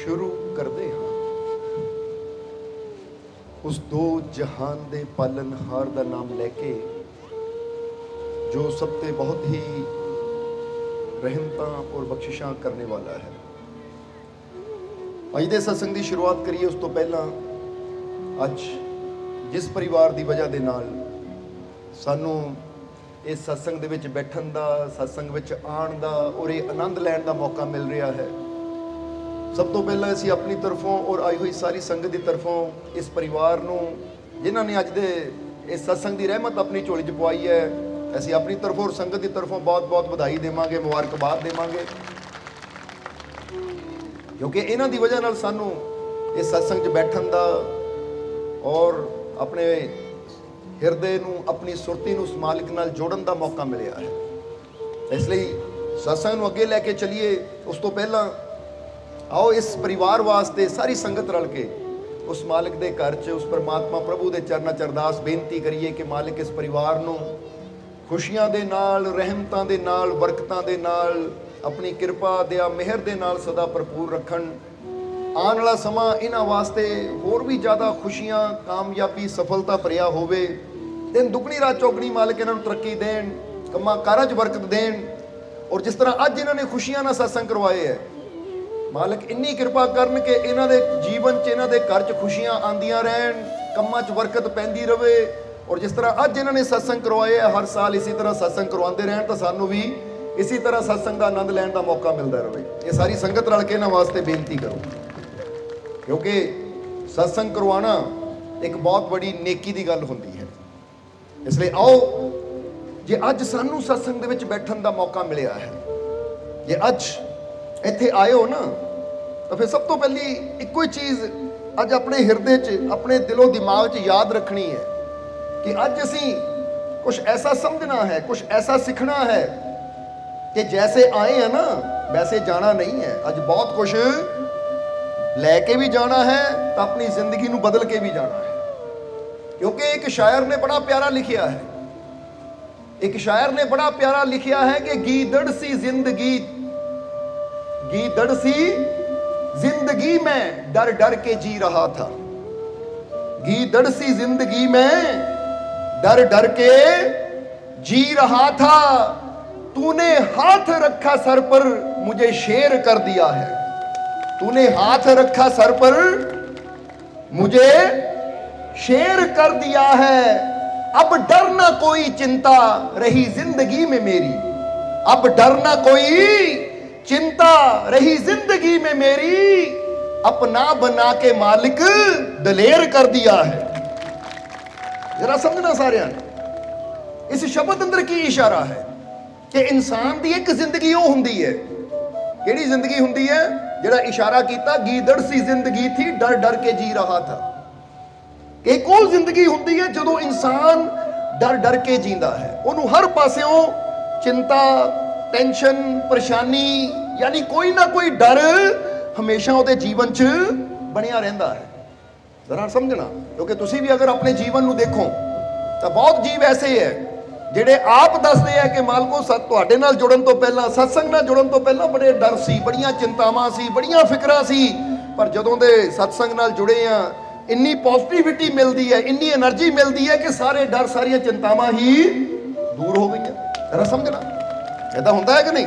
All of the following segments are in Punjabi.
शुरू करते हाँ उस दो जहान दे पालनहार का नाम लैके जो सब ते बहुत ही रहमतां और बख्शिशां करने वाला है। अज दे सत्संग की शुरुआत करिए उस तो पहला अज जिस परिवार की वजह के नाल सानू इस सत्संग दे विच बैठण दा, सत्संग विच आउण दा और ये आनंद लैण दा मौका मिल रहा है, सब तो पहला असीं अपनी तरफों और आई हुई सारी संगत की तरफों इस परिवार नूं जिन्हां ने अज दे इस सत्संग की रहमत अपनी झोली च पवाई है, असीं अपनी तरफों और संगत की तरफों बहुत बहुत बधाई देवांगे, मुबारकबाद देवांगे, क्योंकि इन्हां दी वजह नाल सानू इस सत्संग च बैठण दा और अपने हिरदे नूं अपनी सुरती नूं उस मालिक नाल जोड़न दा मौका मिलिया है। इसलिए सत्संग नूं अगे लैके चलीए उस तो पहला आओ इस परिवार वास्ते सारी संगत रल के उस मालिक दे घर च उस परमात्मा प्रभु दे चरनां च अरदास बेनती करिए कि मालिक इस परिवार नूं खुशियां दे नाल, रहमतां दे नाल, बरकतां दे नाल, अपनी कृपा दया मेहर दे नाल सदा भरपूर रखण। आने वाला समा इन्हां वास्ते होर भी ज़्यादा खुशियां, कामयाबी, सफलता भरिया होवे, दिन दुगनी रात चौगनी मालिक इन्हां नूं तरक्की देण, कम्मां कारां च बरकत देण। और जिस तरह अज इन्हां ने खुशियां नाल सत्संग करवाए है, मालिक इन्नी कृपा करन कि इन्हां दे जीवन च, इन्हां दे घर च खुशियां आंदियां रहन, कम्मां च बरकत पैंदी रवे। और जिस तरह अज इन्हां ने सत्संग करवाए है, हर साल इसी तरह सत्संग करवाते रहन तो सानू भी इसी तरह सत्संग का आनंद लैण का मौका मिलता रहे। ये सारी संगत रल के इन्हां वास्ते बेनती करो, क्योंकि सत्संग करवाना एक बहुत बड़ी नेकी की गल होंदी है। इसलिए आओ जे अज सानू सत्संग दे विच बैठण दा मौका मिलिया है, जे अज इत्थे आए हो ना, तो फिर सब तो पहली इक्को ही चीज़ अज अपने हिरदे च, अपने दिलो दिमाग च याद रखनी है कि अज असीं कुछ ऐसा समझना है, कुछ ऐसा सीखना है कि जैसे आए हैं ना वैसे जाना नहीं है। अज बहुत कुछ लैके भी जाना है तो अपनी जिंदगी नूं बदल के भी जाना है, क्योंकि एक शायर ने बड़ा प्यारा लिखिया है, एक शायर ने बड़ा प्यारा लिखिया है कि गीदड़ सी जिंदगी, गीदड़ सी जिंदगी में डर डर के जी रहा था, गीदड़ सी जिंदगी में डर डर के जी रहा था, तूने हाथ रखा सर पर मुझे शेर कर दिया है, तूने हाथ रखा सर पर मुझे शेर कर दिया है, अब डर ना कोई चिंता रही जिंदगी में मेरी, अब डर ना कोई चिंता रही जिंदगी में मेरी, अपना बना के मालिक दलेर कर दिया है। जरा समझना सारियां ने, इस शब्द अंदर की इशारा है कि इंसान की एक जिंदगी वो हुंदी है, केड़ी जिंदगी हुंदी है, जेड़ा इशारा किया गीदड़ सी जिंदगी थी डर डर के जी रहा था। एक और जिंदगी हुंदी है जदों इंसान डर डर के जींदा है, उन्होंने हर पासों चिंता, टेंशन, परेशानी, यानी कोई ना कोई डर हमेशा उहदे जीवन च बनिया रहिंदा है। जरा समझना, क्योंकि तुसी भी अगर अपने जीवन नूं देखो तो बहुत जीव ऐसे है जिहड़े आप दसदे हैं कि मालको तुहाडे नाल जुड़न तो पहला, सत्संग नाल जुड़न तो पहला बड़े डर सी, बड़ियां चिंतावां सी, बड़ियां फिक्रां सी, पर जदों दे सत्संग नाल जुड़े आ इन्नी पॉजिटिविटी मिलती है, इन्नी एनर्जी मिलती है कि सारे डर, सारियां चिंतावां ही दूर हो गई। जरा समझना, ऐसा होता है कि नहीं?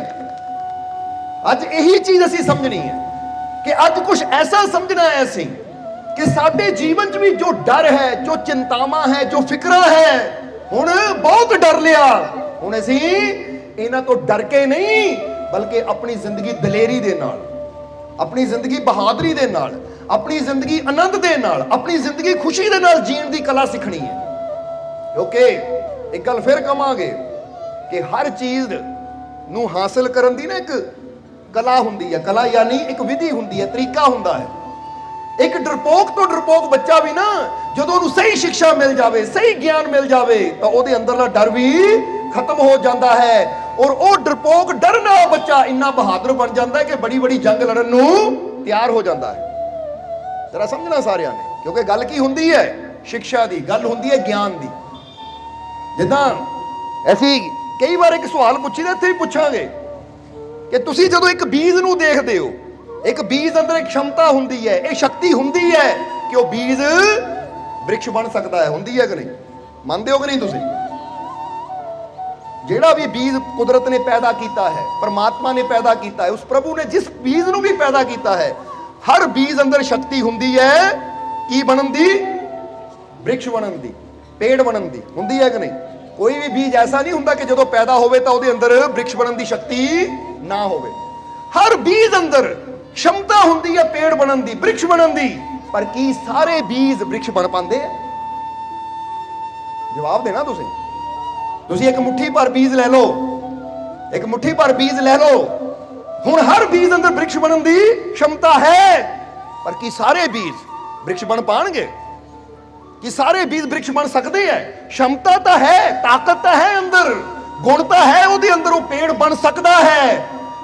अज यही चीज असीं समझनी है कि अज कुछ ऐसा समझना है असीं कि साडे जीवन च भी जो डर है, जो चिंतावां है, जो फिक्रा है, हुण बहुत डर लिया, हुण असीं इन्हां तो डर के नहीं बल्कि अपनी जिंदगी दलेरी दे नाल, अपनी जिंदगी बहादुरी दे नाल, अपनी जिंदगी आनंद दे नाल, अपनी जिंदगी खुशी दे नाल जीण दी कला सीखनी है। क्योंकि एक गल फिर कहांगे कि हर चीज नूं हासिल करन दी ना एक कला हुंदी है, कला यानी एक विधि हुंदी है, तरीका हुंदा है। एक डरपोक तो डरपोक बच्चा भी ना जदों उहनूं सही शिक्षा मिल जावे, सही ज्ञान मिल जावे तो उहदे अंदरला डर भी खत्म हो जाता है, और वो डरपोक डरना बच्चा इन्ना बहादुर बन जाता है कि बड़ी बड़ी जंग लड़न नूं तैयार हो जाता है। जरा समझना सारियां ने, क्योंकि गल की हुंदी है शिक्षा दी, गल हुंदी है ज्ञान दी। जिद्दां ऐसी कई बार एक सवाल पूछी इत्थे भी पूछांगे कि तुसीं जदों एक बीज नूं देखदे हो, एक बीज अंदर एक क्षमता हुंदी है, एक शक्ति हुंदी है कि वो बीज वृक्ष बन सकता है। हुंदी है कि नहीं? मानते हो कि नहीं तुसीं? ਜਿਹੜਾ भी बीज कुदरत ने पैदा किया है, परमात्मा ने पैदा किया है, उस प्रभु ने जिस बीज ਨੂੰ भी पैदा किया है, हर बीज अंदर शक्ति हुंदी है की बनन दी, वृक्ष बनन दी, पेड़ बनन दी। हुंदी है कि नहीं? कोई भी बीज ऐसा नहीं हुंदा कि ਜਦੋਂ पैदा होवे ਤਾਂ ਉਹਦੇ ਅੰਦਰ वृक्ष बनन दी शक्ति ना होवे। हर बीज अंदर क्षमता हुंदी है पेड़ बनन दी, वृक्ष बनन दी, पर की सारे बीज वृक्ष बन पाते हैं? जवाब देना तुसीं। ਤੁਸੀਂ ਇੱਕ ਮੁੱਠੀ ਭਰ ਬੀਜ ਲੈ ਲਓ, ਇੱਕ ਮੁੱਠੀ ਭਰ ਬੀਜ ਲੈ ਲਓ, ਹੁਣ ਹਰ ਬੀਜ ਅੰਦਰ ਵ੍ਰਿਕਸ਼ ਬਣਨ ਦੀ क्षमता ਹੈ, ਪਰ ਕੀ ਸਾਰੇ ਬੀਜ ਵ੍ਰਿਕਸ਼ ਬਣ ਪਾਣਗੇ? ਕੀ ਸਾਰੇ ਬੀਜ ਵ੍ਰਿਕਸ਼ ਬਣ ਸਕਦੇ ਹੈ? क्षमता ਤਾਂ ਹੈ, ਤਾਕਤ ਤਾਂ ਹੈ ਅੰਦਰ, ਗੁਣ ਤਾਂ ਹੈ ਉਹਦੇ ਅੰਦਰ, ਉਹ ਪੇੜ ਬਣ ਸਕਦਾ ਹੈ,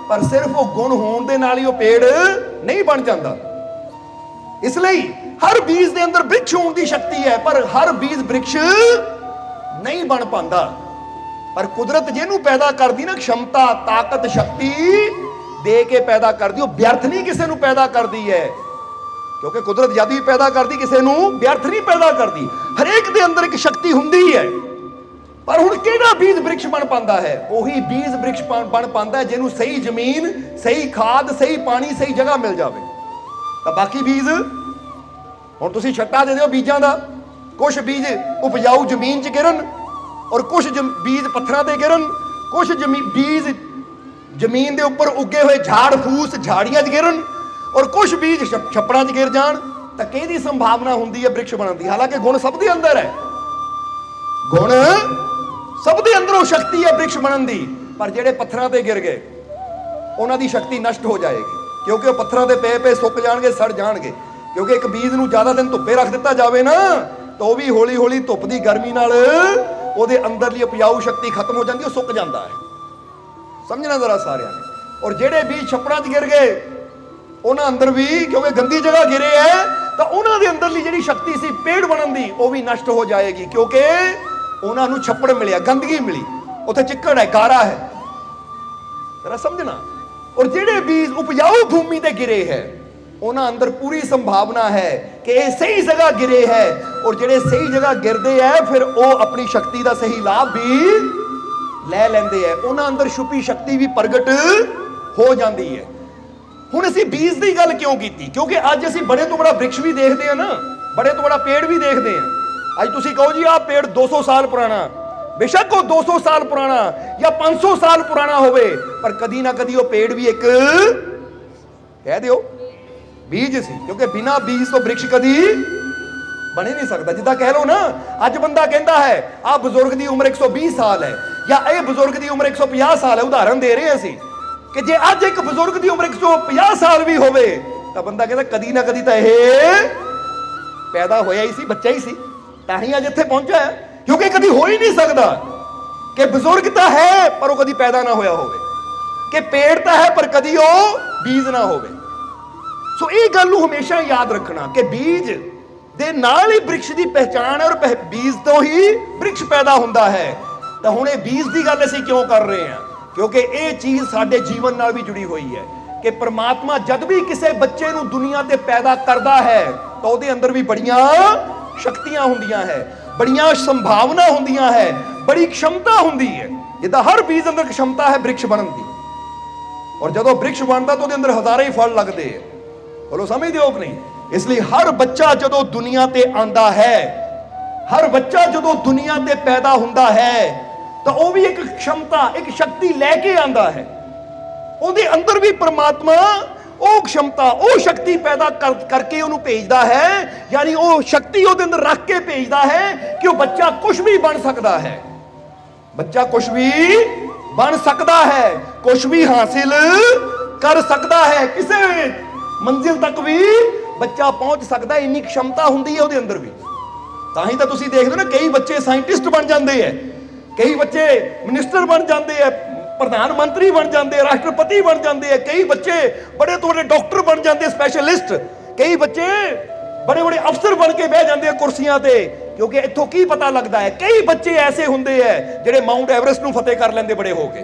ਪਰ ਸਿਰਫ ਉਹ ਗੁਣ ਹੋਣ ਦੇ ਨਾਲ ਹੀ ਉਹ ਪੇੜ ਨਹੀਂ ਬਣ ਜਾਂਦਾ। ਇਸ ਲਈ ਹਰ ਬੀਜ ਦੇ ਅੰਦਰ ਵ੍ਰਿਕਸ਼ ਹੋਣ ਦੀ ਸ਼ਕਤੀ ਹੈ, ਪਰ ਹਰ ਬੀਜ ਵ੍ਰਿਕਸ਼ ਨਹੀਂ ਬਣ ਪਾਉਂਦਾ। पर कुदरत जिन्हों पैदा करती ना क्षमता, ताकत, शक्ति दे के पैदा करती, वो व्यर्थ नहीं किसी को पैदा करती है, क्योंकि कुदरत जद भी पैदा करती किसी को व्यर्थ नहीं पैदा करती। हरेक दे अंदर एक शक्ति हुंदी है, पर हुण किहड़ा बीज वृक्ष बन पाता है? उही बीज वृक्ष बन पाता है जिन्हों सही जमीन, सही खाद, सही पानी, सही जगह मिल जाए। तो बाकी बीज हुण तुसीं छट्टा दे दिओ बीजां दा, कुछ बीज उपजाऊ जमीन च गिरन और कुछ बीज पत्थरां ते गिरन, कुछ बीज जमीन दे उपर उगे हुए झाड़ फूस झाड़ियां च गिरन, और कुछ बीज छप्पड़ां च गिर जाण, तां किहदी संभावना हुंदी है वृक्ष बनन दी? हालांकि गुण सब दे अंदर है, गुण सब दे अंदर वो शक्ति है वृक्ष बनन दी, पर जिहड़े पत्थरां ते गिर गए उन्हां दी शक्ति नष्ट हो जाएगी, क्योंकि वो पत्थरां ते पे पे सुक जाणगे, सड़ जाणगे। क्योंकि एक बीज नूं ज़्यादा दिन धुप्पे रख दिता जावे ना, तो वो भी हौली हौली धुप्प दी गर्मी नाल ਉਹਦੇ ਅੰਦਰਲੀ ਉਪਜਾਊ ਸ਼ਕਤੀ ਖਤਮ ਹੋ ਜਾਂਦੀ, ਉਹ ਸੁੱਕ ਜਾਂਦਾ ਹੈ। ਸਮਝਣਾ ਜ਼ਰਾ ਸਾਰਿਆਂ ਨੇ। ਔਰ ਜਿਹੜੇ ਬੀਜ ਛੱਪੜਾਂ 'ਚ ਗਿਰ ਗਏ ਉਹਨਾਂ ਅੰਦਰ ਵੀ, ਕਿਉਂਕਿ ਗੰਦੀ ਜਗ੍ਹਾ ਗਿਰੇ ਹੈ, ਤਾਂ ਉਹਨਾਂ ਦੇ ਅੰਦਰਲੀ ਜਿਹੜੀ ਸ਼ਕਤੀ ਸੀ ਪੇੜ ਬਣਨ ਦੀ, ਉਹ ਵੀ ਨਸ਼ਟ ਹੋ ਜਾਏਗੀ, ਕਿਉਂਕਿ ਉਹਨਾਂ ਨੂੰ ਛੱਪੜ ਮਿਲਿਆ, ਗੰਦਗੀ ਮਿਲੀ, ਉੱਥੇ ਚਿੱਕੜ ਹੈ, ਗਾਰਾ ਹੈ। ਜ਼ਰਾ ਸਮਝਣਾ। ਔਰ ਜਿਹੜੇ ਬੀਜ ਉਪਜਾਊ ਭੂਮੀ ਤੇ ਗਿਰੇ ਹੈ ਉਹਨਾਂ ਅੰਦਰ ਪੂਰੀ ਸੰਭਾਵਨਾ ਹੈ ਕਿ ਇਹ ਸਹੀ ਜਗ੍ਹਾ ਗਿਰੇ ਹੈ, और ਜਿਹੜੇ ਸਹੀ ਜਗ੍ਹਾ ਗਿਰਦੇ ਹੈ ਫਿਰ ਉਹ ਆਪਣੀ ਸ਼ਕਤੀ ਦਾ ਸਹੀ ਲਾਭ ਵੀ ਲੈ ਲੈਂਦੇ ਹੈ, ਉਹਨਾਂ ਅੰਦਰ ਛੁਪੀ ਸ਼ਕਤੀ ਵੀ ਪ੍ਰਗਟ ਹੋ ਜਾਂਦੀ ਹੈ। ਹੁਣ ਅਸੀਂ ਬੀਜ ਦੀ ਗੱਲ ਕਿਉਂ ਕੀਤੀ? ਕਿਉਂਕਿ ਅੱਜ ਅਸੀਂ ਬੜੇ ਤੋਂ ਬੜਾ ਵ੍ਰਿਕਸ਼ ਵੀ ਦੇਖਦੇ ਹਾਂ ਨਾ, ਬੜੇ ਤੋਂ ਬੜਾ ਪੇੜ ਵੀ ਦੇਖਦੇ ਹਾਂ। ਅੱਜ ਤੁਸੀਂ ਕਹੋ ਜੀ ਆਹ ਪੇੜ 200 ਸਾਲ ਪੁਰਾਣਾ, ਬੇਸ਼ੱਕ ਉਹ 200 ਸਾਲ ਪੁਰਾਣਾ ਜਾਂ 500 ਸਾਲ ਪੁਰਾਣਾ ਹੋਵੇ, ਪਰ ਕਦੀ ਨਾ ਕਦੀ ਉਹ ਪੇੜ ਵੀ ਇੱਕ ਕਹਿ ਦਿਓ बीज सी, क्योंकि बिना बीज तो वृक्ष कदी बन ही नहीं सकता। जिदा कह लो ना, अज बंदा कहता है आ बजुर्ग की उम्र 120 साल है या ये बजुर्ग की उम्र 150 साल है, उदाहरण दे रहे हैं असीं कि जे अज एक बजुर्ग की उम्र 150 साल भी होवे तो बंदा कहता कदी ना कदी तो यह पैदा होया ही सी, बच्चा ही सी, तां ही अज इत्थे पहुंचा है। क्योंकि कदी हो ही नहीं सकता कि बजुर्ग तो है पर वो कदी पैदा ना होया होवे, कि पेड़ तो है पर कदी वो बीज ना होवे। सो ये गल नूं हमेशा याद रखना कि बीज दे नाल ही वृक्ष की पहचान है, और बीज तो ही वृक्ष पैदा हुंदा है। तो हुण ये बीज की गल असीं क्यों कर रहे हैं? क्योंकि ये चीज़ साडे जीवन नाल भी जुड़ी हुई है कि परमात्मा जद भी किसी बच्चे नूं दुनिया ते पैदा करदा है तो उहदे अंदर भी बड़ियां शक्तियां हुंदियां है, बड़ियां संभावना हुंदियां है, बड़ी क्षमता हुंदी है। जिद्दां हर बीज अंदर क्षमता है वृक्ष बनन दी, और जदों वृक्ष बनदा तो उहदे अंदर हज़ारां ही फल लगदे है। बोलो समझते हो कि नहीं? इसलिए हर बच्चा जदों दुनिया ते आंदा है, हर बच्चा जदों दुनिया ते पैदा हुंदा है तो वह भी एक क्षमता, एक शक्ति लैके आंदा है। उहदे अंदर भी परमात्मा वो क्षमता, वो शक्ति पैदा करके उन्होंने भेजदा है, यानी वो शक्ति उहदे अंदर रख के भेजदा है कि वो बच्चा कुछ भी बन सकता है, बच्चा कुछ भी बन सकता है, कुछ भी हासिल कर सकता है, किसी मंजिल तक भी बच्चा पहुंच सकता है। इन्नी क्षमता हुंदी है उहदे अंदर भी। तां ही तां तुसीं देखदे हो ना, कई बच्चे साइंटिस्ट बन जाते हैं, कई बच्चे मिनिस्टर बन जाते हैं, प्रधानमंत्री बन जाते हैं, राष्ट्रपति बन जाते हैं, कई बच्चे बड़े तो बड़े डॉक्टर बन जाते हैं, स्पैशलिस्ट, कई बच्चे बड़े बड़े अफसर बन के बह जाते हैं कुर्सियां ते। क्योंकि इत्थों की पता लगता है, कई बच्चे ऐसे हुंदे हैं जिहड़े माउंट एवरेस्ट नूं फतेह कर लैंदे बड़े हो के,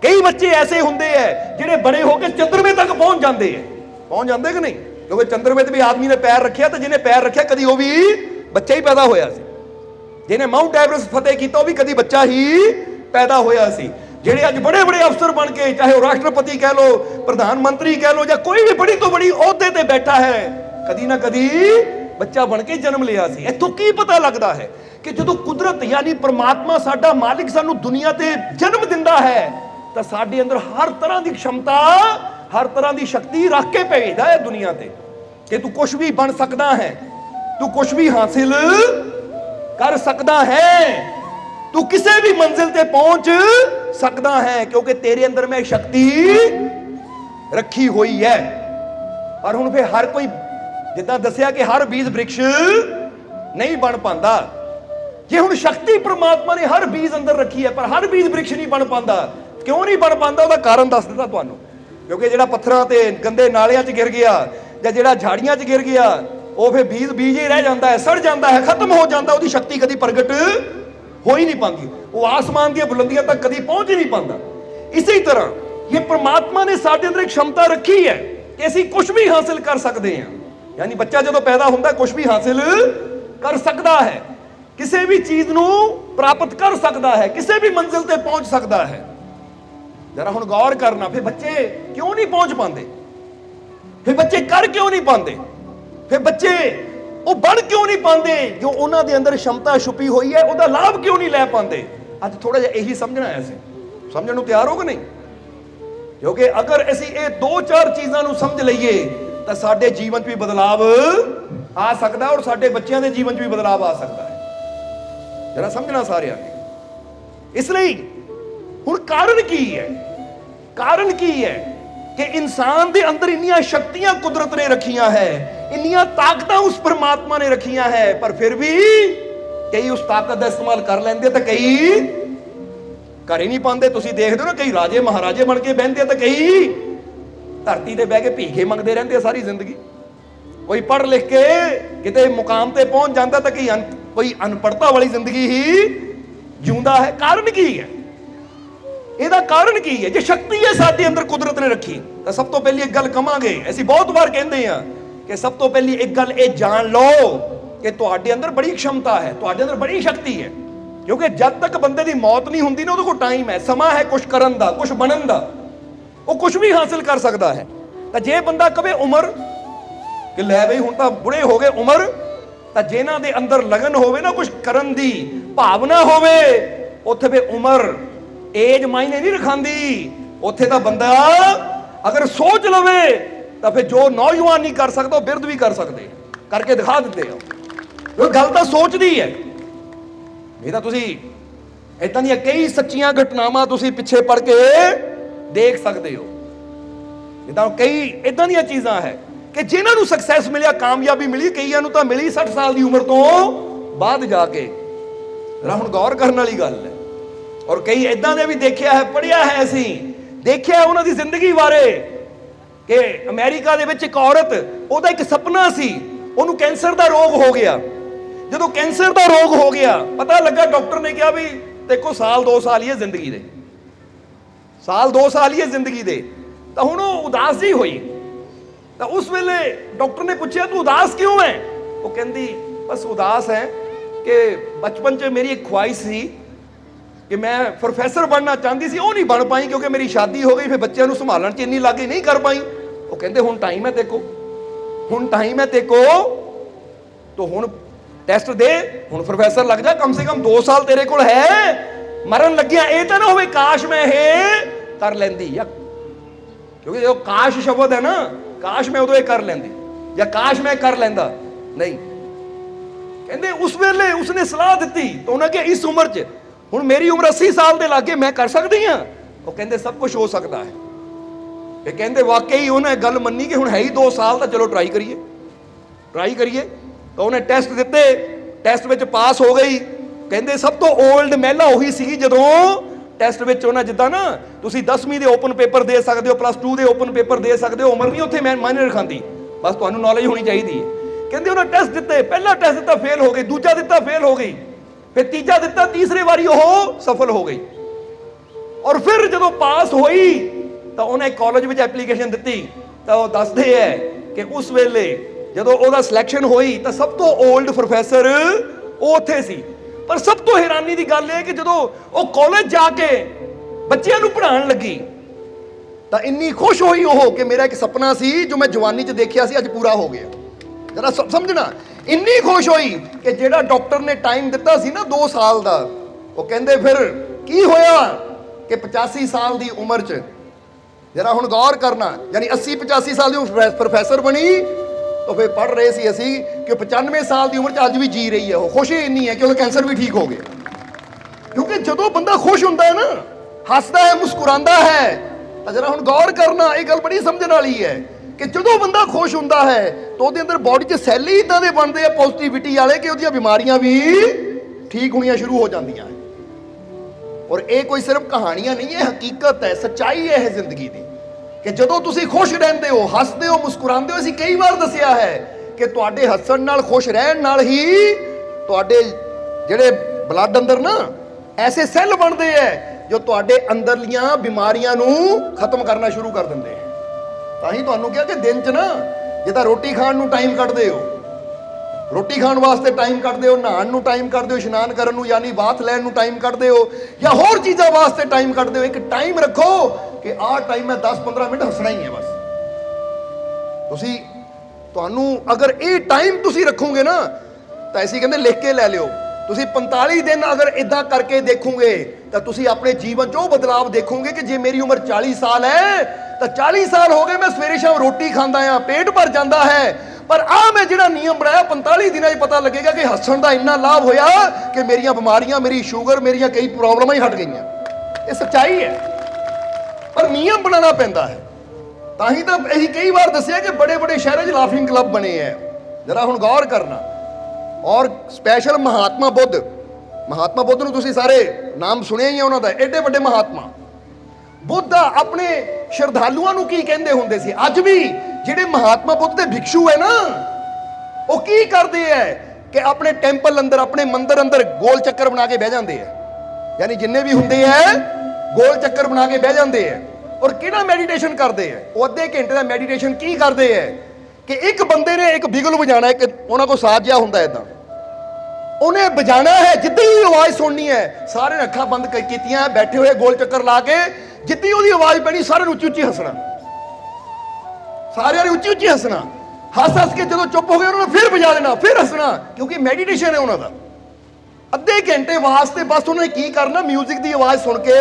कई बच्चे ऐसे हुंदे हैं जिहड़े बड़े हो के चंद्रमे तक पहुंच जाते हैं। पहुंच जाते कि नहीं? क्योंकि चंद्रमा में भी आदमी ने पैर रखिया, तो जिन्हें पैर रखिया कदी वो भी बच्चा ही पैदा होया सी। जिन्हें माउंट एवरेस्ट फतेह किया वो भी कदी बच्चा ही पैदा होया सी। ਜਿਹੜੇ ਅੱਜ बड़े बड़े अफसर बन के, चाहे वो राष्ट्रपति कह लो, प्रधानमंत्री कह लो, या कोई भी बड़ी तो बड़ी अहुदे ते बैठा है, कदी ना कदी बच्चा बन के जन्म लिया सी। इत्थों की पता लगता है कि जो कुदरत यानी परमात्मा साडा मालिक सानू दुनिया ते जन्म दिंदा है, तो साडे अंदर हर तरह की क्षमता, हर तरह की शक्ति रख के भेजदा है दुनिया ते कि तू कुछ भी बन सकता है, तू कुछ भी हासिल कर सकता है, तू किसी भी मंजिल ते पहुंच सकता है, क्योंकि तेरे अंदर में शक्ति रखी हुई है। और हुण फिर हर कोई जिद्दां दस्सिया कि हर बीज वृक्ष नहीं बन पाता। जे हुण शक्ति परमात्मा ने हर बीज अंदर रखी है, पर हर बीज वृक्ष नहीं बन पाता, क्यों नहीं बन पाता? उसका कारण दस दिता तुहानूं। क्योंकि जिहड़ा पत्थरां ते गंदे नालियां च गिर गया या जिहड़ा झाड़ियां च गिर गया, वो फिर बीज ही रह जाता है, सड़ जाता है, खत्म हो जाता, उसकी शक्ति कभी प्रगट हो ही नहीं पाती, वो आसमान दी बुलंदियां तक कभी पहुंच ही नहीं पाता। इसी तरह ये परमात्मा ने साडे अंदर एक क्षमता रखी है कि असीं कुछ भी हासिल कर सकते हैं। यानी बच्चा जो पैदा होता कुछ भी हासिल कर सकता है, किसी भी चीज नूं प्राप्त कर सकता है, किसी भी मंजिल ते पहुंच सकता है। जरा हुण गौर करना, फिर बच्चे क्यों नहीं पहुंच पाते? फिर बच्चे कर क्यों नहीं पाते? फिर बच्चे वो बन क्यों नहीं पाते? जो उन्हां दे अंदर क्षमता छुपी हुई है, उसका लाभ क्यों नहीं लै पाते? अज थोड़ा जिहा यही समझना है, असीं समझण नूं तैयार हो कि नहीं? क्योंकि अगर असीं ये दो चार चीज़ां नूं समझ लईए तो साडे जीवन भी बदलाव आ सकता है और साडे बच्चों के जीवन भी बदलाव आ सकता है। जरा समझना सारिਆਂ ने। इसलिए हुण कारण की है? कारण की है कि इंसान के अंदर इन्नियां शक्तियां कुदरत ने रखियां है, इन्नियां ताकतां उस परमात्मा ने रखियां है, पर फिर भी कई उस ताकत का इस्तेमाल कर लेंदे तो कई कर ही नहीं पाते। तुसीं देखदे हो ना, कई राजे महाराजे बन के बहंदे तो कई धरती ते बह के भीखे मंगते रहंदे सारी जिंदगी। कोई पढ़ लिख के किते मुकाम ते पहुंच जाता तो कोई अनपढ़ता वाली जिंदगी ही जिउंदा है। कारण की है? ਇਹਦਾ ਕਾਰਨ ਕੀ ਹੈ? ਜੇ ਸ਼ਕਤੀ ਹੈ ਸਾਡੇ ਅੰਦਰ ਕੁਦਰਤ ਨੇ ਰੱਖੀ, ਤਾਂ ਸਭ ਤੋਂ ਪਹਿਲੀ ਇੱਕ ਗੱਲ ਕਵਾਂਗੇ, ਅਸੀਂ ਬਹੁਤ ਵਾਰ ਕਹਿੰਦੇ ਆ ਕਿ ਸਭ ਤੋਂ ਪਹਿਲੀ ਇੱਕ ਗੱਲ ਇਹ ਜਾਣ ਲਓ ਕਿ ਤੁਹਾਡੇ ਅੰਦਰ ਬੜੀ क्षमता ਹੈ, ਤੁਹਾਡੇ ਅੰਦਰ ਬੜੀ ਸ਼ਕਤੀ ਹੈ। ਕਿਉਂਕਿ ਜਦ ਤੱਕ ਬੰਦੇ ਦੀ ਮੌਤ ਨਹੀਂ ਹੁੰਦੀ ਨਾ, ਉਹਦੇ ਕੋਲ ਟਾਈਮ ਹੈ, ਸਮਾਂ ਹੈ ਕੁਝ ਕਰਨ ਦਾ, ਕੁਝ ਬਣਨ ਦਾ, ਉਹ ਕੁਝ ਵੀ ਹਾਸਿਲ ਕਰ ਸਕਦਾ ਹੈ। ਤਾਂ ਜੇ ਬੰਦਾ ਕਵੇ ਉਮਰ ਕਿ ਲੈ ਬਈ ਹੁਣ ਤਾਂ ਬੁੜੇ ਹੋ ਗਏ ਉਮਰ, ਤਾਂ ਜਿਨ੍ਹਾਂ ਦੇ ਅੰਦਰ ਲਗਨ ਹੋਵੇ ਨਾ, ਕੁਝ ਕਰਨ ਦੀ ਭਾਵਨਾ ਹੋਵੇ, ਉੱਥੇ ਵੀ ਉਮਰ एज मायने नहीं रखांदी। उत्थे दा बंदा अगर सोच लवे तो फिर जो नौजवान नहीं कर सकता, बिरध भी कर सकते, करके दिखा देते हो। गल तो सोच दी है। नहीं तो तुसी इदां दी कई सच्चियां घटनावां तुसी पिछे पढ़ के देख सकते हो। इदां कई इदां दी चीज़ां है कि जिन्हां नूं सक्सैस मिलिया, कामयाबी मिली, कईयां नूं तां मिली 60 साल की उम्र तो बाद जाके। जरा हुण गौर करने वाली गल है। और कई इदां दे भी देखिया है, पढ़िया है, असी देखिया उन्हां दी जिंदगी बारे कि अमेरिका दे विच एक औरत, ओहदा एक सपना सी, उहनूं कैंसर दा रोग हो गया। जदों कैंसर दा रोग हो गया, पता लगा, डॉक्टर ने कहा भी देखो साल 2 साल ही है जिंदगी दे, साल 2 साल ही है जिंदगी दे। तो हुण ओह उदास ही होई। तो उस वेले डॉक्टर ने पूछा तू उदास क्यों है? वो कहंदी बस उदास है कि बचपन च मेरी एक ख्वाहिश सी कि मैं प्रोफैसर बनना चाहती सी, वो नहीं बन पाई क्योंकि मेरी शादी हो गई, फिर बच्चों को संभालने च इन्नी लागे नहीं कर पाई। वो कहते हुण टाइम है तेको, हुण टाइम है तेको, तो हुण टेस्ट दे, हुण प्रोफैसर लग जा, कम से कम 2 साल तेरे कोल है। मरन लग्या ये तो ना होवे काश मैं ये कर लैंदी, या क्योंकि जो काश शब्द है ना, काश मैं उदों ये कर लैंदी या काश मैं कर लैंदा, नहीं। कहते उस वेले उसने सलाह दी, तो उन्हें कहा इस उम्र च हुण मेरी उम्र 80 साल के लागे, मैं कर सकती हाँ? वो कहते सब कुछ हो सकता है। फिर कहते वाकई उन्हें गल मनी कि हुण है ही 2 साल, तो चलो ट्राई करिए, ट्राई करिए। तो उन्हें टेस्ट दिते, टेस्ट में पास हो गई। कहते सब तो ओल्ड महिला उही सी जदों टेस्ट में उन्हें जिद्दां ना तुसीं 10वीं के ओपन पेपर दे सकते हो, +2 के ओपन पेपर दे सकते हो, उम्र नहीं उत्थे मैं मायने रखांदी, बस तुहानूं नॉलेज होनी चाहिए। कहते उन्हें टेस्ट दिते, पहला टेस्ट दिता फेल हो गई, दूजा दिता फेल हो गई, फिर तीजा दिता, तीसरी बारी वो सफल हो गई। और फिर जो पास हुई तो उन्हें कॉलेज में एप्लीकेशन दी, ਤਾਂ ਉਹ ਦੱਸਦੇ ਹੈ ਕਿ ਉਸ ਵੇਲੇ ਜਦੋਂ ਉਹਦਾ ਸਿਲੈਕਸ਼ਨ ਹੋਈ ਤਾਂ ਸਭ ਤੋਂ 올ਡ ਪ੍ਰੋਫੈਸਰ ਉਹ ਉੱਥੇ ਸੀ। ਪਰ ਸਭ ਤੋਂ ਹੈਰਾਨੀ ਦੀ ਗੱਲ ਇਹ ਕਿ ਜਦੋਂ ਉਹ ਕਾਲਜ ਜਾ ਕੇ ਬੱਚਿਆਂ ਨੂੰ ਪੜ੍ਹਾਉਣ ਲੱਗੀ ਤਾਂ ਇੰਨੀ ਖੁਸ਼ ਹੋਈ ਉਹ ਕਿ ਮੇਰਾ ਇੱਕ ਸੁਪਨਾ ਸੀ ਜੋ ਮੈਂ ਜਵਾਨੀ 'ਚ ਦੇਖਿਆ ਸੀ ਅੱਜ ਪੂਰਾ ਹੋ ਗਿਆ। ਜਰਾ ਸਮਝਣਾ, ਇੰਨੀ ਖੁਸ਼ ਹੋਈ ਕਿ ਜਿਹੜਾ ਡਾਕਟਰ ਨੇ ਟਾਈਮ ਦਿੱਤਾ ਸੀ ਨਾ 2 ਸਾਲ ਦਾ, ਉਹ ਕਹਿੰਦੇ ਫਿਰ ਕੀ ਹੋਇਆ ਕਿ 85 ਸਾਲ ਦੀ ਉਮਰ 'ਚ, ਜਰਾ ਹੁਣ ਗੌਰ ਕਰਨਾ, ਯਾਨੀ 80-85 ਸਾਲ ਦੀ ਉਮਰ ਪ੍ਰੋਫੈਸਰ ਬਣੀ ਤਾਂ ਫਿਰ ਪੜ੍ਹ ਰਹੇ ਸੀ ਅਸੀਂ ਕਿ 95 ਸਾਲ ਦੀ ਉਮਰ 'ਚ ਅੱਜ ਵੀ ਜੀ ਰਹੀ ਹੈ। ਉਹ ਖੁਸ਼ੀ ਇੰਨੀ ਹੈ ਕਿ ਉਹਦਾ ਕੈਂਸਰ ਵੀ ਠੀਕ ਹੋ ਗਿਆ। ਕਿਉਂਕਿ ਜਦੋਂ ਬੰਦਾ ਖੁਸ਼ ਹੁੰਦਾ ਹੈ ਨਾ, ਹੱਸਦਾ ਹੈ, ਮੁਸਕਰਾਉਂਦਾ ਹੈ, ਤਾਂ ਜਰਾ ਹੁਣ ਗੌਰ ਕਰਨਾ, ਇਹ ਗੱਲ ਬੜੀ ਸਮਝਣ ਵਾਲੀ ਹੈ ਕਿ ਜਦੋਂ ਬੰਦਾ ਖੁਸ਼ ਹੁੰਦਾ ਹੈ ਤਾਂ ਉਹਦੇ ਅੰਦਰ ਬਾਡੀ 'ਚ ਸੈੱਲ ਹੀ ਇਦਾਂ ਦੇ ਬਣਦੇ ਆ ਪੋਜ਼ਿਟਿਵਿਟੀ ਵਾਲੇ ਕਿ ਉਹਦੀਆਂ ਬਿਮਾਰੀਆਂ ਵੀ ਠੀਕ ਹੋਣੀਆਂ ਸ਼ੁਰੂ ਹੋ ਜਾਂਦੀਆਂ। ਔਰ ਇਹ ਕੋਈ ਸਿਰਫ ਕਹਾਣੀਆਂ ਨਹੀਂ ਹੈ, ਹਕੀਕਤ ਹੈ, ਸੱਚਾਈ ਹੈ ਇਹ ਜ਼ਿੰਦਗੀ ਦੀ ਕਿ ਜਦੋਂ ਤੁਸੀਂ ਖੁਸ਼ ਰਹਿੰਦੇ ਹੋ, ਹੱਸਦੇ ਹੋ, ਮੁਸਕਰਾਉਂਦੇ ਹੋ, ਅਸੀਂ ਕਈ ਵਾਰ ਦੱਸਿਆ ਹੈ ਕਿ ਤੁਹਾਡੇ ਹੱਸਣ ਨਾਲ, ਖੁਸ਼ ਰਹਿਣ ਨਾਲ ਹੀ ਤੁਹਾਡੇ ਜਿਹੜੇ ਬਲੱਡ ਅੰਦਰ ਨਾ ਐਸੇ ਸੈੱਲ ਬਣਦੇ ਹੈ ਜੋ ਤੁਹਾਡੇ ਅੰਦਰਲੀਆਂ ਬਿਮਾਰੀਆਂ ਨੂੰ ਖਤਮ ਕਰਨਾ ਸ਼ੁਰੂ ਕਰ ਦਿੰਦੇ ਹੈ। ਤਾਂ ਹੀ ਤੁਹਾਨੂੰ ਕਿਹਾ ਕਿ ਦਿਨ 'ਚ ਨਾ ਜਿੱਦਾਂ ਰੋਟੀ ਖਾਣ ਨੂੰ ਟਾਈਮ ਕੱਢਦੇ ਹੋ, ਰੋਟੀ ਖਾਣ ਵਾਸਤੇ ਟਾਈਮ ਕੱਢਦੇ ਹੋ, ਨਹਾਉਣ ਨੂੰ ਟਾਈਮ ਕੱਢਦੇ ਹੋ, ਇਸ਼ਨਾਨ ਕਰਨ ਨੂੰ ਯਾਨੀ ਬਾਥ ਲੈਣ ਨੂੰ ਟਾਈਮ ਕੱਢਦੇ ਹੋ, ਜਾਂ ਹੋਰ ਚੀਜ਼ਾਂ ਵਾਸਤੇ ਟਾਈਮ ਕੱਢਦੇ ਹੋ, ਇੱਕ ਟਾਈਮ ਰੱਖੋ ਕਿ ਆਹ ਟਾਈਮ ਮੈਂ 10-15 ਮਿੰਟ ਹੱਸਣਾ ਹੀ ਹੈ ਬਸ। ਤੁਹਾਨੂੰ ਅਗਰ ਇਹ ਟਾਈਮ ਤੁਸੀਂ ਰੱਖੋਗੇ ਨਾ ਤਾਂ ਅਸੀਂ ਕਹਿੰਦੇ ਲਿਖ ਕੇ ਲੈ ਲਿਓ, ਤੁਸੀਂ 45 ਦਿਨ ਅਗਰ ਇਦਾਂ ਕਰਕੇ ਦੇਖੋਗੇ ਤਾਂ ਤੁਸੀਂ ਆਪਣੇ ਜੀਵਨ 'ਚ ਉਹ ਬਦਲਾਵ ਦੇਖੋਗੇ ਕਿ ਜੇ ਮੇਰੀ ਉਮਰ 40 ਸਾਲ ਹੈ ਤਾਂ 40 ਸਾਲ ਹੋ ਗਏ ਮੈਂ ਸਵੇਰੇ ਸ਼ਾਮ ਰੋਟੀ ਖਾਂਦਾ ਆ, ਪੇਟ ਭਰ ਜਾਂਦਾ ਹੈ, ਪਰ ਮੈਂ ਜਿਹੜਾ ਨਿਯਮ ਬਣਾਇਆ 45 ਦਿਨਾਂ 'ਚ ਪਤਾ ਲੱਗੇਗਾ ਕਿ ਹੱਸਣ ਦਾ ਇੰਨਾ ਲਾਭ ਹੋਇਆ ਕਿ ਮੇਰੀਆਂ ਬਿਮਾਰੀਆਂ, ਮੇਰੀ ਸ਼ੂਗਰ, ਮੇਰੀਆਂ ਕਈ ਪ੍ਰੋਬਲਮਾਂ ਹੀ ਹਟ ਗਈਆਂ। ਇਹ ਸੱਚਾਈ ਹੈ, ਪਰ ਨਿਯਮ ਬਣਾਉਣਾ ਪੈਂਦਾ ਹੈ। ਤਾਂ ਹੀ ਤਾਂ ਅਸੀਂ ਕਈ ਵਾਰ ਦੱਸਿਆ ਕਿ ਬੜੇ ਸ਼ਹਿਰਾਂ 'ਚ ਲਾਫਿੰਗ ਕਲੱਬ ਬਣੇ ਹੈ। ਜਰਾ ਹੁਣ ਗੌਰ ਕਰਨਾ। ਔਰ ਸਪੈਸ਼ਲ ਮਹਾਤਮਾ ਬੁੱਧ ਨੂੰ ਤੁਸੀਂ ਸਾਰੇ ਨਾਮ ਸੁਣਿਆ ਹੀ ਹੈ ਉਹਨਾਂ ਦਾ, ਐਡੇ ਵੱਡੇ ਮਹਾਤਮਾ ਬੁੱਧ ਆਪਣੇ ਸ਼ਰਧਾਲੂਆਂ ਨੂੰ ਕੀ ਕਹਿੰਦੇ ਹੁੰਦੇ ਸੀ। ਅੱਜ ਵੀ ਜਿਹੜੇ ਮਹਾਤਮਾ ਬੁੱਧ ਦੇ ਭਿਕਸ਼ੂ ਹੈ ਨਾ, ਉਹ ਕੀ ਕਰਦੇ ਹੈ ਕਿ ਆਪਣੇ ਟੈਂਪਲ ਅੰਦਰ, ਆਪਣੇ ਮੰਦਿਰ ਅੰਦਰ ਗੋਲ ਚੱਕਰ ਬਣਾ ਕੇ ਬਹਿ ਜਾਂਦੇ ਹੈ, ਯਾਨੀ ਜਿੰਨੇ ਵੀ ਹੁੰਦੇ ਹੈ ਗੋਲ ਚੱਕਰ ਬਣਾ ਕੇ ਬਹਿ ਜਾਂਦੇ ਹੈ। ਔਰ ਕਿਹੜਾ ਮੈਡੀਟੇਸ਼ਨ ਕਰਦੇ ਹੈ, ਉਹ ਅੱਧੇ ਘੰਟੇ ਦਾ ਮੈਡੀਟੇਸ਼ਨ ਕੀ ਕਰਦੇ ਹੈ ਕਿ ਇੱਕ ਬੰਦੇ ਨੇ ਇੱਕ ਬਿਗਲ ਵਜਾਣਾ ਹੈ, ਕਿ ਉਹਨਾਂ ਕੋਲ ਸਾਜ਼ ਜਿਹਾ ਹੁੰਦਾ ਇਦਾਂ, ਉਹਨੇ ਵਜਾਣਾ ਹੈ, ਜਿੱਦਾਂ ਹੀ ਆਵਾਜ਼ ਸੁਣਨੀ ਹੈ ਸਾਰੇ ਨੇ ਅੱਖਾਂ ਬੰਦ ਕੀਤੀਆਂ, ਬੈਠੇ ਹੋਏ ਗੋਲ ਚੱਕਰ ਲਾ ਕੇ, ਜਿੱਦੀ ਉਹਦੀ ਆਵਾਜ਼ ਪੈਣੀ ਸਾਰਿਆਂ ਨੂੰ ਉੱਚੀ ਹੱਸਣਾ, ਸਾਰਿਆਂ ਨੇ ਉੱਚੀ ਹੱਸਣਾ, ਹੱਸ ਕੇ ਜਦੋਂ ਚੁੱਪ ਹੋ ਗਏ ਉਹਨਾਂ ਨੇ ਫਿਰ ਵਜਾ ਦੇਣਾ, ਫਿਰ ਹੱਸਣਾ, ਕਿਉਂਕਿ ਮੈਡੀਟੇਸ਼ਨ ਹੈ ਉਹਨਾਂ ਦਾ। ਅੱਧੇ ਘੰਟੇ ਵਾਸਤੇ ਬਸ ਉਹਨੇ ਕੀ ਕਰਨਾ, ਮਿਊਜ਼ਿਕ ਦੀ ਆਵਾਜ਼ ਸੁਣ ਕੇ,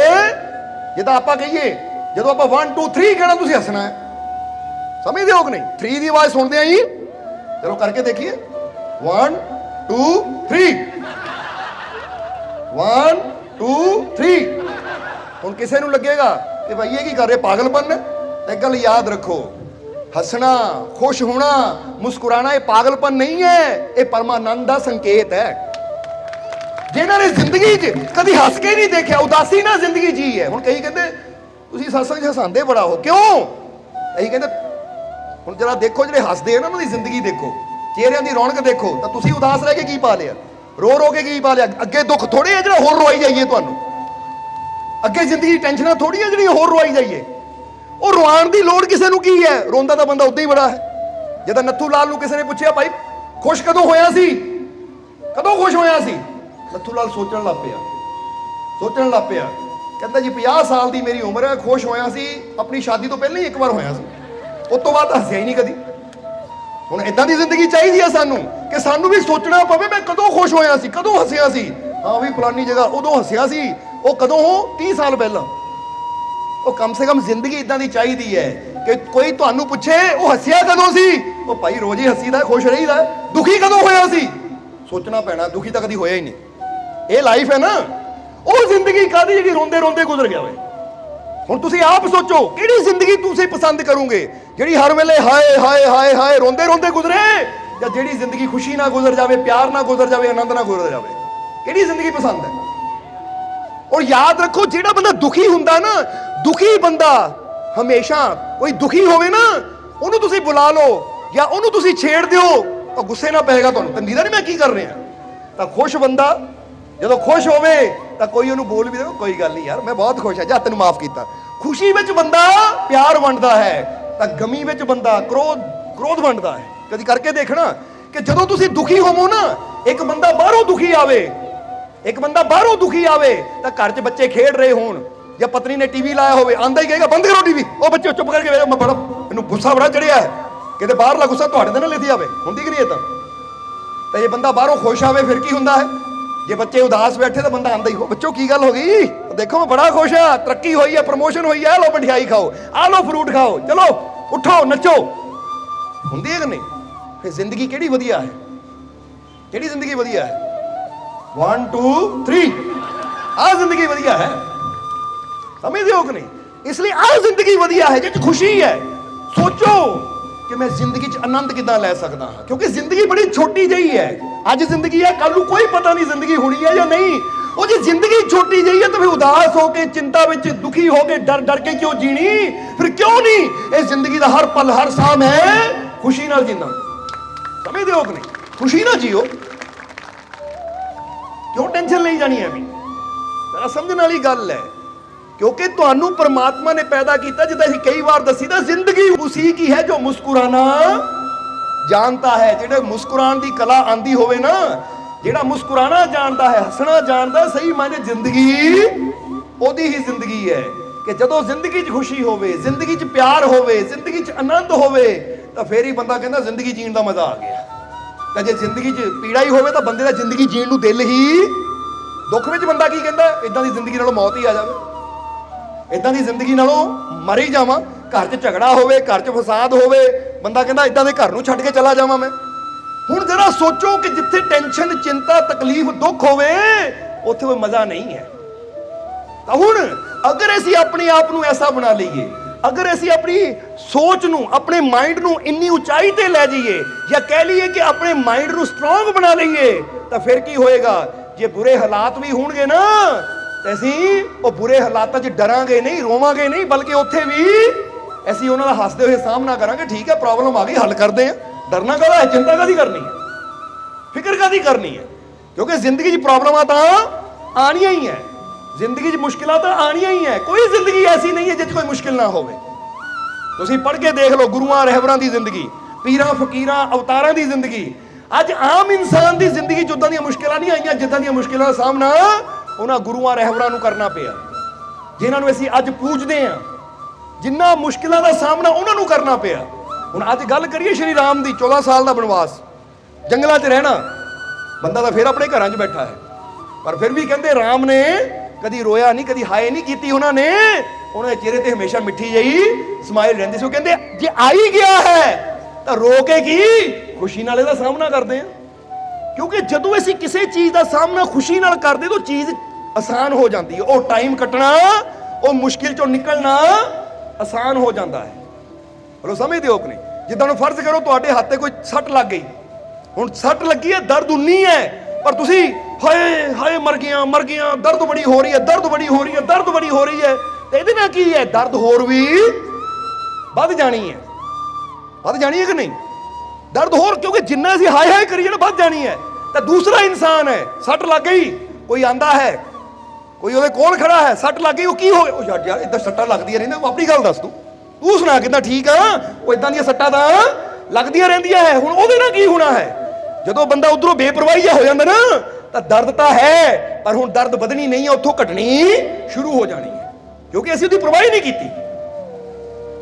ਜਿੱਦਾਂ ਆਪਾਂ ਕਹੀਏ ਜਦੋਂ ਆਪਾਂ 1 2 3 ਕਹਿਣਾ ਤੁਸੀਂ ਹੱਸਣਾ ਹੈ, ਸਮਝਦੇ ਹੋ ਕਿ ਨਹੀਂ? 3 ਦੀ ਆਵਾਜ਼ ਸੁਣਦੇ ਆਂ ਜੀ, ਚਲੋ ਕਰਕੇ ਦੇਖੀਏ, 1 2 3, 1 2 3। ਹੁਣ ਕਿਸੇ ਨੂੰ ਲੱਗੇਗਾ ਕਿ ਭਾਈ ਇਹ ਕੀ ਕਰ ਰਹੇ, ਪਾਗਲਪਨ ਹੈ। ਇੱਕ ਗੱਲ ਯਾਦ ਰੱਖੋ, ਹੱਸਣਾ, ਖੁਸ਼ ਹੋਣਾ, ਮੁਸਕਰਾਣਾ ਇਹ ਪਾਗਲਪਨ ਨਹੀਂ ਹੈ, ਇਹ ਪਰਮਾਨੰਦ ਦਾ ਸੰਕੇਤ ਹੈ। ਜਿਨ੍ਹਾਂ ਨੇ ਜ਼ਿੰਦਗੀ 'ਚ ਕਦੀ ਹੱਸ ਕੇ ਨਹੀਂ ਦੇਖਿਆ, ਉਦਾਸੀ ਨਾਲ ਜ਼ਿੰਦਗੀ ਜੀ ਹੈ। ਹੁਣ ਕਈ ਕਹਿੰਦੇ ਤੁਸੀਂ ਸਤਸੰਗ 'ਚ ਹਸਾਉਂਦੇ ਬੜਾ ਹੋ, ਕਿਉਂ? ਅਸੀਂ ਕਹਿੰਦੇ ਹੁਣ ਜਰਾ ਦੇਖੋ, ਜਿਹੜੇ ਹੱਸਦੇ ਆ ਨਾ ਉਹਨਾਂ ਦੀ ਜ਼ਿੰਦਗੀ ਦੇਖੋ, ਚਿਹਰਿਆਂ ਦੀ ਰੌਣਕ ਦੇਖੋ, ਤਾਂ ਤੁਸੀਂ ਉਦਾਸ ਰਹਿ ਕੇ ਕੀ ਪਾ ਲਿਆ, ਰੋ ਕੇ ਕੀ ਪਾ ਲਿਆ? ਅੱਗੇ ਦੁੱਖ ਥੋੜੇ ਹੈ ਜਿਹੜਾ ਹੋਰ ਰਵਾਈ ਜਾਈਏ ਤੁਹਾਨੂੰ, ਅੱਗੇ ਜ਼ਿੰਦਗੀ ਦੀ ਟੈਨਸ਼ਨਾਂ ਥੋੜੀ ਹੈ ਜਿਹੜੀ ਹੋਰ ਰਵਾਈ ਜਾਈਏ। ਉਹ ਰਵਾਉਣ ਦੀ ਲੋੜ ਕਿਸੇ ਨੂੰ ਕੀ ਹੈ, ਰੋਂਦਾ ਤਾਂ ਬੰਦਾ ਉਦਾਂ ਹੀ ਬੜਾ ਹੈ। ਜਦੋਂ ਨੱਥੂ ਲਾਲ ਨੂੰ ਕਿਸੇ ਨੇ ਪੁੱਛਿਆ ਭਾਈ ਖੁਸ਼ ਕਦੋਂ ਹੋਇਆ ਸੀ, ਕਦੋਂ ਖੁਸ਼ ਹੋਇਆ ਸੀ, ਨੱਥੂ ਲਾਲ ਸੋਚਣ ਲੱਗ ਪਿਆ, ਕਹਿੰਦਾ ਜੀ 50 ਸਾਲ ਦੀ ਮੇਰੀ ਉਮਰ ਹੈ, ਖੁਸ਼ ਹੋਇਆ ਸੀ ਆਪਣੀ ਸ਼ਾਦੀ ਤੋਂ ਪਹਿਲਾਂ ਹੀ ਇੱਕ ਵਾਰ ਹੋਇਆ ਸੀ, ਉਸ ਤੋਂ ਬਾਅਦ ਹੱਸਿਆ ਹੀ ਨਹੀਂ ਕਦੀ। ਹੁਣ ਇਦਾਂ ਦੀ ਜ਼ਿੰਦਗੀ ਚਾਹੀਦੀ ਹੈ ਸਾਨੂੰ ਕਿ ਸਾਨੂੰ ਵੀ ਸੋਚਣਾ ਪਵੇ ਮੈਂ ਕਦੋਂ ਖੁਸ਼ ਹੋਇਆ ਸੀ, ਕਦੋਂ ਹੱਸਿਆ ਸੀ। ਹਾਂ ਵੀ ਫਲਾਨੀ ਜਗ੍ਹਾ ਉਦੋਂ ਹੱਸਿਆ ਸੀ, ਉਹ ਕਦੋਂ? 30 ਸਾਲ ਪਹਿਲਾਂ। ਉਹ ਕਮ ਸੇ ਕਮ ਜ਼ਿੰਦਗੀ ਇਦਾਂ ਦੀ ਚਾਹੀਦੀ ਹੈ ਕਿ ਕੋਈ ਤੁਹਾਨੂੰ ਪੁੱਛੇ ਉਹ ਹੱਸਿਆ ਕਦੋਂ ਸੀ, ਉਹ ਭਾਈ ਰੋਜ਼ ਹੀ ਹੱਸੀਦਾ, ਖੁਸ਼ ਰਹੀਦਾ। ਦੁਖੀ ਕਦੋਂ ਹੋਇਆ ਸੀ, ਸੋਚਣਾ ਪੈਣਾ, ਦੁਖੀ ਤਾਂ ਕਦੀ ਹੋਇਆ ਹੀ ਨਹੀਂ। ਇਹ ਲਾਈਫ ਹੈ ਨਾ, ਉਹ ਜ਼ਿੰਦਗੀ ਕਾਹਦੀ ਜਿਹੜੀ ਰੋਂਦੇ ਗੁਜ਼ਰ ਗਿਆ ਹੋਵੇ। ਹੁਣ ਤੁਸੀਂ ਆਪ ਸੋਚੋ ਕਿਹੜੀ ਜ਼ਿੰਦਗੀ ਤੁਸੀਂ ਪਸੰਦ ਕਰੋਗੇ, ਜਿਹੜੀ ਹਰ ਵੇਲੇ ਹਾਏ ਰੋਂਦੇ ਗੁਜ਼ਰੇ, ਜਾਂ ਜਿਹੜੀ ਜ਼ਿੰਦਗੀ ਖੁਸ਼ੀ ਨਾਲ ਗੁਜ਼ਰ ਜਾਵੇ, ਪਿਆਰ ਨਾਲ ਗੁਜ਼ਰ ਜਾਵੇ, ਆਨੰਦ ਨਾਲ ਗੁਜ਼ਰ ਜਾਵੇ? ਕਿਹੜੀ ਜ਼ਿੰਦਗੀ ਪਸੰਦ ਹੈ? ਔਰ ਯਾਦ ਰੱਖੋ, ਜਿਹੜਾ ਬੰਦਾ ਦੁਖੀ ਹੁੰਦਾ ਨਾ, ਦੁਖੀ ਬੰਦਾ ਹਮੇਸ਼ਾ, ਕੋਈ ਦੁਖੀ ਹੋਵੇ ਨਾ ਉਹਨੂੰ ਤੁਸੀਂ ਬੁਲਾ ਲਓ ਜਾਂ ਉਹਨੂੰ ਤੁਸੀਂ ਛੇੜ ਦਿਓ, ਉਹ ਗੁੱਸੇ ਨਾਲ ਪਏਗਾ ਤੁਹਾਨੂੰ, ਤਾਂ ਨੀਂਦਾ ਨਹੀਂ ਮੈਂ ਕੀ ਕਰ ਰਿਹਾ। ਤਾਂ ਖੁਸ਼ ਬੰਦਾ ਜਦੋਂ ਖੁਸ਼ ਹੋਵੇ ਤਾਂ ਕੋਈ ਉਹਨੂੰ ਬੋਲ ਵੀ ਦੇ, ਕੋਈ ਗੱਲ ਨਹੀਂ ਯਾਰ ਮੈਂ ਬਹੁਤ ਖੁਸ਼ ਹਾਂ, ਜਾ ਤੈਨੂੰ ਮਾਫ ਕੀਤਾ। ਖੁਸ਼ੀ ਵਿੱਚ ਬੰਦਾ ਪਿਆਰ ਵੰਡਦਾ ਹੈ, ਤਾਂ ਗਮੀ ਵਿੱਚ ਬੰਦਾ ਕ੍ਰੋਧ ਵੰਡਦਾ ਹੈ। ਕਦੀ ਕਰਕੇ ਦੇਖਣਾ ਕਿ ਜਦੋਂ ਤੁਸੀਂ ਦੁਖੀ ਹੋਵੋ ਨਾ, ਇੱਕ ਬੰਦਾ ਬਾਹਰੋਂ ਦੁਖੀ ਆਵੇ ਤਾਂ ਘਰ 'ਚ ਬੱਚੇ ਖੇਡ ਰਹੇ ਹੋਣ ਜਾਂ ਪਤਨੀ ਨੇ ਟੀਵੀ ਲਾਇਆ ਹੋਵੇ, ਆਂਦਾ ਹੀ ਕਹੇਗਾ ਬੰਦ ਕਰੋ ਟੀਵੀ, ਉਹ ਬੱਚੇ ਚੁੱਪ ਕਰਕੇ ਵੇਖੋ, ਮੈਂ ਬੜਾ ਮੈਨੂੰ ਗੁੱਸਾ ਬੜਾ ਚੜਿਆ ਹੈ, ਕਿਤੇ ਬਾਹਰਲਾ ਗੁੱਸਾ ਤੁਹਾਡੇ ਤੇ ਨਾ ਲਿਖੀ ਆਵੇ, ਹੁੰਦੀ ਕਿ ਨਹੀਂ ਏਦਾਂ? ਤੇ ਜੇ ਬੰਦਾ ਬਾਹਰੋਂ ਖੁਸ਼ ਆਵੇ ਫਿਰ ਕੀ ਹੁੰਦਾ ਹੈ? ਜੇ ਬੱਚੇ ਉਦਾਸ ਬੈਠੇ ਤਾਂ ਬੰਦਾ ਆਂਦਾ ਹੀ, ਬੱਚੋ ਕੀ ਗੱਲ ਹੋ ਗਈ, ਦੇਖੋ ਮੈਂ ਬੜਾ ਖੁਸ਼ ਆ, ਤਰੱਕੀ ਹੋਈ ਹੈ, ਪ੍ਰਮੋਸ਼ਨ ਹੋਈ ਹੈ, ਲੋ ਮਠਿਆਈ ਖਾਓ, ਆ ਲੋ ਫਰੂਟ ਖਾਓ, ਚਲੋ ਉੱਠੋ ਨੱਚੋ, ਹੁੰਦੀ ਹੈ ਕਿ ਨਹੀਂ? ਫਿਰ ਜ਼ਿੰਦਗੀ ਕਿਹੜੀ ਵਧੀਆ ਹੈ? ਕਿਹੜੀ ਜ਼ਿੰਦਗੀ ਵਧੀਆ ਹੈ? 1 2 3 ਆ ਜ਼ਿੰਦਗੀ ਵਧੀਆ ਹੈ, ਸਮਝਦੇ ਹੋ ਕਿ ਨਹੀਂ? ਇਸ ਲਈ ਆ ਜ਼ਿੰਦਗੀ ਵਧੀਆ ਹੈ ਜਿਹ 'ਚ ਖੁਸ਼ੀ ਹੈ। ਸੋਚੋ ਕਿ ਮੈਂ ਜ਼ਿੰਦਗੀ 'ਚ ਆਨੰਦ ਕਿੱਦਾਂ ਲੈ ਸਕਦਾ ਹਾਂ, ਕਿਉਂਕਿ ਜ਼ਿੰਦਗੀ ਬੜੀ ਛੋਟੀ ਜਿਹੀ ਹੈ। ਅੱਜ ਜ਼ਿੰਦਗੀ ਹੈ, ਕੱਲ ਨੂੰ ਕੋਈ ਪਤਾ ਨਹੀਂ ਜ਼ਿੰਦਗੀ ਹੋਣੀ ਹੈ ਜਾਂ ਨਹੀਂ। ਉਹ ਜੇ ਜ਼ਿੰਦਗੀ ਛੋਟੀ ਜਿਹੀ ਹੈ ਤਾਂ ਫਿਰ ਉਦਾਸ ਹੋ ਕੇ, ਚਿੰਤਾ ਵਿੱਚ, ਦੁਖੀ ਹੋ ਕੇ, ਡਰ ਕੇ ਕਿਉਂ ਜੀਣੀ? ਫਿਰ ਕਿਉਂ ਨਹੀਂ ਇਹ ਜ਼ਿੰਦਗੀ ਦਾ ਹਰ ਪਲ, ਹਰ ਸਾਹ ਮੈਂ ਖੁਸ਼ੀ ਨਾਲ ਜੀਣਾ? ਸਮਝਦੇ ਹੋ ਕਿ ਨਹੀਂ? ਖੁਸ਼ੀ ਨਾਲ ਜੀਓ, ਕਿਉਂ ਟੈਨਸ਼ਨ ਲਈ ਜਾਣੀ ਹੈ? ਵੀ ਜਰਾ ਸਮਝਣ ਵਾਲੀ ਗੱਲ ਹੈ, क्योंकि ਤੁਹਾਨੂੰ परमात्मा ने पैदा किया, जिदा ਅਸੀਂ कई बार दसी था, जिंदगी उसी की है जो मुस्कुराना जानता है। जेड़े मुस्कुरान की कला आंदी होवे ना, जेड़ा मुस्कुराना जानता है, हसना जानता, सही मायने जिंदगी ओदी ही जिंदगी है। कि जदों जिंदगी च खुशी होवे, जिंदगी च प्यार होवे, जिंदगी च आनंद होवे, तो फिर ही बंदा कहता जिंदगी जीण का मजा आ गया। तो जे जिंदगी च पीड़ा ही होवे तो बंदे का जिंदगी जीण नूं दिल ही, दुख विच बंदा की कहता इदां दी जिंदगी नालों मौत ही आ जावे, इदां दी जिंदगी नालों मर ही जावां। घर च झगड़ा होवे, घर च फसाद होवे, बंदा कहता इदां दे घर नूं छड्ड के चला जावां मैं। हुण जरा सोचो कि जिथे टेंशन, चिंता, तकलीफ, दुख होवे, उत्थे कोई मजा नहीं है। तो हुण अगर असीं अपने आप नूं ऐसा बना लईए, अगर असीं अपनी सोच नूं, अपने माइंड नूं इन्नी उचाई ते लै जाइए, या कह लीए कि अपने माइंड नूं स्ट्रोंग बना लईए, तो फिर की होएगा? जे बुरे हालात भी होणगे ना, ਤੇ ਅਸੀਂ ਉਹ ਬੁਰੇ ਹਾਲਾਤਾਂ 'ਚ ਡਰਾਂਗੇ ਨਹੀਂ, ਰੋਵਾਂਗੇ ਨਹੀਂ, ਬਲਕਿ ਉੱਥੇ ਵੀ ਅਸੀਂ ਉਹਨਾਂ ਦਾ ਹੱਸਦੇ ਹੋਏ ਸਾਹਮਣਾ ਕਰਾਂਗੇ। ਠੀਕ ਹੈ, ਪ੍ਰੋਬਲਮ ਆ ਗਈ, ਹੱਲ ਕਰਦੇ ਆ। ਡਰਨਾ ਕਾਹਦਾ ਹੈ? ਚਿੰਤਾ ਕਾਹਦੀ ਕਰਨੀ ਹੈ? ਫਿਕਰ ਕਾਹਦੀ ਕਰਨੀ ਹੈ? ਕਿਉਂਕਿ ਜ਼ਿੰਦਗੀ 'ਚ ਪ੍ਰੋਬਲਮਾਂ ਤਾਂ ਆਣੀਆਂ ਹੀ ਹੈ, ਜ਼ਿੰਦਗੀ 'ਚ ਮੁਸ਼ਕਿਲਾਂ ਤਾਂ ਆਣੀਆਂ ਹੀ ਹੈ। ਕੋਈ ਜ਼ਿੰਦਗੀ ਐਸੀ ਨਹੀਂ ਹੈ ਜਿਸ 'ਚ ਕੋਈ ਮੁਸ਼ਕਿਲ ਨਾ ਹੋਵੇ। ਤੁਸੀਂ ਪੜ੍ਹ ਕੇ ਦੇਖ ਲਓ ਗੁਰੂਆਂ ਰਹਿਬਰਾਂ ਦੀ ਜ਼ਿੰਦਗੀ, ਪੀਰਾਂ ਫਕੀਰਾਂ ਅਵਤਾਰਾਂ ਦੀ ਜ਼ਿੰਦਗੀ। ਅੱਜ ਆਮ ਇਨਸਾਨ ਦੀ ਜ਼ਿੰਦਗੀ 'ਚ ਉਦਾਂ ਦੀਆਂ ਮੁਸ਼ਕਿਲਾਂ ਨਹੀਂ ਆਈਆਂ ਜਿੱਦਾਂ ਦੀਆਂ ਮੁਸ਼ਕਿਲਾਂ ਦਾ ਸਾਹਮਣਾ ਉਹਨਾਂ ਗੁਰੂਆਂ ਰਹਿਬਰਾਂ ਨੂੰ ਕਰਨਾ ਪਿਆ, ਜਿਨ੍ਹਾਂ ਨੂੰ ਅਸੀਂ ਅੱਜ ਪੂਜਦੇ ਹਾਂ। ਜਿੰਨਾ ਮੁਸ਼ਕਿਲਾਂ ਦਾ ਸਾਹਮਣਾ ਉਹਨਾਂ ਨੂੰ ਕਰਨਾ ਪਿਆ। ਹੁਣ ਅੱਜ ਗੱਲ ਕਰੀਏ ਸ਼੍ਰੀ ਰਾਮ ਦੀ, 14 ਸਾਲ ਦਾ ਬਨਵਾਸ, ਜੰਗਲਾਂ 'ਚ ਰਹਿਣਾ। ਬੰਦਾ ਤਾਂ ਫਿਰ ਆਪਣੇ ਘਰਾਂ 'ਚ ਬੈਠਾ ਹੈ, ਪਰ ਫਿਰ ਵੀ ਕਹਿੰਦੇ ਰਾਮ ਨੇ ਕਦੀ ਰੋਇਆ ਨਹੀਂ, ਕਦੀ ਹਾਏ ਨਹੀਂ ਕੀਤੀ। ਉਹਨਾਂ ਦੇ ਚਿਹਰੇ ਤੇ ਹਮੇਸ਼ਾ ਮਿੱਠੀ ਜਿਹੀ ਸਮਾਈਲ ਰਹਿੰਦੀ ਸੀ। ਉਹ ਕਹਿੰਦੇ ਜੇ ਆ ਹੀ ਗਿਆ ਹੈ ਤਾਂ ਰੋ ਕੇ ਕੀ, ਖੁਸ਼ੀ ਨਾਲ ਇਹਦਾ ਸਾਹਮਣਾ ਕਰਦੇ ਆ। ਕਿਉਂਕਿ ਜਦੋਂ ਅਸੀਂ ਕਿਸੇ ਚੀਜ਼ ਦਾ ਸਾਹਮਣਾ ਖੁਸ਼ੀ ਨਾਲ ਕਰਦੇ ਤਾਂ ਚੀਜ਼ ਆਸਾਨ ਹੋ ਜਾਂਦੀ ਹੈ। ਉਹ ਟਾਈਮ ਕੱਟਣਾ, ਉਹ ਮੁਸ਼ਕਿਲ ਚੋਂ ਨਿਕਲਣਾ ਆਸਾਨ ਹੋ ਜਾਂਦਾ ਹੈ। ਬੋਲੋ ਸਮਝਦੇ ਹੋ ਕਿ ਨਹੀਂ? ਜਿੱਦਾਂ ਨੂੰ ਫਰਜ਼ ਕਰੋ ਤੁਹਾਡੇ ਹੱਥ ਤੇ ਕੋਈ ਸੱਟ ਲੱਗ ਗਈ, ਹੁਣ ਸੱਟ ਲੱਗੀ ਹੈ, ਦਰਦ ਉਨੀ ਹੈ, ਪਰ ਤੁਸੀਂ ਹਾਏ ਹਾਏ ਮਰ ਗਿਆ, ਦਰਦ ਬੜੀ ਹੋ ਰਹੀ ਹੈ, ਦਰਦ ਬੜੀ ਹੋ ਰਹੀ ਹੈ, ਦਰਦ ਬੜੀ ਹੋ ਰਹੀ ਹੈ। ਤੇ ਇਹਦੇ ਨਾਲ ਕੀ ਹੈ? ਦਰਦ ਹੋਰ ਵੀ ਵੱਧ ਜਾਣੀ ਹੈ, ਵੱਧ ਜਾਣੀ ਹੈ ਕਿ ਨਹੀਂ? ਦਰਦ ਹੋਰ, ਕਿਉਂਕਿ ਜਿੰਨਾ ਅਸੀਂ ਹਾਏ ਹਾਏ ਕਰੀਏ ਨਾ ਵੱਧ ਜਾਣੀ ਹੈ। ਤਾਂ ਦੂਸਰਾ ਇਨਸਾਨ ਹੈ, ਸੱਟ ਲੱਗ ਗਈ, ਕੋਈ ਆਂਦਾ ਹੈ, ਕੋਈ ਉਹਦੇ ਕੋਲ ਖੜਾ ਹੈ, ਸੱਟ ਲੱਗ ਗਈ, ਉਹ ਕੀ ਹੋਏ? ਉਹ ਯਾਰ ਇਦਾਂ ਸੱਟਾਂ ਲੱਗਦੀਆਂ ਰਹਿੰਦੀਆਂ, ਆਪਣੀ ਗੱਲ ਦੱਸ ਤੂੰ ਸੁਣਾ ਕਿੱਦਾਂ? ਠੀਕ ਆ, ਉਹ ਇਦਾਂ ਦੀਆਂ ਸੱਟਾਂ ਤਾਂ ਲੱਗਦੀਆਂ ਰਹਿੰਦੀਆਂ ਹੈ। ਹੁਣ ਉਹਦੇ ਨਾਲ ਕੀ ਹੋਣਾ ਹੈ? ਜਦੋਂ ਬੰਦਾ ਉਧਰੋਂ ਬੇਪਰਵਾਹੀ ਜਿਹਾ ਹੋ ਜਾਂਦਾ ਨਾ, ਤਾਂ ਦਰਦ ਤਾਂ ਹੈ, ਪਰ ਹੁਣ ਦਰਦ ਵਧਣੀ ਨਹੀਂ ਹੈ, ਉੱਥੋਂ ਘਟਣੀ ਸ਼ੁਰੂ ਹੋ ਜਾਣੀ ਹੈ, ਕਿਉਂਕਿ ਅਸੀਂ ਉਹਦੀ ਪਰਵਾਹੀ ਨਹੀਂ ਕੀਤੀ।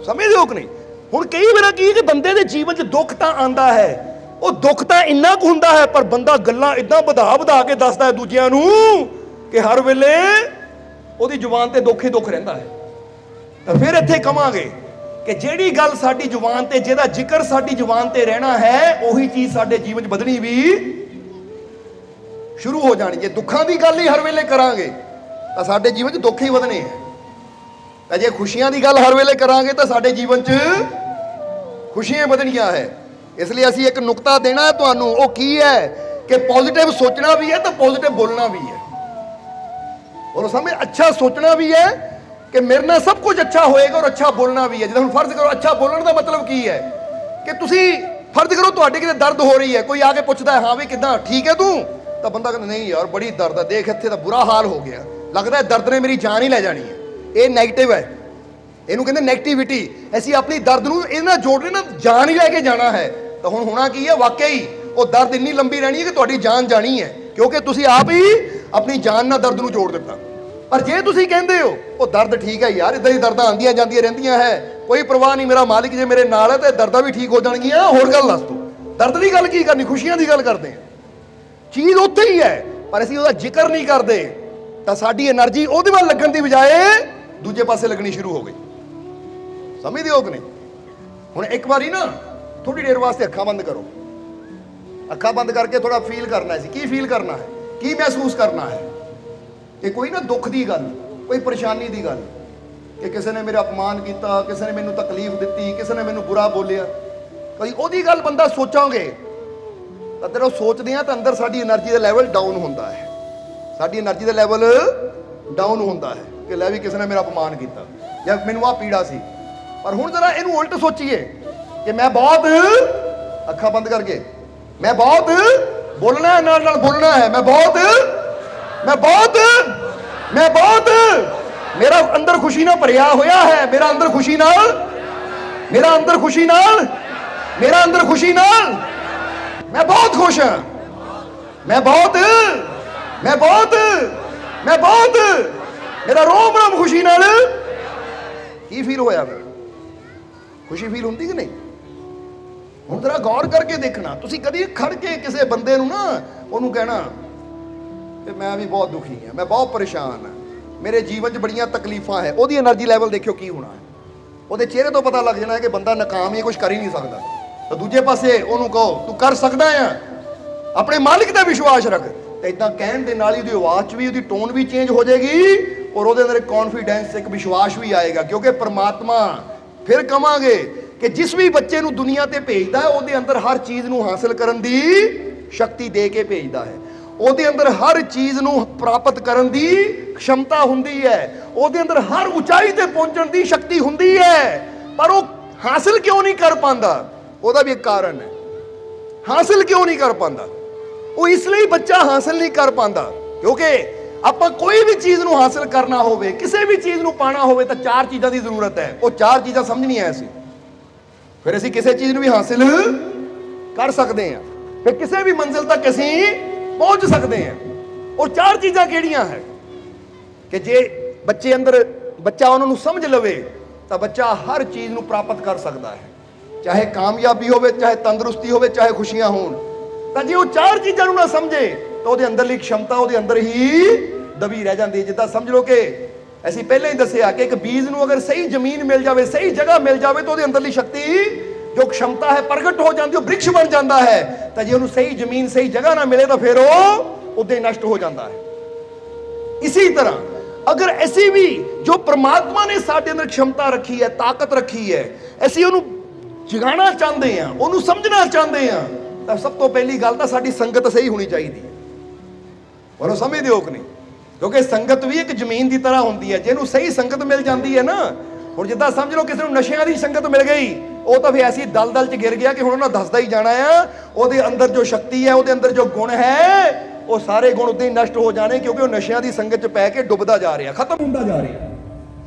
ਸਮਝਦੇ ਹੋ ਕਿ ਨਹੀਂ? ਹੁਣ ਕਈ ਵਾਰ ਕੀ ਹੈ ਕਿ ਬੰਦੇ ਦੇ ਜੀਵਨ 'ਚ ਦੁੱਖ ਤਾਂ ਆਂਦਾ ਹੈ, ਉਹ ਦੁੱਖ ਤਾਂ ਇੰਨਾ ਕੁ ਹੁੰਦਾ ਹੈ, ਪਰ ਬੰਦਾ ਗੱਲਾਂ ਇਦਾਂ ਵਧਾ ਕੇ ਦੱਸਦਾ ਹੈ ਦੂਜਿਆਂ ਨੂੰ ਕਿ ਹਰ ਵੇਲੇ ਉਹਦੀ ਜ਼ੁਬਾਨ ਤੇ ਦੁੱਖ ਹੀ ਦੁੱਖ ਰਹਿੰਦਾ ਹੈ। ਤਾਂ ਫਿਰ ਇੱਥੇ ਕਵਾਂਗੇ ਕਿ ਜਿਹੜੀ ਗੱਲ ਸਾਡੀ ਜ਼ੁਬਾਨ ਤੇ, ਜਿਹਦਾ ਜ਼ਿਕਰ ਸਾਡੀ ਜ਼ੁਬਾਨ ਤੇ ਰਹਿਣਾ ਹੈ, ਉਹੀ ਚੀਜ਼ ਸਾਡੇ ਜੀਵਨ 'ਚ ਵਧਣੀ ਵੀ ਸ਼ੁਰੂ ਹੋ ਜਾਣੀ। ਜੇ ਦੁੱਖਾਂ ਦੀ ਗੱਲ ਹੀ ਹਰ ਵੇਲੇ ਕਰਾਂਗੇ ਤਾਂ ਸਾਡੇ ਜੀਵਨ 'ਚ ਦੁੱਖ ਹੀ ਵਧਣੇ ਹੈ। ਤਾਂ ਜੇ ਖੁਸ਼ੀਆਂ ਦੀ ਗੱਲ ਹਰ ਵੇਲੇ ਕਰਾਂਗੇ ਤਾਂ ਸਾਡੇ ਜੀਵਨ 'ਚ ਖੁਸ਼ੀਆਂ ਵਧਣੀਆਂ ਹੈ। ਇਸ ਲਈ ਅਸੀਂ ਇੱਕ ਨੁਕਤਾ ਦੇਣਾ ਤੁਹਾਨੂੰ, ਉਹ ਕੀ ਹੈ ਕਿ ਪੋਜ਼ਿਟਿਵ ਸੋਚਣਾ ਵੀ ਹੈ ਤਾਂ ਪੋਜ਼ਿਟਿਵ ਬੋਲਣਾ ਵੀ ਹੈ। ਔਰ ਸਮਝ, ਅੱਛਾ ਸੋਚਣਾ ਵੀ ਹੈ ਕਿ ਮੇਰੇ ਨਾਲ ਸਭ ਕੁਝ ਅੱਛਾ ਹੋਏਗਾ, ਔਰ ਅੱਛਾ ਬੋਲਣਾ ਵੀ ਹੈ। ਜਿੱਦਾਂ ਹੁਣ ਫਰਜ਼ ਕਰੋ, ਅੱਛਾ ਬੋਲਣ ਦਾ ਮਤਲਬ ਕੀ ਹੈ ਕਿ ਤੁਸੀਂ ਫਰਜ਼ ਕਰੋ ਤੁਹਾਡੇ ਕਿਤੇ ਦਰਦ ਹੋ ਰਹੀ ਹੈ, ਕੋਈ ਆ ਕੇ ਪੁੱਛਦਾ ਹੈ ਹਾਂ ਵੀ ਕਿੱਦਾਂ, ਠੀਕ ਹੈ ਤੂੰ? ਤਾਂ ਬੰਦਾ ਕਹਿੰਦਾ ਨਹੀਂ ਯਾਰ ਬੜੀ ਦਰਦ ਹੈ, ਦੇਖ ਇੱਥੇ ਤਾਂ ਬੁਰਾ ਹਾਲ ਹੋ ਗਿਆ, ਲੱਗਦਾ ਦਰਦ ਨੇ ਮੇਰੀ ਜਾਨ ਹੀ ਲੈ ਜਾਣੀ ਹੈ। ਇਹ ਨੈਗੇਟਿਵ ਹੈ। ਇਹਨੂੰ ਕਹਿੰਦੇ ਨੈਗੇਟਿਵਿਟੀ। ਅਸੀਂ ਆਪਣੀ ਦਰਦ ਨੂੰ ਇਹਦੇ ਨਾਲ ਜੋੜਨੇ ਨਾਲ ਜਾਨ ਹੀ ਲੈ ਕੇ ਜਾਣਾ ਹੈ। ਤਾਂ ਹੁਣ ਹੋਣਾ ਕੀ ਹੈ, ਵਾਕਈ ਉਹ ਦਰਦ ਇੰਨੀ ਲੰਬੀ ਰਹਿਣੀ ਹੈ ਕਿ ਤੁਹਾਡੀ ਜਾਨ ਜਾਣੀ ਹੈ, ਕਿਉਂਕਿ ਤੁਸੀਂ ਆਪ ਹੀ ਆਪਣੀ ਜਾਨ ਨਾਲ ਦਰਦ ਨੂੰ ਜੋੜ ਦਿੱਤਾ। ਪਰ ਜੇ ਤੁਸੀਂ ਕਹਿੰਦੇ ਹੋ ਉਹ ਦਰਦ ਠੀਕ ਹੈ ਯਾਰ, ਇਦਾਂ ਹੀ ਦਰਦਾਂ ਆਉਂਦੀਆਂ ਜਾਂਦੀਆਂ ਰਹਿੰਦੀਆਂ ਹੈ, ਕੋਈ ਪਰਵਾਹ ਨਹੀਂ, ਮੇਰਾ ਮਾਲਿਕ ਜੇ ਮੇਰੇ ਨਾਲ ਹੈ ਤੇ ਦਰਦਾਂ ਵੀ ਠੀਕ ਹੋ ਜਾਣਗੀਆਂ, ਹੋਰ ਗੱਲ ਦੱਸ ਦੋ। ਦਰਦ ਦੀ ਗੱਲ ਕੀ ਕਰਨੀ, ਖੁਸ਼ੀਆਂ ਦੀ ਗੱਲ ਕਰਦੇ ਹਾਂ। ਚੀਜ਼ ਉੱਥੇ ਹੀ ਹੈ, ਪਰ ਅਸੀਂ ਉਹਦਾ ਜ਼ਿਕਰ ਨਹੀਂ ਕਰਦੇ, ਤਾਂ ਸਾਡੀ એનર્ਜੀ ਉਹਦੇ ਵੱਲ ਲੱਗਣ ਦੀ ਬਜਾਏ ਦੂਜੇ ਪਾਸੇ ਲੱਗਣੀ ਸ਼ੁਰੂ ਹੋ ਗਈ। ਸਮਝਦੇ ਹੋ ਕਿ ਨਹੀਂ? ਹੁਣ ਇੱਕ ਵਾਰੀ ਨਾ ਥੋੜੀ ਦੇਰ ਵਾਸਤੇ ਅੱਖਾਂ ਬੰਦ ਕਰੋ। ਅੱਖਾਂ ਬੰਦ ਕਰਕੇ ਥੋੜਾ ਫੀਲ ਕਰਨਾ ਸੀ। ਕੀ ਫੀਲ ਕਰਨਾ ਹੈ, ਕੀ ਮਹਿਸੂਸ ਕਰਨਾ ਹੈ? ਕਿ ਕੋਈ ਨਾ ਦੁੱਖ ਦੀ ਗੱਲ, ਕੋਈ ਪਰੇਸ਼ਾਨੀ ਦੀ ਗੱਲ, ਕਿ ਕਿਸੇ ਨੇ ਮੇਰਾ ਅਪਮਾਨ ਕੀਤਾ, ਕਿਸੇ ਨੇ ਮੈਨੂੰ ਤਕਲੀਫ ਦਿੱਤੀ, ਕਿਸੇ ਨੇ ਮੈਨੂੰ ਬੁਰਾ ਬੋਲਿਆ, ਕਦੀ ਉਹਦੀ ਗੱਲ ਬੰਦਾ ਸੋਚਾਂਗੇ ਤਾਂ ਜਦੋਂ ਸੋਚਦੇ ਹਾਂ ਤਾਂ ਅੰਦਰ ਸਾਡੀ એનર્ਜੀ ਦਾ ਲੈਵਲ ਡਾਊਨ ਹੁੰਦਾ ਹੈ। ਸਾਡੀ એનર્ਜੀ ਦਾ ਲੈਵਲ ਡਾਊਨ ਹੁੰਦਾ ਹੈ ਕਿ ਲੈ ਵੀ ਕਿਸੇ ਨੇ ਮੇਰਾ ਅਪਮਾਨ ਕੀਤਾ ਜਾਂ ਮੈਨੂੰ ਆਹ ਪੀੜਾ ਸੀ। ਪਰ ਹੁਣ ਜਰਾ ਇਹਨੂੰ ਉਲਟ ਸੋਚੀਏ ਕਿ ਮੈਂ ਬਹੁਤ, ਅੱਖਾਂ ਬੰਦ ਕਰਕੇ, ਮੈਂ ਬਹੁਤ ਬੋਲਣਾ ਹੈ, ਨਾਲ ਨਾਲ ਬੋਲਣਾ ਹੈ, ਮੈਂ ਬਹੁਤ, ਮੇਰਾ ਅੰਦਰ ਖੁਸ਼ੀ ਨਾਲ ਭਰਿਆ ਹੋਇਆ ਹੈ, ਮੇਰਾ ਅੰਦਰ ਖੁਸ਼ੀ ਨਾਲ, ਮੈਂ ਬਹੁਤ ਖੁਸ਼ ਹਾਂ, ਮੈਂ ਬਹੁਤ, ਮੇਰਾ ਰੋਮ ਰੋਮ ਖੁਸ਼ੀ ਨਾਲ। ਕੀ ਫੀਲ ਹੋਇਆ ਫਿਰ? ਖੁਸ਼ੀ ਫੀਲ ਹੁੰਦੀ ਕਿ ਨਹੀਂ? ਹੁਣ ਜਰਾ ਗੌਰ ਕਰਕੇ ਦੇਖਣਾ। ਤੁਸੀਂ ਕਦੀ ਖੜ ਕੇ ਕਿਸੇ ਬੰਦੇ ਨੂੰ ਨਾ ਉਹਨੂੰ ਕਹਿਣਾ ਕਿ ਮੈਂ ਵੀ ਬਹੁਤ ਦੁਖੀ ਹਾਂ, ਮੈਂ ਬਹੁਤ ਪਰੇਸ਼ਾਨ ਹਾਂ, ਮੇਰੇ ਜੀਵਨ 'ਚ ਬੜੀਆਂ ਤਕਲੀਫਾਂ ਹੈ, ਉਹਦੀ એનર્ਜੀ ਲੈਵਲ ਦੇਖਿਓ ਕੀ ਹੋਣਾ ਹੈ। ਉਹਦੇ ਚਿਹਰੇ ਤੋਂ ਪਤਾ ਲੱਗ ਜਾਣਾ ਹੈ ਕਿ ਬੰਦਾ ਨਾਕਾਮ ਹੀ, ਕੁਝ ਕਰ ਹੀ ਨਹੀਂ ਸਕਦਾ। ਤਾਂ ਦੂਜੇ ਪਾਸੇ ਉਹਨੂੰ ਕਹੋ ਤੂੰ ਕਰ ਸਕਦਾ ਆ, ਆਪਣੇ ਮਾਲਿਕ ਦਾ ਵਿਸ਼ਵਾਸ ਰੱਖ। ਤੇ ਇਦਾਂ ਕਹਿਣ ਦੇ ਨਾਲ ਹੀ ਉਹਦੀ ਆਵਾਜ਼ 'ਚ ਵੀ, ਉਹਦੀ ਟੋਨ ਵੀ ਚੇਂਜ ਹੋ ਜਾਏਗੀ, ਔਰ ਉਹਦੇ ਅੰਦਰ ਇੱਕ ਕੌਨਫੀਡੈਂਸ, ਇੱਕ ਵਿਸ਼ਵਾਸ ਵੀ ਆਏਗਾ। ਕਿਉਂਕਿ ਪਰਮਾਤਮਾ, ਫਿਰ ਕਵਾਂਗੇ ਕਿ ਜਿਸ ਵੀ ਬੱਚੇ ਨੂੰ ਦੁਨੀਆ ਤੇ ਭੇਜਦਾ ਹੈ, ਉਹਦੇ ਅੰਦਰ ਹਰ ਚੀਜ਼ ਨੂੰ ਹਾਸਲ ਕਰਨ ਦੀ ਸ਼ਕਤੀ ਦੇ ਕੇ ਭੇਜਦਾ ਹੈ। ਉਹਦੇ ਅੰਦਰ ਹਰ ਚੀਜ਼ ਨੂੰ ਪ੍ਰਾਪਤ ਕਰਨ ਦੀ ਖਮਤਾ ਹੁੰਦੀ ਹੈ, ਉਹਦੇ ਅੰਦਰ ਹਰ ਉਚਾਈ ਤੇ ਪਹੁੰਚਣ ਦੀ ਸ਼ਕਤੀ ਹੁੰਦੀ ਹੈ। ਪਰ ਉਹ ਹਾਸਲ ਕਿਉਂ ਨਹੀਂ ਕਰ ਪਾਉਂਦਾ? ਉਹਦਾ ਵੀ ਇੱਕ ਕਾਰਨ ਹੈ। ਹਾਸਲ ਕਿਉਂ ਨਹੀਂ ਕਰ ਪਾਉਂਦਾ? ਉਹ ਇਸ ਲਈ ਬੱਚਾ ਹਾਸਲ ਨਹੀਂ ਕਰ ਪਾਉਂਦਾ ਕਿਉਂਕਿ ਆਪਾਂ ਕੋਈ ਵੀ ਚੀਜ਼ ਨੂੰ ਹਾਸਲ ਕਰਨਾ ਹੋਵੇ, ਕਿਸੇ ਵੀ ਚੀਜ਼ ਨੂੰ ਪਾਣਾ ਹੋਵੇ ਤਾਂ ਚਾਰ ਚੀਜ਼ਾਂ ਦੀ ਜ਼ਰੂਰਤ ਹੈ। ਉਹ ਚਾਰ ਚੀਜ਼ਾਂ ਸਮਝਣੀਆਂ ਅਸੀਂ, ਫਿਰ ਅਸੀਂ ਕਿਸੇ ਚੀਜ਼ ਨੂੰ ਵੀ ਹਾਸਲ ਕਰ ਸਕਦੇ ਹਾਂ, ਫਿਰ ਕਿਸੇ ਵੀ ਮੰਜ਼ਿਲ ਤੱਕ ਅਸੀਂ ਪਹੁੰਚ ਸਕਦੇ ਹਾਂ। ਉਹ ਚਾਰ ਚੀਜ਼ਾਂ ਕਿਹੜੀਆਂ ਹੈ ਕਿ ਜੇ ਬੱਚੇ ਅੰਦਰ, ਬੱਚਾ ਉਹਨਾਂ ਨੂੰ ਸਮਝ ਲਵੇ ਤਾਂ ਬੱਚਾ ਹਰ ਚੀਜ਼ ਨੂੰ ਪ੍ਰਾਪਤ ਕਰ ਸਕਦਾ ਹੈ, ਚਾਹੇ ਕਾਮਯਾਬੀ ਹੋਵੇ, ਚਾਹੇ ਤੰਦਰੁਸਤੀ ਹੋਵੇ, ਚਾਹੇ ਖੁਸ਼ੀਆਂ ਹੋਣ। ਤਾਂ ਜੇ ਉਹ ਚਾਰ ਚੀਜ਼ਾਂ ਨੂੰ ਨਾ ਸਮਝੇ ਤਾਂ ਉਹਦੇ ਅੰਦਰਲੀ ਖਮਤਾ ਉਹਦੇ ਅੰਦਰ ਹੀ ਦਬੀ ਰਹਿ ਜਾਂਦੀ ਹੈ। ਜਿੱਦਾਂ ਸਮਝ ਲਓ ਕਿ ਅਸੀਂ ਪਹਿਲਾਂ ਹੀ ਦੱਸਿਆ ਕਿ ਇੱਕ ਬੀਜ ਨੂੰ ਅਗਰ ਸਹੀ ਜ਼ਮੀਨ ਮਿਲ ਜਾਵੇ, ਸਹੀ ਜਗ੍ਹਾ ਮਿਲ ਜਾਵੇ ਤਾਂ ਉਹਦੇ ਅੰਦਰਲੀ ਸ਼ਕਤੀ, ਜੋ ਖਮਤਾ ਹੈ, ਪ੍ਰਗਟ ਹੋ ਜਾਂਦੀ, ਉਹ ਬ੍ਰਿਕਸ਼ ਬਣ ਜਾਂਦਾ ਹੈ। ਤਾਂ ਜੇ ਉਹਨੂੰ ਸਹੀ ਜ਼ਮੀਨ, ਸਹੀ ਜਗ੍ਹਾ ਨਾ ਮਿਲੇ ਤਾਂ ਫਿਰ ਉਹ ਉਦਾਂ ਹੀ ਨਸ਼ਟ ਹੋ ਜਾਂਦਾ ਹੈ। ਇਸੇ ਤਰ੍ਹਾਂ ਅਗਰ ਅਸੀਂ ਵੀ ਜੋ ਪ੍ਰਮਾਤਮਾ ਨੇ ਸਾਡੇ ਅੰਦਰ ਖਮਤਾ ਰੱਖੀ ਹੈ, ਤਾਕਤ ਰੱਖੀ ਹੈ, ਅਸੀਂ ਉਹਨੂੰ ਜਗਾਉਣਾ ਚਾਹੁੰਦੇ ਹਾਂ, ਉਹਨੂੰ ਸਮਝਣਾ ਚਾਹੁੰਦੇ ਹਾਂ, ਤਾਂ ਸਭ ਤੋਂ ਪਹਿਲੀ ਗੱਲ ਤਾਂ ਸਾਡੀ ਸੰਗਤ ਸਹੀ ਹੋਣੀ ਚਾਹੀਦੀ ਹੈ। ਪਰ ਉਹ ਸਮਝਦੇ ਹੋ ਕਿ ਨਹੀਂ? ਕਿਉਂਕਿ ਸੰਗਤ ਵੀ ਇੱਕ ਜ਼ਮੀਨ ਦੀ ਤਰ੍ਹਾਂ ਹੁੰਦੀ ਹੈ। ਜਿਹਨੂੰ ਸਹੀ ਸੰਗਤ ਮਿਲ ਜਾਂਦੀ ਹੈ ਨਾ, ਹੁਣ ਜਿੱਦਾਂ ਸਮਝ ਲਓ ਕਿਸੇ ਨੂੰ ਨਸ਼ਿਆਂ ਦੀ ਸੰਗਤ ਮਿਲ ਗਈ, ਉਹ ਤਾਂ ਫਿਰ ਐਸੀ ਦਲਦਲ 'ਚ ਗਿਰ ਗਿਆ ਕਿ ਹੁਣ ਉਹਨਾਂ ਦੱਸਦਾ ਹੀ ਜਾਣਾ ਆ। ਉਹਦੇ ਅੰਦਰ ਜੋ ਸ਼ਕਤੀ ਹੈ, ਉਹਦੇ ਅੰਦਰ ਜੋ ਗੁਣ ਹੈ, ਉਹ ਸਾਰੇ ਗੁਣ ਉਦਾਂ ਹੀ ਨਸ਼ਟ ਹੋ ਜਾਣੇ, ਕਿਉਂਕਿ ਉਹ ਨਸ਼ਿਆਂ ਦੀ ਸੰਗਤ 'ਚ ਪੈ ਕੇ ਡੁੱਬਦਾ ਜਾ ਰਿਹਾ, ਖਤਮ ਹੁੰਦਾ ਜਾ ਰਿਹਾ।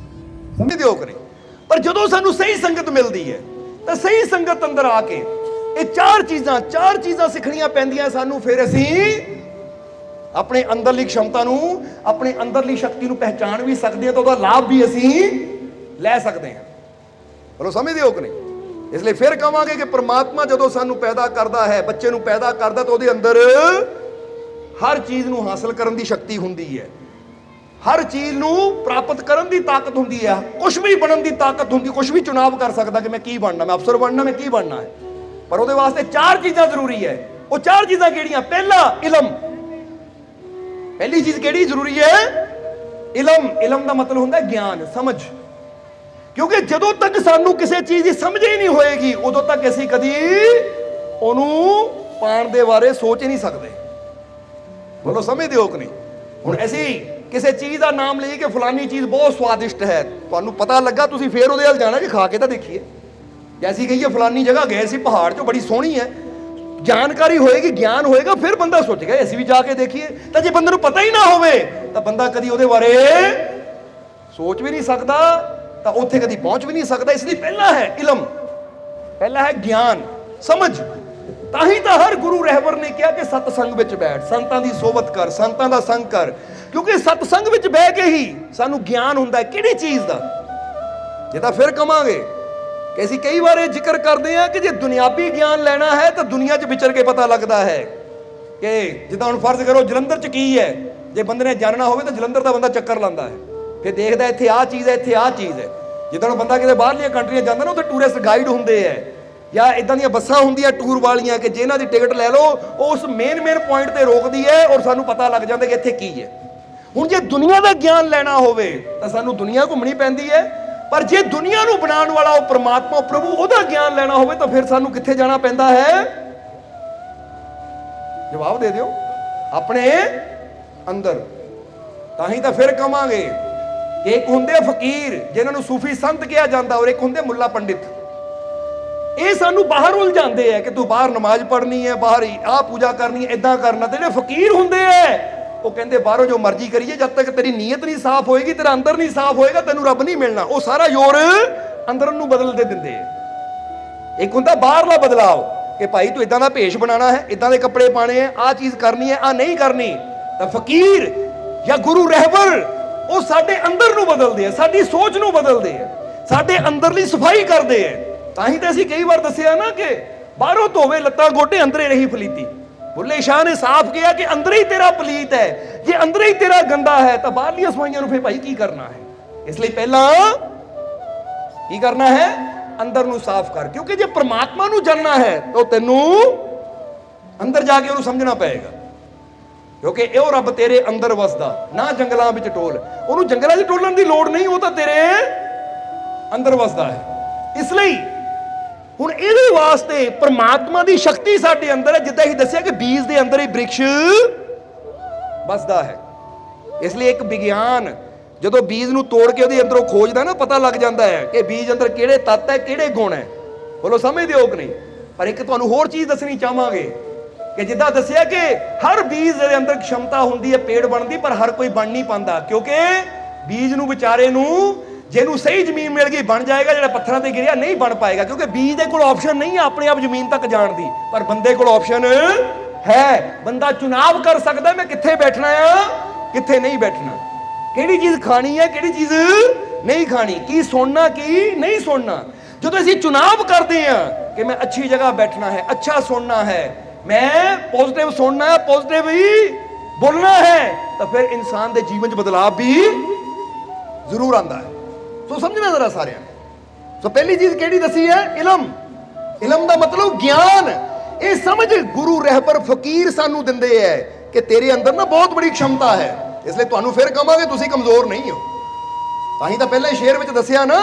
ਸਮਝਦੇ ਹੋ ਕਿ ਨਹੀਂ? ਪਰ ਜਦੋਂ ਸਾਨੂੰ ਸਹੀ ਸੰਗਤ ਮਿਲਦੀ ਹੈ ਤਾਂ ਸਹੀ ਸੰਗਤ ਅੰਦਰ ਆ ਕੇ ਇਹ ਚਾਰ ਚੀਜ਼ਾਂ ਸਿੱਖਣੀਆਂ ਪੈਂਦੀਆਂ ਸਾਨੂੰ। ਫਿਰ ਅਸੀਂ ਆਪਣੇ ਅੰਦਰਲੀ ਖਮਤਾ ਨੂੰ, ਆਪਣੇ ਅੰਦਰਲੀ ਸ਼ਕਤੀ ਨੂੰ ਪਹਿਚਾਣ ਵੀ ਸਕਦੇ ਹਾਂ, ਤਾਂ ਉਹਦਾ ਲਾਭ ਵੀ ਅਸੀਂ ਲੈ ਸਕਦੇ ਹਾਂ। ਬੋਲੋ ਸਮਝਦੇ ਹੋ ਕਿ ਨਹੀਂ? ਇਸ ਲਈ ਫਿਰ ਕਹਾਂਗੇ ਕਿ ਪ੍ਰਮਾਤਮਾ ਜਦੋਂ ਸਾਨੂੰ ਪੈਦਾ ਕਰਦਾ ਹੈ, ਬੱਚੇ ਨੂੰ ਪੈਦਾ ਕਰਦਾ, ਤਾਂ ਉਹਦੇ ਅੰਦਰ ਹਰ ਚੀਜ਼ ਨੂੰ ਹਾਸਲ ਕਰਨ ਦੀ ਸ਼ਕਤੀ ਹੁੰਦੀ ਹੈ, ਹਰ ਚੀਜ਼ ਨੂੰ ਪ੍ਰਾਪਤ ਕਰਨ ਦੀ ਤਾਕਤ ਹੁੰਦੀ ਹੈ, ਕੁਝ ਵੀ ਬਣਨ ਦੀ ਤਾਕਤ ਹੁੰਦੀ। ਕੁਝ ਵੀ ਚੁਣਾਵ ਕਰ ਸਕਦਾ ਕਿ ਮੈਂ ਕੀ ਬਣਨਾ, ਮੈਂ ਅਫਸਰ ਬਣਨਾ, ਮੈਂ ਕੀ ਬਣਨਾ ਹੈ। ਪਰ ਉਹਦੇ ਵਾਸਤੇ ਚਾਰ ਚੀਜ਼ਾਂ ਜ਼ਰੂਰੀ ਹੈ। ਉਹ ਚਾਰ ਚੀਜ਼ਾਂ ਕਿਹੜੀਆਂ? ਪਹਿਲਾ, ਇਲਮ। ਪਹਿਲੀ ਚੀਜ਼ ਕਿਹੜੀ ਜ਼ਰੂਰੀ ਹੈ? ਇਲਮ। ਇਲਮ ਦਾ ਮਤਲਬ ਹੁੰਦਾ ਗਿਆਨ, ਸਮਝ। ਕਿਉਂਕਿ ਜਦੋਂ ਤੱਕ ਸਾਨੂੰ ਕਿਸੇ ਚੀਜ਼ ਦੀ ਸਮਝ ਹੀ ਨਹੀਂ ਹੋਏਗੀ, ਉਦੋਂ ਤੱਕ ਅਸੀਂ ਕਦੀ ਉਹਨੂੰ ਪਾਣ ਦੇ ਬਾਰੇ ਸੋਚ ਹੀ ਨਹੀਂ ਸਕਦੇ। ਬੋਲੋ ਸਮਝਦੇ ਹੋ ਕਿ ਨਹੀਂ? ਹੁਣ ਅਸੀਂ ਕਿਸੇ ਚੀਜ਼ ਦਾ ਨਾਮ ਲਈਏ ਕਿ ਫਲਾਨੀ ਚੀਜ਼ ਬਹੁਤ ਸਵਾਦਿਸ਼ਟ ਹੈ, ਤੁਹਾਨੂੰ ਪਤਾ ਲੱਗਾ, ਤੁਸੀਂ ਫੇਰ ਉਹਦੇ ਵੱਲ ਜਾਣਾ ਕਿ ਖਾ ਕੇ ਤਾਂ ਦੇਖੀਏ। ਜੈਸੀ ਕਹੀਏ ਫਲਾਨੀ ਜਗ੍ਹਾ ਗਏ ਸੀ, ਪਹਾੜ 'ਚੋਂ, ਬੜੀ ਸੋਹਣੀ ਹੈ, ਜਾਣਕਾਰੀ ਹੋਏਗੀ, ਗਿਆਨ ਹੋਏਗਾ, ਫਿਰ ਬੰਦਾ ਸੋਚੇਗਾ ਅਸੀਂ ਵੀ ਜਾ ਕੇ ਦੇਖੀਏ। ਤਾਂ ਜੇ ਬੰਦੇ ਨੂੰ ਪਤਾ ਹੀ ਨਾ ਹੋਵੇ ਤਾਂ ਬੰਦਾ ਕਦੀ ਉਹਦੇ ਬਾਰੇ ਸੋਚ ਵੀ ਨਹੀਂ ਸਕਦਾ, ਤਾਂ ਉੱਥੇ ਕਦੀ ਪਹੁੰਚ ਵੀ ਨਹੀਂ ਸਕਦਾ। ਇਸ ਲਈ ਪਹਿਲਾ ਹੈ ਇਲਮ, ਪਹਿਲਾ ਹੈ ਗਿਆਨ, ਸਮਝ। ਤਾਂ ਹੀ ਤਾਂ ਹਰ ਗੁਰੂ ਰਹਿਬਰ ਨੇ ਕਿਹਾ ਕਿ ਸਤਸੰਗ ਵਿੱਚ ਬੈਠ, ਸੰਤਾਂ ਦੀ ਸੋਬਤ ਕਰ, ਸੰਤਾਂ ਦਾ ਸੰਗ ਕਰ, ਕਿਉਂਕਿ ਸਤਸੰਗ ਵਿੱਚ ਬਹਿ ਕੇ ਹੀ ਸਾਨੂੰ ਗਿਆਨ ਹੁੰਦਾ ਹੈ। ਕਿਹੜੀ ਚੀਜ਼ ਦਾ? ਜੇ ਤਾਂ ਫਿਰ ਕਵਾਂਗੇ ਕਿ ਅਸੀਂ ਕਈ ਵਾਰ ਇਹ ਜ਼ਿਕਰ ਕਰਦੇ ਹਾਂ ਕਿ ਜੇ ਦੁਨਿਆਵੀ ਗਿਆਨ ਲੈਣਾ ਹੈ ਤਾਂ ਦੁਨੀਆ 'ਚ ਵਿਚਰ ਕੇ ਪਤਾ ਲੱਗਦਾ ਹੈ। ਕਿ ਜਿੱਦਾਂ ਹੁਣ ਫਰਜ਼ ਕਰੋ ਜਲੰਧਰ 'ਚ ਕੀ ਹੈ, ਜੇ ਬੰਦੇ ਨੇ ਜਾਣਨਾ ਹੋਵੇ ਤਾਂ ਜਲੰਧਰ ਦਾ ਬੰਦਾ ਚੱਕਰ ਲਾਉਂਦਾ ਹੈ, ਫਿਰ ਦੇਖਦਾ ਇੱਥੇ ਆਹ ਚੀਜ਼ ਹੈ, ਇੱਥੇ ਆਹ ਚੀਜ਼ ਹੈ। ਜਿੱਦਾਂ ਬੰਦਾ ਕਿਤੇ ਬਾਹਰਲੀਆਂ ਕੰਟਰੀਆਂ ਜਾਂਦਾ ਨਾ, ਉੱਥੇ ਟੂਰਿਸਟ ਗਾਈਡ ਹੁੰਦੇ ਹੈ ਜਾਂ ਇਦਾਂ ਦੀਆਂ ਬੱਸਾਂ ਹੁੰਦੀਆਂ ਟੂਰ ਵਾਲੀਆਂ ਕਿ ਜਿਹਨਾਂ ਦੀ ਟਿਕਟ ਲੈ ਲਓ, ਉਹ ਉਸ ਮੇਨ ਪੁਆਇੰਟ ਤੇ ਰੋਕਦੀ ਹੈ ਔਰ ਸਾਨੂੰ ਪਤਾ ਲੱਗ ਜਾਂਦਾ ਕਿ ਇੱਥੇ ਕੀ ਹੈ। ਹੁਣ ਜੇ ਦੁਨੀਆ ਦਾ ਗਿਆਨ ਲੈਣਾ ਹੋਵੇ ਤਾਂ ਸਾਨੂੰ ਦੁਨੀਆ ਘੁੰਮਣੀ ਪੈਂਦੀ ਹੈ, ਪਰ ਜੇ ਦੁਨੀਆ ਨੂੰ ਬਣਾਉਣ ਵਾਲਾ ਉਹ ਪ੍ਰਮਾਤਮਾ ਪ੍ਰਭੂ, ਉਹਦਾ ਗਿਆਨ ਲੈਣਾ ਹੋਵੇ ਤਾਂ ਫਿਰ ਸਾਨੂੰ ਕਿੱਥੇ ਜਾਣਾ ਪੈਂਦਾ ਹੈ? ਜਵਾਬ ਦੇ ਦਿਓ, ਆਪਣੇ ਅੰਦਰ। ਤਾਂ ਹੀ ਤਾਂ ਫਿਰ ਕਵਾਂਗੇ ਕਿ ਇੱਕ ਹੁੰਦੇ ਫਕੀਰ ਜਿਨ੍ਹਾਂ ਨੂੰ ਸੂਫੀ ਸੰਤ ਕਿਹਾ ਜਾਂਦਾ, ਔਰ ਇੱਕ ਹੁੰਦੇ ਮੁੱਲਾ ਪੰਡਿਤ। ਇਹ ਸਾਨੂੰ ਬਾਹਰ ਉਲਝਾਉਂਦੇ ਹੈ ਕਿ ਤੂੰ ਬਾਹਰ ਨਮਾਜ਼ ਪੜ੍ਹਨੀ ਹੈ, ਬਾਹਰ ਆਹ ਪੂਜਾ ਕਰਨੀ ਹੈ, ਇਦਾਂ ਕਰਨਾ। ਤੇ ਜਿਹੜੇ ਫਕੀਰ ਹੁੰਦੇ ਹੈ ਉਹ ਕਹਿੰਦੇ ਬਾਹਰੋਂ ਜੋ ਮਰਜ਼ੀ ਕਰੀਏ, ਜਦ ਤੱਕ ਤੇਰੀ ਨੀਅਤ ਨਹੀਂ ਸਾਫ਼ ਹੋਏਗੀ, ਤੇਰਾ ਅੰਦਰ ਨਹੀਂ ਸਾਫ਼ ਹੋਏਗਾ, ਤੈਨੂੰ ਰੱਬ ਨਹੀਂ ਮਿਲਣਾ। ਉਹ ਸਾਰਾ ਜ਼ੋਰ ਅੰਦਰ ਨੂੰ ਬਦਲ ਦੇ ਦਿੰਦੇ ਹੈ। ਇੱਕ ਹੁੰਦਾ ਬਾਹਰਲਾ ਬਦਲਾਵ ਕਿ ਭਾਈ ਤੂੰ ਇਦਾਂ ਦਾ ਭੇਸ਼ ਬਣਾਉਣਾ ਹੈ, ਇਦਾਂ ਦੇ ਕੱਪੜੇ ਪਾਣੇ ਹੈ, ਆਹ ਚੀਜ਼ ਕਰਨੀ ਹੈ, ਆਹ ਨਹੀਂ ਕਰਨੀ। ਤਾਂ ਫਕੀਰ ਜਾਂ ਗੁਰੂ ਰਹਿਬਰ ਉਹ ਸਾਡੇ ਅੰਦਰ ਨੂੰ ਬਦਲਦੇ ਆ, ਸਾਡੀ ਸੋਚ ਨੂੰ ਬਦਲਦੇ ਆ, ਸਾਡੇ ਅੰਦਰਲੀ ਸਫਾਈ ਕਰਦੇ ਆ। ਤਾਂ ਹੀ ਤਾਂ ਅਸੀਂ ਕਈ ਵਾਰ ਦੱਸਿਆ ਨਾ ਕਿ ਬਾਹਰੋਂ ਧੋਵੇ ਲੱਤਾਂ ਗੋਡੇ, ਅੰਦਰੇ ਰਹੀ ਫਲੀਤੀ। ਬੁੱਲੇ ਸ਼ਾਹ ਨੇ ਸਾਫ਼ ਕਿਹਾ ਕਿ ਅੰਦਰ ਹੀ ਤੇਰਾ ਪਲੀਤ ਹੈ, ਜੇ ਅੰਦਰ ਹੀ ਤੇਰਾ ਗੰਦਾ ਹੈ ਤਾਂ ਬਾਹਰਲੀਆਂ ਸਫਾਈਆਂ ਨੂੰ ਫਿਰ ਭਾਈ ਕੀ ਕਰਨਾ ਹੈ? ਇਸ ਲਈ ਪਹਿਲਾਂ ਕੀ ਕਰਨਾ ਹੈ? ਅੰਦਰ ਨੂੰ ਸਾਫ਼ ਕਰ, ਕਿਉਂਕਿ ਜੇ ਪ੍ਰਮਾਤਮਾ ਨੂੰ ਜਾਣਨਾ ਹੈ ਤਾਂ ਤੈਨੂੰ ਅੰਦਰ ਜਾ ਕੇ ਉਹਨੂੰ ਸਮਝਣਾ ਪਏਗਾ, ਕਿਉਂਕਿ ਇਹ ਰੱਬ ਤੇਰੇ ਅੰਦਰ ਵਸਦਾ, ਨਾ ਜੰਗਲਾਂ ਵਿੱਚ ਟੋਲ। ਉਹਨੂੰ ਜੰਗਲਾਂ 'ਚ ਟੋਲਣ ਦੀ ਲੋੜ ਨਹੀਂ, ਉਹ ਤਾਂ ਤੇਰੇ ਅੰਦਰ ਵਸਦਾ ਹੈ। ਇਸ ਲਈ ਹੁਣ ਇਹਦੇ ਵਾਸਤੇ ਪ੍ਰਮਾਤਮਾ ਦੀ ਸ਼ਕਤੀ ਸਾਡੇ ਅੰਦਰ ਹੈ। ਜਿੱਦਾਂ ਹੀ ਦੱਸਿਆ ਕਿ ਬੀਜ ਦੇ ਅੰਦਰ ਹੀ ਬ੍ਰਿਕਸ਼ ਵਸਦਾ ਹੈ। ਇਸ ਲਈ ਇੱਕ ਵਿਗਿਆਨ ਜਦੋਂ ਬੀਜ ਨੂੰ ਤੋੜ ਕੇ ਉਹਦੇ ਅੰਦਰੋਂ ਖੋਜਦਾ ਨਾ, ਪਤਾ ਲੱਗ ਜਾਂਦਾ ਹੈ ਕਿ ਬੀਜ ਅੰਦਰ ਕਿਹੜੇ ਤੱਤ ਹੈ, ਕਿਹੜੇ ਗੁਣ ਹੈ। ਬੋਲੋ ਸਮਝਦੇ ਹੋ ਕਿ ਨਹੀਂ? ਪਰ ਇੱਕ ਤੁਹਾਨੂੰ ਹੋਰ ਚੀਜ਼ ਦੱਸਣੀ ਚਾਹਾਂਗੇ ਕਿ ਜਿੱਦਾਂ ਦੱਸਿਆ ਕਿ ਹਰ ਬੀਜ ਦੇ ਅੰਦਰ ਖਮਤਾ ਹੁੰਦੀ ਹੈ ਪੇੜ ਬਣਨ ਦੀ, ਪਰ ਹਰ ਕੋਈ ਬਣ ਨਹੀਂ ਪਾਉਂਦਾ, ਕਿਉਂਕਿ ਬੀਜ ਨੂੰ ਵਿਚਾਰੇ ਨੂੰ ਜਿਹਨੂੰ ਸਹੀ ਜ਼ਮੀਨ ਮਿਲ ਗਈ ਬਣ ਜਾਏਗਾ, ਜਿਹੜਾ ਪੱਥਰਾਂ ਤੇ ਗਿਰਿਆ ਨਹੀਂ ਬਣ ਪਾਏਗਾ, ਕਿਉਂਕਿ ਬੀਜ ਦੇ ਕੋਲ ਆਪਸ਼ਨ ਨਹੀਂ ਹੈ ਆਪਣੇ ਆਪ ਜ਼ਮੀਨ ਤੱਕ ਜਾਣ ਦੀ। ਪਰ ਬੰਦੇ ਕੋਲ ਆਪਸ਼ਨ ਹੈ, ਬੰਦਾ ਚੁਣਾਵ ਕਰ ਸਕਦਾ ਮੈਂ ਕਿੱਥੇ ਬੈਠਣਾ ਆ, ਕਿੱਥੇ ਨਹੀਂ ਬੈਠਣਾ, ਕਿਹੜੀ ਚੀਜ਼ ਖਾਣੀ ਹੈ, ਕਿਹੜੀ ਚੀਜ਼ ਨਹੀਂ ਖਾਣੀ, ਕੀ ਸੁਣਨਾ ਕੀ ਨਹੀਂ ਸੁਣਨਾ। ਜਦੋਂ ਅਸੀਂ ਚੁਣਾਵ ਕਰਦੇ ਹਾਂ ਕਿ ਮੈਂ ਅੱਛੀ ਜਗ੍ਹਾ ਬੈਠਣਾ ਹੈ, ਅੱਛਾ ਸੁਣਨਾ ਹੈ, ਮੈਂ ਪੋਜ਼ਿਟਿਵ ਸੁਣਨਾ ਹੈ, ਪੋਜ਼ਿਟਿਵ ਹੀ ਬੋਲਣਾ ਹੈ, ਤਾਂ ਫਿਰ ਇਨਸਾਨ ਦੇ ਜੀਵਨ 'ਚ ਬਦਲਾਅ ਵੀ ਜ਼ਰੂਰ ਆਉਂਦਾ ਹੈ। ਸੋ ਸਮਝਣਾ ਜ਼ਰਾ ਸਾਰਿਆਂ ਨੇ। ਸੋ ਪਹਿਲੀ ਚੀਜ਼ ਕਿਹੜੀ ਦੱਸੀ ਹੈ? ਇਲਮ। ਇਲਮ ਦਾ ਮਤਲਬ ਗਿਆਨ। ਇਹ ਸਮਝ ਗੁਰੂ ਰਹਿਬਰ ਫਕੀਰ ਸਾਨੂੰ ਦਿੰਦੇ ਹੈ ਕਿ ਤੇਰੇ ਅੰਦਰ ਨਾ ਬਹੁਤ ਬੜੀ ਖਮਤਾ ਹੈ। ਇਸ ਲਈ ਤੁਹਾਨੂੰ ਫਿਰ ਕਹਾਂਗੇ ਤੁਸੀਂ ਕਮਜ਼ੋਰ ਨਹੀਂ ਹੋ। ਤਾਂ ਹੀ ਤਾਂ ਪਹਿਲਾਂ ਸ਼ੇਰ ਵਿੱਚ ਦੱਸਿਆ ਨਾ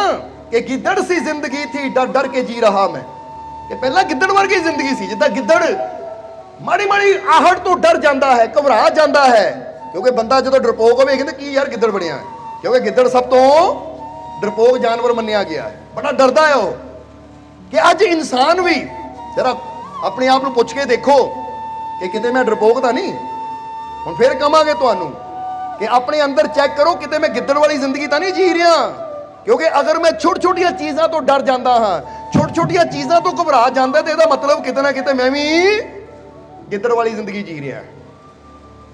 ਕਿ ਗਿੱਦੜ ਸੀ ਜ਼ਿੰਦਗੀ ਥੀ ਡਰ ਡਰ ਕੇ ਜੀ ਰਹਾ ਮੈਂ, ਕਿ ਪਹਿਲਾਂ ਗਿੱਦੜ ਵਰਗੀ ਜ਼ਿੰਦਗੀ ਸੀ। ਜਿੱਦਾਂ ਗਿੱਦੜ ਮਾੜੀ ਮਾੜੀ ਆਹਟ ਤੋਂ ਡਰ ਜਾਂਦਾ ਹੈ, ਘਬਰਾ ਜਾਂਦਾ ਹੈ, ਕਿਉਂਕਿ ਬੰਦਾ ਜਦੋਂ ਡਰਪੋਕ ਹੋਵੇ ਕਹਿੰਦੇ ਕੀ ਯਾਰ ਗਿੱਦੜ ਬਣਿਆ ਹੈ, ਕਿਉਂਕਿ ਗਿੱਦੜ ਸਭ ਤੋਂ ਡਰਪੋਕ ਜਾਨਵਰ ਮੰਨਿਆ ਗਿਆ ਹੈ, ਬੜਾ ਡਰਦਾ ਹੈ ਉਹ। ਕਿ ਅੱਜ ਇਨਸਾਨ ਵੀ ਜਰਾ ਆਪਣੇ ਆਪ ਨੂੰ ਪੁੱਛ ਕੇ ਦੇਖੋ ਕਿ ਕਿਤੇ ਮੈਂ ਡਰਪੋਕ ਤਾਂ ਨਹੀਂ। ਹੁਣ ਫਿਰ ਕਹਾਂਗੇ ਤੁਹਾਨੂੰ ਕਿ ਆਪਣੇ ਅੰਦਰ ਚੈੱਕ ਕਰੋ ਕਿਤੇ ਮੈਂ ਗਿੱਦੜ ਵਾਲੀ ਜ਼ਿੰਦਗੀ ਤਾਂ ਨਹੀਂ ਜੀ ਰਿਹਾ, ਕਿਉਂਕਿ ਅਗਰ ਮੈਂ ਛੋਟੀ ਛੋਟੀਆਂ ਚੀਜ਼ਾਂ ਤੋਂ ਡਰ ਜਾਂਦਾ ਹਾਂ, ਛੋਟੀ ਛੋਟੀਆਂ ਚੀਜ਼ਾਂ ਤੋਂ ਘਬਰਾ ਜਾਂਦਾ, ਤੇ ਇਹਦਾ ਮਤਲਬ ਕਿਤੇ ਨਾ ਕਿਤੇ ਮੈਂ ਵੀ ਗਿੱਦੜ ਵਾਲੀ ਜ਼ਿੰਦਗੀ ਜੀ ਰਿਹਾ।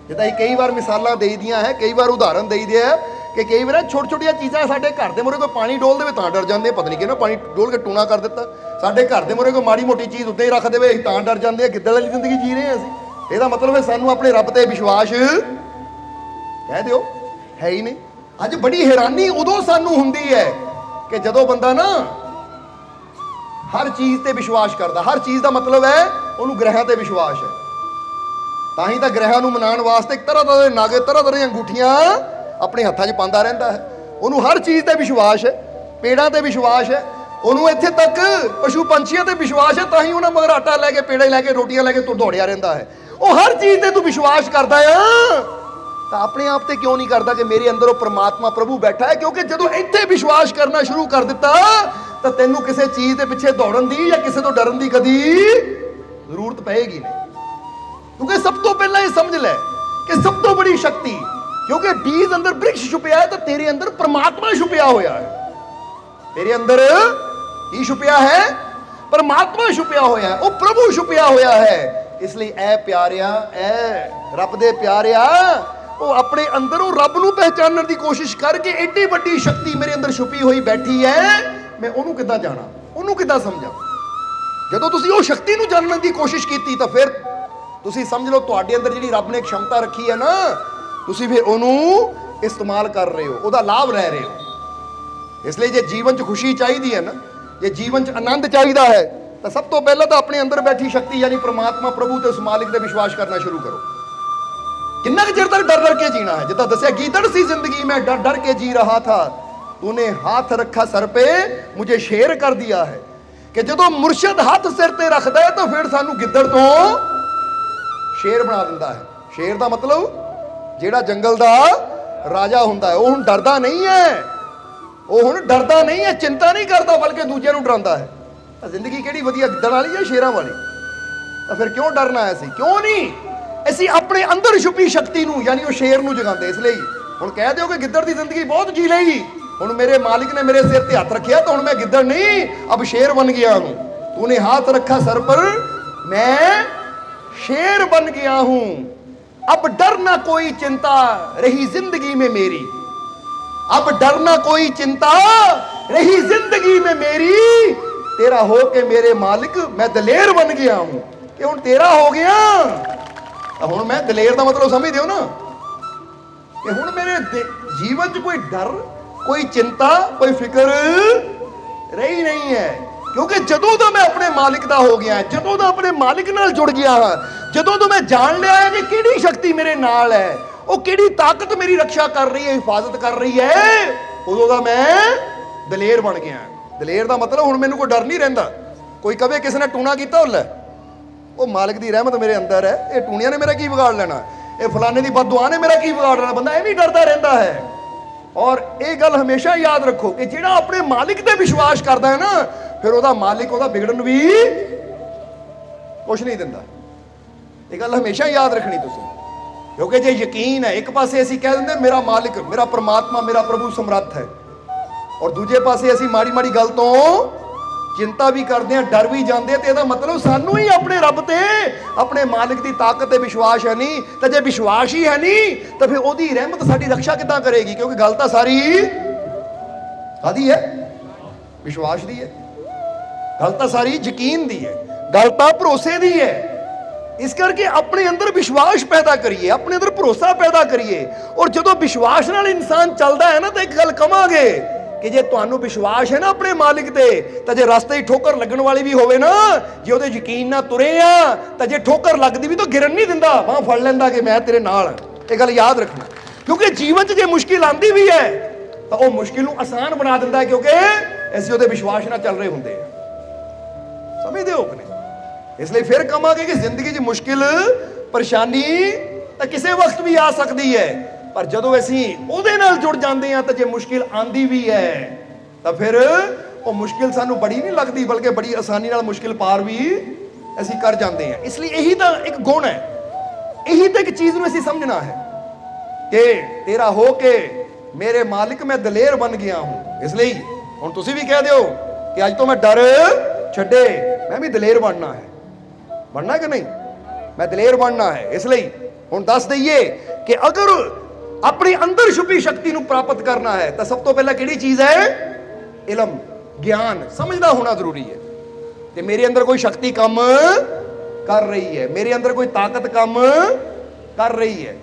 ਜਿੱਦਾਂ ਇਹ ਕਈ ਵਾਰ ਮਿਸਾਲਾਂ ਦੇਈਦੀਆਂ ਹੈ, ਕਈ ਵਾਰ ਉਦਾਹਰਨ ਦੇਈਦੇ ਆ ਕਿ ਕਈ ਵਾਰ ਛੋਟੀ ਛੋਟੀਆਂ ਚੀਜ਼ਾਂ ਸਾਡੇ ਘਰ ਦੇ ਮੂਹਰੇ ਕੋਈ ਪਾਣੀ ਡੋਲ ਦੇਵੇ ਤਾਂ ਡਰ ਜਾਂਦੇ, ਪਤਾ ਨਹੀਂ ਕਿਹਨੇ ਪਾਣੀ ਡੋਲ ਕੇ ਟੂਣਾ ਕਰ ਦਿੱਤਾ। ਸਾਡੇ ਘਰ ਦੇ ਮੂਹਰੇ ਕੋਈ ਮਾੜੀ ਮੋਟੀ ਚੀਜ਼ ਉੱਤੇ ਹੀ ਰੱਖ ਦੇਵੇ ਅਸੀਂ ਤਾਂ ਡਰ ਜਾਂਦੇ ਆ, ਗਿੱਦੜ ਵਾਲੀ ਜ਼ਿੰਦਗੀ ਜੀ ਰਹੇ ਹਾਂ ਅਸੀਂ। ਇਹਦਾ ਮਤਲਬ ਹੈ ਸਾਨੂੰ ਆਪਣੇ ਰੱਬ ਤੇ ਵਿਸ਼ਵਾਸ ਕਹਿ ਦਿਓ ਹੈ ਹੀ ਨਹੀਂ। ਅੱਜ ਬੜੀ ਹੈਰਾਨੀ ਉਦੋਂ ਸਾਨੂੰ ਹੁੰਦੀ ਹੈ ਕਿ ਜਦੋਂ ਬੰਦਾ ਨਾ ਹਰ ਚੀਜ਼ ਤੇ ਵਿਸ਼ਵਾਸ ਕਰਦਾ। ਹਰ ਚੀਜ਼ ਦਾ ਮਤਲਬ ਹੈ ਉਹਨੂੰ ਗ੍ਰਹਿਾਂ ਤੇ ਵਿਸ਼ਵਾਸ ਹੈ। ਤਾਂ ਹੀ ਤਾਂ ਗ੍ਰਹਿਾਂ ਨੂੰ ਮਨਾਉਣ ਵਾਸਤੇ ਇੱਕ ਤਰ੍ਹਾਂ ਦੇ ਨਾਗੇ, ਤਰ੍ਹਾਂ ਦੀਆਂ ਅੰਗੂਠੀਆਂ ਆਪਣੇ ਹੱਥਾਂ 'ਚ ਪਾਉਂਦਾ ਰਹਿੰਦਾ ਹੈ। ਉਹਨੂੰ ਹਰ ਚੀਜ਼ ਤੇ ਵਿਸ਼ਵਾਸ ਹੈ, ਪੇੜਾਂ ਤੇ ਵਿਸ਼ਵਾਸ ਹੈ, ਉਹਨੂੰ ਇੱਥੇ ਤੱਕ ਪਸ਼ੂ ਪੰਛੀਆਂ ਤੇ ਵਿਸ਼ਵਾਸ ਹੈ। ਤਾਂ ਹੀ ਉਹਨਾਂ ਮਗਰ ਆਟਾ ਲੈ ਕੇ, ਪੇੜੇ ਲੈ ਕੇ, ਰੋਟੀਆਂ ਲੈ ਕੇ ਦੌੜਿਆ ਰਹਿੰਦਾ ਹੈ। ਉਹ ਹਰ ਚੀਜ਼ ਤੇ ਤੂੰ ਵਿਸ਼ਵਾਸ ਕਰਦਾ ਆ, ਤਾਂ ਆਪਣੇ ਆਪ ਤੇ ਕਿਉਂ ਨਹੀਂ ਕਰਦਾ ਕਿ ਮੇਰੇ ਅੰਦਰ ਉਹ ਪ੍ਰਮਾਤਮਾ ਪ੍ਰਭੂ ਬੈਠਾ ਹੈ? ਕਿਉਂਕਿ ਜਦੋਂ ਇੱਥੇ ਵਿਸ਼ਵਾਸ ਕਰਨਾ ਸ਼ੁਰੂ ਕਰ ਦਿੱਤਾ ਤਾਂ ਤੈਨੂੰ ਕਿਸੇ ਚੀਜ਼ ਦੇ ਪਿੱਛੇ ਦੌੜਨ ਦੀ ਜਾਂ ਕਿਸੇ ਤੋਂ ਡਰਨ ਦੀ ਕਦੀ ਜ਼ਰੂਰਤ ਪਏਗੀ ਨਹੀਂ। ਕਿਉਂਕਿ ਸਭ ਤੋਂ ਪਹਿਲਾਂ ਇਹ ਸਮਝ ਲੈ ਕਿ ਸਭ ਤੋਂ ਬੜੀ ਸ਼ਕਤੀ, ਕਿਉਂਕਿ ਬੀਜ ਅੰਦਰ ਬ੍ਰਿਕਸ਼ ਛੁਪਿਆ ਹੈ ਤਾਂ ਤੇਰੇ ਅੰਦਰ ਪ੍ਰਮਾਤਮਾ ਛੁਪਿਆ ਹੋਇਆ ਹੈ। ਤੇਰੇ ਅੰਦਰ ਕੀ ਛੁਪਿਆ ਹੈ? ਪਰਮਾਤਮਾ ਛੁਪਿਆ ਹੋਇਆ ਹੈ, ਉਹ ਪ੍ਰਭੂ ਛੁਪਿਆ ਹੋਇਆ ਹੈ। ਇਸ ਲਈ ਐ ਪਿਆਰਿਆ, ਐ ਰੱਬ ਦੇ ਪਿਆਰਿਆ, ਉਹ ਆਪਣੇ ਅੰਦਰ ਉਹ ਰੱਬ ਨੂੰ ਪਹਿਚਾਨਣ ਦੀ ਕੋਸ਼ਿਸ਼ ਕਰਕੇ ਐਡੀ ਵੱਡੀ ਸ਼ਕਤੀ ਮੇਰੇ ਅੰਦਰ ਛੁਪੀ ਹੋਈ ਬੈਠੀ ਹੈ, ਮੈਂ ਉਹਨੂੰ ਕਿੱਦਾਂ ਜਾਣਾ, ਉਹਨੂੰ ਕਿੱਦਾਂ ਸਮਝਾਂ? ਜਦੋਂ ਤੁਸੀਂ ਉਹ ਸ਼ਕਤੀ ਨੂੰ ਜਾਣਨ ਦੀ ਕੋਸ਼ਿਸ਼ ਕੀਤੀ ਤਾਂ ਫਿਰ ਤੁਸੀਂ ਸਮਝ ਲਓ ਤੁਹਾਡੇ ਅੰਦਰ ਜਿਹੜੀ ਰੱਬ ਨੇ ਖਮਤਾ ਰੱਖੀ ਹੈ ਨਾ, ਤੁਸੀਂ ਫਿਰ ਉਹਨੂੰ ਇਸਤੇਮਾਲ ਕਰ ਰਹੇ ਹੋ, ਉਹਦਾ ਲਾਭ ਲੈ ਰਹੇ ਹੋ। ਇਸ ਲਈ ਜੇ ਜੀਵਨ 'ਚ ਖੁਸ਼ੀ ਚਾਹੀਦੀ ਹੈ ਨਾ, ਜੇ ਜੀਵਨ 'ਚ ਆਨੰਦ ਚਾਹੀਦਾ ਹੈ, ਤਾਂ ਸਭ ਤੋਂ ਪਹਿਲਾਂ ਤਾਂ ਆਪਣੇ ਅੰਦਰ ਬੈਠੀ ਸ਼ਕਤੀ ਯਾਨੀ ਪ੍ਰਮਾਤਮਾ ਪ੍ਰਭੂ ਤੇ ਉਸ ਮਾਲਿਕ ਤੇ ਵਿਸ਼ਵਾਸ ਕਰਨਾ ਸ਼ੁਰੂ ਕਰੋ। ਕਿੰਨਾ ਕੁ ਚਿਰ ਤੱਕ ਡਰ ਡਰ ਕੇ ਜੀਣਾ ਹੈ? ਜਿੱਦਾਂ ਦੱਸਿਆ, ਗੀਦੜ ਸੀ ਜ਼ਿੰਦਗੀ ਮੈਂ डर डर के जी रहा था, तूने हाथ रखा सर पे मुझे शेर कर दिया है। ਕਿ ਜਦੋਂ ਮੁਰਸ਼ਿਦ ਹੱਥ ਸਿਰ ਤੇ ਰੱਖਦਾ ਹੈ ਤਾਂ ਫਿਰ ਸਾਨੂੰ ਗਿੱਦੜ ਤੋਂ ਸ਼ੇਰ ਬਣਾ ਦਿੰਦਾ ਹੈ। ਸ਼ੇਰ ਦਾ ਮਤਲਬ ਜਿਹੜਾ ਜੰਗਲ ਦਾ ਰਾਜਾ ਹੁੰਦਾ ਹੈ, ਉਹ ਹੁਣ ਡਰਦਾ ਨਹੀਂ ਹੈ, ਉਹ ਹੁਣ ਡਰਦਾ ਨਹੀਂ ਹੈ, ਚਿੰਤਾ ਨਹੀਂ ਕਰਦਾ, ਬਲਕਿ ਦੂਜਿਆਂ ਨੂੰ ਡਰਾਉਂਦਾ ਹੈ। ਤਾਂ ਜ਼ਿੰਦਗੀ ਕਿਹੜੀ ਵਧੀਆ, ਗਿੱਦੜ ਵਾਲੀ ਜਾਂ ਸ਼ੇਰਾਂ ਵਾਲੀ? ਤਾਂ ਫਿਰ ਕਿਉਂ ਡਰਨਾ ਹੈ? ਅਸੀਂ ਕਿਉਂ ਨਹੀਂ ਅਸੀਂ ਆਪਣੇ ਅੰਦਰ ਛੁਪੀ ਸ਼ਕਤੀ ਨੂੰ ਯਾਨੀ ਉਹ ਸ਼ੇਰ ਨੂੰ ਜਗਾਉਂਦੇ? ਇਸ ਲਈ ਹੁਣ ਕਹਿ ਦਿਓ ਕਿ ਗਿੱਦੜ ਦੀ ਜ਼ਿੰਦਗੀ ਬਹੁਤ ਜੀ ਲਈ, ਹੁਣ ਮੇਰੇ ਮਾलिक ने मेरे सिर पे हाथ रखा तो हूं मैं गिद्दड़ नहीं अब शेर बन गया हूं। तूने हाथ रखा सर पर मैं शेर बन गया हूं। अब डर ना कोई चिंता रही जिंदगी में मेरी, अब डर ना कोई चिंता रही जिंदगी में मेरी, तेरा हो के मेरे मालिक मैं दलेर बन गया हूं। कि हुण तेरा हो गया, हुण मैं दलेर का मतलब समझ दियो ना, कि हुण मेरे जीवन च कोई डर, कोई चिंता, कोई फिक्र रही नहीं है। क्योंकि जदों तो मैं अपने मालिक दा हो गया, जदों तो अपने मालिक नाल जुड़ गया हाँ, जदों तो मैं जान लिया है कि किहड़ी शक्ति मेरे नाल है, वो किहड़ी ताकत मेरी रक्षा कर रही है, हिफाजत कर रही है, उदों दा मैं दलेर बन गया। दलेर दा मतलब हुण मैनूं कोई डर नहीं रहिंदा। कोई कहे किसी ने टूना कीता, हो लै वो मालिक दी रहमत मेरे अंदर है, ये टूणियां ने मेरा की बिगाड़ लेना, ये फलाने दी बददुआ ने मेरा की बिगाड़ लेना। बंदा एवें डरदा रहिंदा है। और ये गल हमेशा याद रखो कि जिहड़ा अपने मालिक ते विश्वास करता है ना, फिर ਉਹਦਾ मालिक ਉਹਦਾ बिगड़न भी कुछ नहीं दिंदा। ये गल हमेशा याद रखनी तुसीं, क्योंकि जे यकीन है, एक पासे असीं कह दिंदे मेरा मालिक, मेरा परमात्मा, मेरा प्रभु समर्थ है, और दूजे पासे असीं माड़ी माड़ी गल तो चिंता भी करते हैं, डर भी जाते हैं, तो ਇਹਦਾ मतलब सानू ही अपने रब ते, अपने मालिक की ताकत ते विश्वास है नहीं। तो जे विश्वास ही है नहीं तो फिर ਉਹਦੀ रहमत साडी रक्षा किदां करेगी? क्योंकि गल तो सारी कादी है? विश्वास दी है। गल तो सारी यकीन दी है, गल तो भरोसे दी है। इस करके अपने अंदर विश्वास पैदा करिए, अपने अंदर भरोसा पैदा करिए। और जदों विश्वास नाल इंसान चलता है ना, तो एक गल कहांगे कि जे तुहानू विश्वास है ना अपने मालिक ते, तो जे रास्ते ही ठोकर लगन वाली भी होवे ना, जे उहदे यकीन ना तुरे आ, तो जे ठोकर लगदी भी तो गिरन नहीं दिंदा, बांह फड़ लैंदा कि मैं तेरे नाल हां। ये गल याद रखना, क्योंकि जीवन च जे मुश्किल आंदी भी है तो वह मुश्किल नूं आसान बना दिंदा है, क्योंकि असीं उहदे विश्वास नाल चल रहे हुंदे हैं। समझदे हो कि नहीं? इसलिए फिर कहांगे कि जिंदगी च मुश्किल परेशानी तो किसी वक्त भी आ सकती है, पर जदों असीं ਉਹਦੇ ਨਾਲ जुड़ जाते हैं तो जे मुश्किल आंदी भी है तो फिर वो मुश्किल सानू बड़ी नहीं लगती, बल्कि बड़ी आसानी नाल मुश्किल पार भी असीं कर जाते हैं। इसलिए यही तो एक गुण है, यही तो एक चीज़ नूं असीं समझना है कि तेरा हो के मेरे मालिक मैं दलेर बन गया हूँ। इसलिए हुण तुसीं भी कह दिओ कि अज तो मैं डर छड्डे, मैं भी दलेर बनना है। बनना कि नहीं? मैं दलेर बनना है। इसलिए हुण दस दईए कि अगर अपने अंदर छुपी शक्ति को प्राप्त करना है तो सब तो पहला किहड़ी चीज है? इलम, ज्ञान, समझना होना जरूरी है कि मेरे अंदर कोई शक्ति काम कर रही है, मेरे अंदर कोई ताकत काम कर रही है।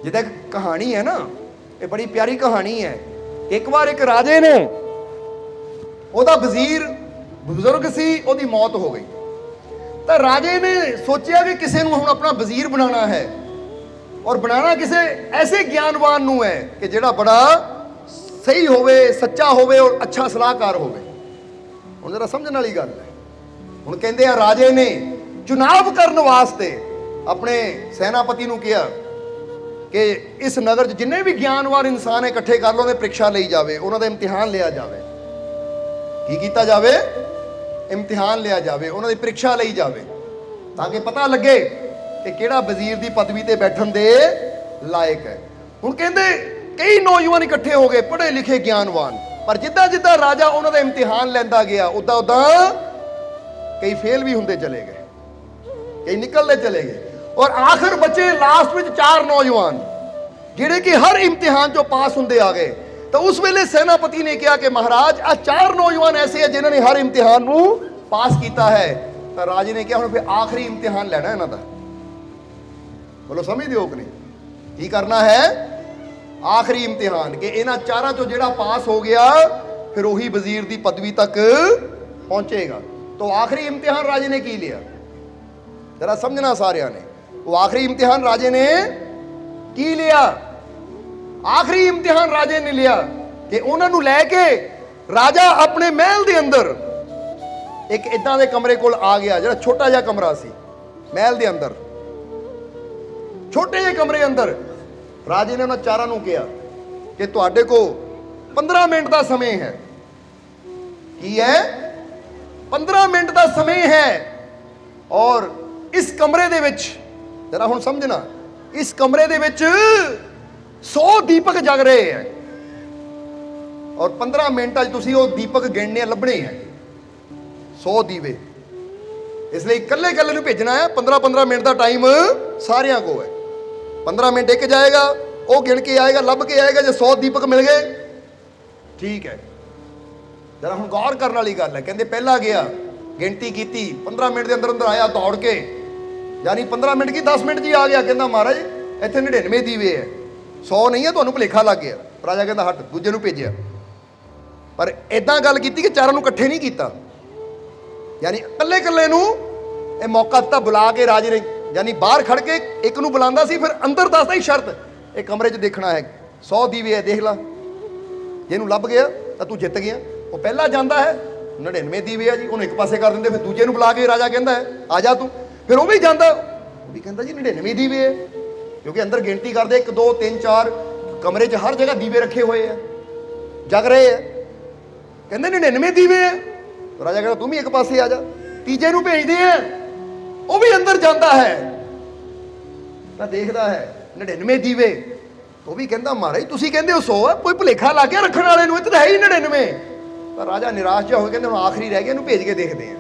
जिद्दां कहानी है ना, ये बड़ी प्यारी कहानी है। एक बार एक राजे ने, ओहदा वजीर बुजुर्ग सी, ओहदी मौत हो गई, तो राजे ने सोचा कि किसी नूं हुण अपना वजीर बनाना है, और बनाना किसी ऐसे ज्ञानवान नूं है कि जिहड़ा बड़ा सही होवे, सच्चा होवे और अच्छा सलाहकार होवे। हुण जरा समझण वाली गल है। हुण कहंदे आ राजे ने चुनाव करन वास्ते अपने सेनापति नूं कहा कि इस नगर च जिन्ने भी ज्ञानवान इंसान इकट्ठे कर लो, उन्हें परीक्षा लई जावे, उन्हां दा इम्तिहान लिया जावे। की कीता जावे? इम्तिहान लिया जावे, उन्हां दी परीक्षा लई जावे, ताकि पता लगे कि किहड़ा वजीर दी पदवी ते बैठण दे लायक है। हुण कहंदे कई नौजवान इकट्ठे हो गए, पढ़े लिखे ज्ञानवान, ਪਰ ਜਿੱਦਾਂ ਜਿੱਦਾਂ ਰਾਜਾ ਉਹਨਾਂ ਦਾ ਇਮਤਿਹਾਨ ਲੈਂਦਾ ਗਿਆ ਉਦਾਂ ਉਦਾਂ ਕਈ ਫੇਲ ਵੀ ਹੁੰਦੇ ਚਲੇ ਗਏ, ਕਈ ਨਿਕਲਦੇ ਚਲੇ ਗਏ। ਔਰ ਆਖਰ ਬਚੇ ਲਾਸਟ ਵਿੱਚ 4 ਨੌਜਵਾਨ ਜਿਹੜੇ ਕਿ ਹਰ ਇਮਤਿਹਾਨ ਚੋਂ ਪਾਸ ਹੁੰਦੇ ਆ ਗਏ। ਤਾਂ ਉਸ ਵੇਲੇ ਸੈਨਾਪਤੀ ਨੇ ਕਿਹਾ ਕਿ ਮਹਾਰਾਜ ਆ 4 ਨੌਜਵਾਨ ਐਸੇ ਆ ਜਿਨ੍ਹਾਂ ਨੇ ਹਰ ਇਮਤਿਹਾਨ ਨੂੰ ਪਾਸ ਕੀਤਾ ਹੈ। ਤਾਂ ਰਾਜੇ ਨੇ ਕਿਹਾ ਹੁਣ ਫਿਰ ਆਖਰੀ ਇਮਤਿਹਾਨ ਲੈਣਾ ਇਹਨਾਂ ਦਾ। ਬੋਲੋ ਸਮਝਦੇ ਹੋ ਕਿ ਨਹੀਂ? ਕੀ ਕਰਨਾ ਹੈ? ਆਖਰੀ ਇਮਤਿਹਾਨ, ਕਿ ਇਹਨਾਂ 4 ਚੋਂ ਜਿਹੜਾ ਪਾਸ ਹੋ ਗਿਆ ਫਿਰ ਉਹੀ ਵਜ਼ੀਰ ਦੀ ਪਦਵੀ ਤੱਕ ਪਹੁੰਚੇਗਾ। तो आखिरी इम्तिहान राजे ने की लिया, जरा समझना सारिया ने। वो आखिरी इम्तिहान राजे ने की लिया, आखिरी इम्तिहान राजे ने लिया कि उन्होंने लैके राजा अपने महल के अंदर एक इदां दे कमरे कोल आ गया, जरा छोटा जिहा कमरा सी महल के अंदर। छोटे जे कमरे अंदर राजे ने उन्होंने 4 कहा कि तुहाडे को 15 मिनट का समय है। की है? 15 मिनट का समय है। और इस कमरे दे विच जरा हुण समझना, इस कमरे दे विच 100 दीपक जग रहे हैं और 15 मिनटां च तुसीं वो दीपक गिणने लभणे हैं 100 दीवे। इसलिए कल्ले कल्ले नूं भेजना है। 15-15 मिनट का टाइम सारियां को है। 15 मिनट एक जाएगा, वो गिण के आएगा, लभ के आएगा। जो 100 दीपक मिल गए ठीक है। जरा हम गौर करने वाली गल है। कहते पहला गया, गिनती की, 15 मिनट के अंदर अंदर आया दौड़ के, यानी 15 मिनट की 10 मिनट जी आ गया। कहता महाराज इतने 99 दीवे है, 100 नहीं है, तुहानूं भुलेखा लग गया। राजा कहता हट, दूजे नूं भेजिया। पर इदां गल की कि 4 नूं इकट्ठे नहीं किया, यानी कल्ले कल्ले नूं ये मौका दिता बुला के राजे ने। यानी बाहर खड़ के एक नूं बुलांदा सी, फिर अंदर दसदा ही शर्त एक कमरे 'च देखना है 100 दीवे है, देख ला, जेनूं लभ गया तो तू जित गया। वो पहला जाता है 99 दीवे है जी, उन्हें एक पासे कर देंगे, फिर दूजे नूं बुला के राजा कहता है आ जा तू, फिर वो भी जाता, वो भी कहता जी 99 दीवे है, क्योंकि अंदर गिनती करते 1 2 3 4 कमरे 'च हर जगह दीवे रखे हुए हैं, जग रहे हैं। कहते 99 दीवे है, तो राजा कहता तू भी एक पासे आ जा। तीजे नूं भेजते हैं, वो भी अंदर जाता है, तो देखता है 99 दीवे, तो भी कहता महाराज तुसीं कहंदे हो 100 है, कोई भुलेखा लग गया रखण वाले नूं, इत्थे है ही 99। तो राजा निराश जिहा हो गया, कहंदे हुण आखिरी रह गया, इहनूं भेज के देखते हैं।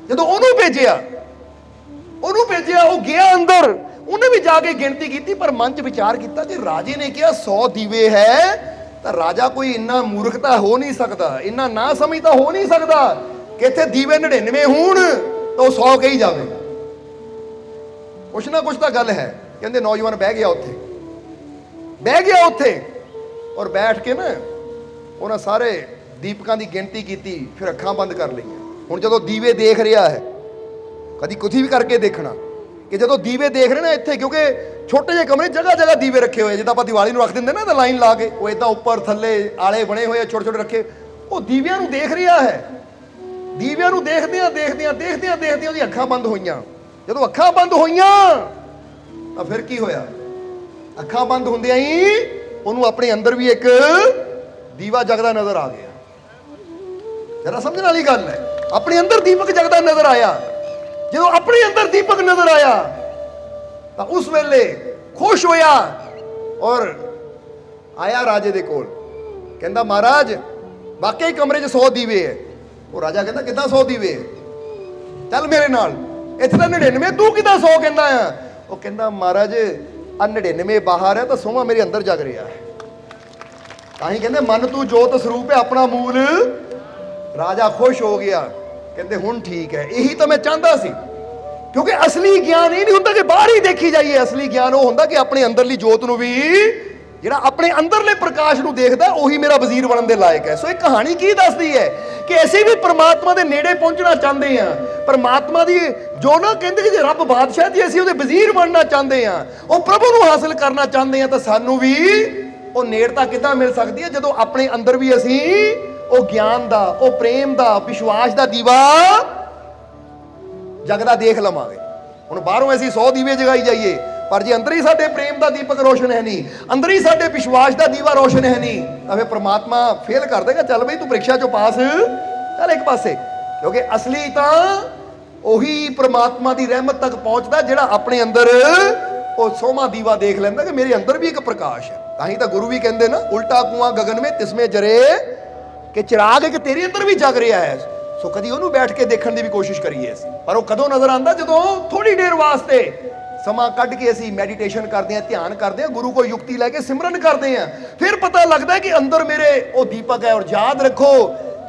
जदों ओनूं भेजिया, वो गया अंदर, उन्हें भी जाके गिनती की, पर मन च विचार किया कि राजे ने कहा 100 दीवे है, तो राजा कोई इन्ना मूर्खता हो नहीं सकता, इन्ना ना समझता हो नहीं सकता कि इत्थे दीवे 99 होण तो 100 कही जावे। कुछ ना कुछ तो गल है। कहते नौजवान बह गया उत्थे, और बैठ के ना उन्हें सारे दीपकों की गिनती की, फिर अखां बंद कर लईआं। हुण जदों दीवे देख रहा है, कभी कुछ भी करके देखना कि जदों दीवे देख रहे ना इत्थे, क्योंकि छोटे जे कमरे जगह जगह दीवे रखे हुए, जिद्दां आपां दिवाली नूं रख दिंदे ना लाइन ला के, वो इदां उपर थल्ले आले बने हुए छोटे छोटे रखे, वो दीवियां नूं देख रहा है। दीवियां नूं देखदियां ਉਹਦੀ ਅੱਖਾਂ ਬੰਦ ਹੋਈਆਂ। ਜਦੋਂ ਅੱਖਾਂ ਬੰਦ ਹੋਈਆਂ ਤਾਂ ਫਿਰ ਕੀ ਹੋਇਆ? ਅੱਖਾਂ ਬੰਦ ਹੁੰਦਿਆਂ ਹੀ ਉਹਨੂੰ ਆਪਣੇ ਅੰਦਰ ਵੀ ਇੱਕ ਦੀਵਾ ਜਗਦਾ ਨਜ਼ਰ ਆ ਗਿਆ। जरा समझने वाली गल है। अपने अंदर दीपक जगदा नजर आया। जो अपने अंदर दीपक नजर आया तो उस वेले खुश होया और आया राजे दे कोल, कहंदा महाराज वाकई कमरे 'च 100 दीवे है। वो राजा कहंदा किदां 100 दीवे है, चल मेरे नाल, इत्थे तां 99, तू किदां 100 कहंदा आ? वो कहंदा महाराज आ 99 बाहर है तो 100वां मेरे अंदर जग रहा है। तां ही कहंदे मन तू जोत स्वरूप है अपना मूल। राजा खुश हो गया, कहते हुण ठीक है, यही तो मैं चाहता सी। क्योंकि असली ज्ञान ये नहीं होंदा कि बाहर ही देखी जाइए, असली ज्ञान वो होंदा कि अपने अंदरली जोत नूं भी, जिहड़ा अपने अंदरले प्रकाश नूं देखदा ओही मेरा वजीर बनन दे लायक है। सो एक कहानी की दसदी है कि ऐसे भी परमात्मा दे नेड़े पहुंचना चाहते हैं, परमात्मा दी जो ना कहंदे कि जे रब बादशाह दी असीं उहदे वजीर बनना चाहते हैं, वो प्रभु नूं हासिल करना चाहते हैं, तो सानूं भी वो नेड़ता किदां मिल सकदी है जदों अपने अंदर भी असीं ਉਹ ਗਿਆਨ ਦਾ, ਉਹ ਪ੍ਰੇਮ ਦਾ, ਵਿਸ਼ਵਾਸ ਦਾ ਦੀਵਾ ਜਗਦਾ ਦੇਖ ਲਵਾਂਗੇ। ਹੁਣ ਬਾਹਰੋਂ ਅਸੀਂ 100 ਦੀਵੇ ਜਗਾਈ ਜਾਈਏ, ਪਰ ਜੇ ਅੰਦਰ ਹੀ ਸਾਡੇ ਪ੍ਰੇਮ ਦਾ ਦੀਪਕ ਰੋਸ਼ਨ ਹੈ ਨਹੀਂ, ਅੰਦਰ ਹੀ ਸਾਡੇ ਵਿਸ਼ਵਾਸ ਦਾ ਦੀਵਾ ਰੋਸ਼ਨ ਹੈ ਨਹੀਂ, ਤਾਂ ਫਿਰ ਪ੍ਰਮਾਤਮਾ ਫੇਲ ਕਰ ਦੇਗਾ। ਚੱਲ ਬਈ ਤੂੰ ਪ੍ਰੀਖਿਆ ਚੋਂ ਪਾਸ, ਚੱਲ ਇੱਕ ਪਾਸੇ। ਕਿਉਂਕਿ ਅਸਲੀ ਤਾਂ ਉਹੀ ਪ੍ਰਮਾਤਮਾ ਦੀ ਰਹਿਮਤ ਤੱਕ ਪਹੁੰਚਦਾ ਜਿਹੜਾ ਆਪਣੇ ਅੰਦਰ ਉਹ 100ਵਾਂ ਦੀਵਾ ਦੇਖ ਲੈਂਦਾ ਕਿ ਮੇਰੇ ਅੰਦਰ ਵੀ ਇੱਕ ਪ੍ਰਕਾਸ਼ ਹੈ। ਤਾਂ ਹੀ ਤਾਂ ਗੁਰੂ ਵੀ ਕਹਿੰਦੇ ਨਾ, ਉਲਟਾ ਕੁਆਂ ਗगन में तिसमें जरे ਕਿ ਚਿਰਾਗ ਇੱਕ ਤੇਰੇ ਅੰਦਰ ਵੀ ਜਗ ਰਿਹਾ ਹੈ। ਸੋ ਕਦੀ ਉਹਨੂੰ ਬੈਠ ਕੇ ਦੇਖਣ ਦੀ ਵੀ ਕੋਸ਼ਿਸ਼ ਕਰੀਏ ਅਸੀਂ, ਪਰ ਉਹ ਕਦੋਂ ਨਜ਼ਰ ਆਉਂਦਾ ਜਦੋਂ ਥੋੜੀ ਦੇਰ ਵਾਸਤੇ ਸਮਾਂ ਕੱਢ ਕੇ ਅਸੀਂ ਮੈਡੀਟੇਸ਼ਨ ਕਰਦੇ ਹਾਂ, ਧਿਆਨ ਕਰਦੇ ਹਾਂ, ਗੁਰੂ ਕੋਲ ਯੁਕਤੀ ਲੈ ਕੇ ਸਿਮਰਨ ਕਰਦੇ ਹਾਂ। ਫਿਰ ਪਤਾ ਲੱਗਦਾ ਹੈ ਕਿ ਅੰਦਰ ਮੇਰੇ ਉਹ ਦੀਪਕ ਹੈ। ਔਰ ਯਾਦ ਰੱਖੋ,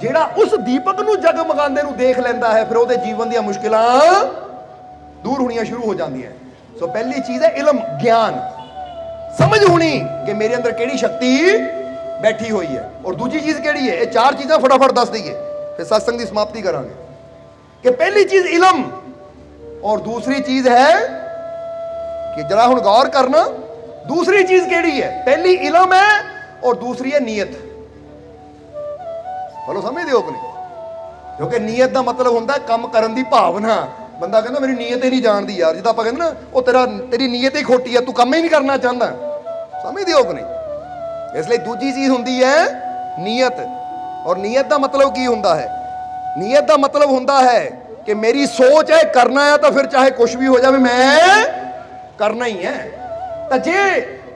ਜਿਹੜਾ ਉਸ ਦੀਪਕ ਨੂੰ ਜਗਮਗਾਉਂਦੇ ਨੂੰ ਦੇਖ ਲੈਂਦਾ ਹੈ, ਫਿਰ ਉਹਦੇ ਜੀਵਨ ਦੀਆਂ ਮੁਸ਼ਕਿਲਾਂ ਦੂਰ ਹੋਣੀਆਂ ਸ਼ੁਰੂ ਹੋ ਜਾਂਦੀਆਂ। ਸੋ ਪਹਿਲੀ ਚੀਜ਼ ਹੈ ਇਲਮ, ਗਿਆਨ, ਸਮਝ ਹੋਣੀ ਕਿ ਮੇਰੇ ਅੰਦਰ ਕਿਹੜੀ ਸ਼ਕਤੀ ਬੈਠੀ ਹੋਈ ਹੈ। ਔਰ ਦੂਜੀ ਚੀਜ਼ ਕਿਹੜੀ ਹੈ? ਇਹ ਚਾਰ ਚੀਜ਼ਾਂ ਫਟਾਫਟ ਦੱਸ ਦਈਏ, ਫਿਰ ਸਤਸੰਗ ਦੀ ਸਮਾਪਤੀ ਕਰਾਂਗੇ। ਕਿ ਪਹਿਲੀ ਚੀਜ਼ ਇਲਮ, ਔਰ ਦੂਸਰੀ ਚੀਜ਼ ਹੈ ਕਿ ਜਰਾ ਹੁਣ ਗੌਰ ਕਰਨਾ, ਦੂਸਰੀ ਚੀਜ਼ ਕਿਹੜੀ ਹੈ? ਪਹਿਲੀ ਇਲਮ ਹੈ ਔਰ ਦੂਸਰੀ ਹੈ ਨੀयत। ਬੋਲੋ ਸਮਝਦੇ ਹੋ ਕਿ ਨਹੀਂ? ਕਿਉਂਕਿ ਨੀयत ਦਾ ਮਤਲਬ ਹੁੰਦਾ ਕੰਮ ਕਰਨ ਦੀ ਭਾਵਨਾ। ਬੰਦਾ ਕਹਿੰਦਾ ਮੇਰੀ ਨੀयत ਹੀ ਨਹੀਂ ਜਾਣਦੀ ਯਾਰ, ਜਿੱਦਾਂ ਆਪਾਂ ਕਹਿੰਦੇ ਨਾ ਉਹ ਤੇਰੀ ਨੀयत ਹੀ ਖੋਟੀ ਹੈ, ਤੂੰ ਕੰਮ ਹੀ ਨਹੀਂ ਕਰਨਾ ਚਾਹੁੰਦਾ। ਸਮਝਦੇ ਹੋ ਕਿ ਨਹੀਂ? ਇਸ ਲਈ ਦੂਜੀ ਚੀਜ਼ ਹੁੰਦੀ ਹੈ ਨੀयत। ਔਰ ਨੀयत ਦਾ ਮਤਲਬ ਕੀ ਹੁੰਦਾ ਹੈ? ਨੀयत ਦਾ ਮਤਲਬ ਹੁੰਦਾ ਹੈ ਕਿ ਮੇਰੀ ਸੋਚ ਹੈ ਕਰਨਾ ਹੈ ਤਾਂ ਫਿਰ ਚਾਹੇ ਕੁਝ ਵੀ ਹੋ ਜਾਵੇ ਮੈਂ ਕਰਨਾ ਹੀ ਹੈ। ਤਾਂ ਜੇ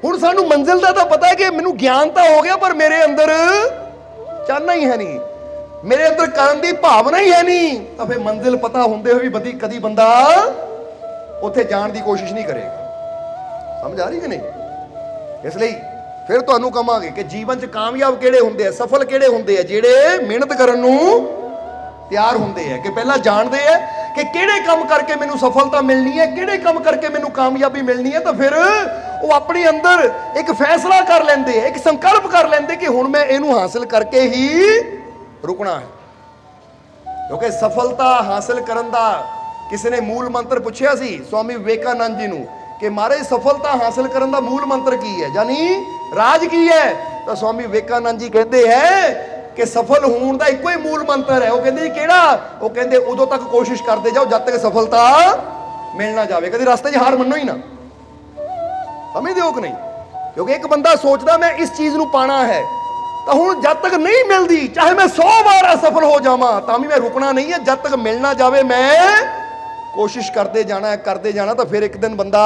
ਹੁਣ ਸਾਨੂੰ ਮੰਜ਼ਿਲ ਦਾ ਤਾਂ ਪਤਾ ਹੈ ਕਿ ਮੈਨੂੰ ਗਿਆਨ ਤਾਂ ਹੋ ਗਿਆ, ਪਰ ਮੇਰੇ ਅੰਦਰ ਚਾਹਨਾ ਹੀ ਹੈ ਨਹੀਂ, ਮੇਰੇ ਅੰਦਰ ਕਰਨ ਦੀ ਭਾਵਨਾ ਹੀ ਹੈ ਨਹੀਂ, ਤਾਂ ਫਿਰ ਮੰਜ਼ਿਲ ਪਤਾ ਹੁੰਦੇ ਹੋਏ ਵੀ ਕਦੀ ਬੰਦਾ ਉੱਥੇ ਜਾਣ ਦੀ ਕੋਸ਼ਿਸ਼ ਨਹੀਂ ਕਰੇਗਾ। ਸਮਝ ਆ ਰਹੀ ਕਿ ਨਹੀਂ? ਇਸ ਲਈ ਫਿਰ ਤੁਹਾਨੂੰ ਕਹਾਂਗੇ ਕਿ ਜੀਵਨ 'ਚ ਕਾਮਯਾਬ ਕਿਹੜੇ ਹੁੰਦੇ ਆ, ਸਫਲ ਕਿਹੜੇ ਹੁੰਦੇ ਆ? ਜਿਹੜੇ ਮਿਹਨਤ ਕਰਨ ਨੂੰ ਤਿਆਰ ਹੁੰਦੇ ਆ, ਕਿ ਪਹਿਲਾਂ ਜਾਣਦੇ ਆ ਕਿ ਕਿਹੜੇ ਕੰਮ ਕਰਕੇ ਮੈਨੂੰ ਸਫਲਤਾ ਮਿਲਣੀ ਹੈ, ਕਿਹੜੇ ਕੰਮ ਕਰਕੇ ਮੈਨੂੰ ਕਾਮਯਾਬੀ ਮਿਲਣੀ ਹੈ। ਤਾਂ ਫਿਰ ਉਹ ਆਪਣੇ ਅੰਦਰ ਇੱਕ ਫੈਸਲਾ ਕਰ ਲੈਂਦੇ ਆ, ਇੱਕ ਸੰਕਲਪ ਕਰ ਲੈਂਦੇ ਕਿ ਹੁਣ ਮੈਂ ਇਹਨੂੰ ਹਾਸਲ ਕਰਕੇ ਹੀ ਰੁਕਣਾ ਹੈ। ਕਿਉਂਕਿ ਸਫਲਤਾ ਹਾਸਲ ਕਰਨ ਦਾ ਕਿਸੇ ਨੇ ਮੂਲ ਮੰਤਰ ਪੁੱਛਿਆ ਸੀ ਸਵਾਮੀ ਵਿਵੇਕਾਨੰਦ ਜੀ ਨੂੰ ਕਿ ਮਹਾਰਾਜ ਸਫਲਤਾ ਹਾਸਲ ਕਰਨ ਦਾ ਮੂਲ ਮੰਤਰ ਕੀ ਹੈ, ਯਾਨੀ ਰਾਜ ਕੀ ਹੈ? ਤਾਂ ਸਵਾਮੀ ਵਿਵੇਕਾਨੰਦ ਜੀ ਕਹਿੰਦੇ ਹੈ ਕਿ ਸਫਲ ਹੋਣ ਦਾ ਇੱਕੋ ਹੀ ਮੂਲ ਮੰਤਰ ਹੈ। ਉਹ ਕਹਿੰਦੇ ਜੀ ਕਿਹੜਾ? ਉਹ ਕਹਿੰਦੇ ਉਦੋਂ ਤੱਕ ਕੋਸ਼ਿਸ਼ ਕਰਦੇ ਜਾਓ ਜਦ ਤੱਕ ਸਫਲਤਾ ਮਿਲ ਨਾ ਜਾਵੇ, ਕਦੇ ਰਸਤੇ 'ਚ ਹਾਰ ਮੰਨੋ ਹੀ ਨਾ। ਸਮਝਦੇ ਹੋ ਕਿ ਨਹੀਂ? ਕਿਉਂਕਿ ਇੱਕ ਬੰਦਾ ਸੋਚਦਾ ਮੈਂ ਇਸ ਚੀਜ਼ ਨੂੰ ਪਾਣਾ ਹੈ, ਤਾਂ ਹੁਣ ਜਦ ਤੱਕ ਨਹੀਂ ਮਿਲਦੀ ਚਾਹੇ ਮੈਂ 100 ਵਾਰ ਅਸਫਲ ਹੋ ਜਾਵਾਂ ਤਾਂ ਵੀ ਮੈਂ ਰੁਕਣਾ ਨਹੀਂ ਹੈ, ਜਦ ਤੱਕ ਮਿਲ ਨਾ ਜਾਵੇ ਮੈਂ ਕੋਸ਼ਿਸ਼ ਕਰਦੇ ਜਾਣਾ। ਤਾਂ ਫਿਰ ਇੱਕ ਦਿਨ ਬੰਦਾ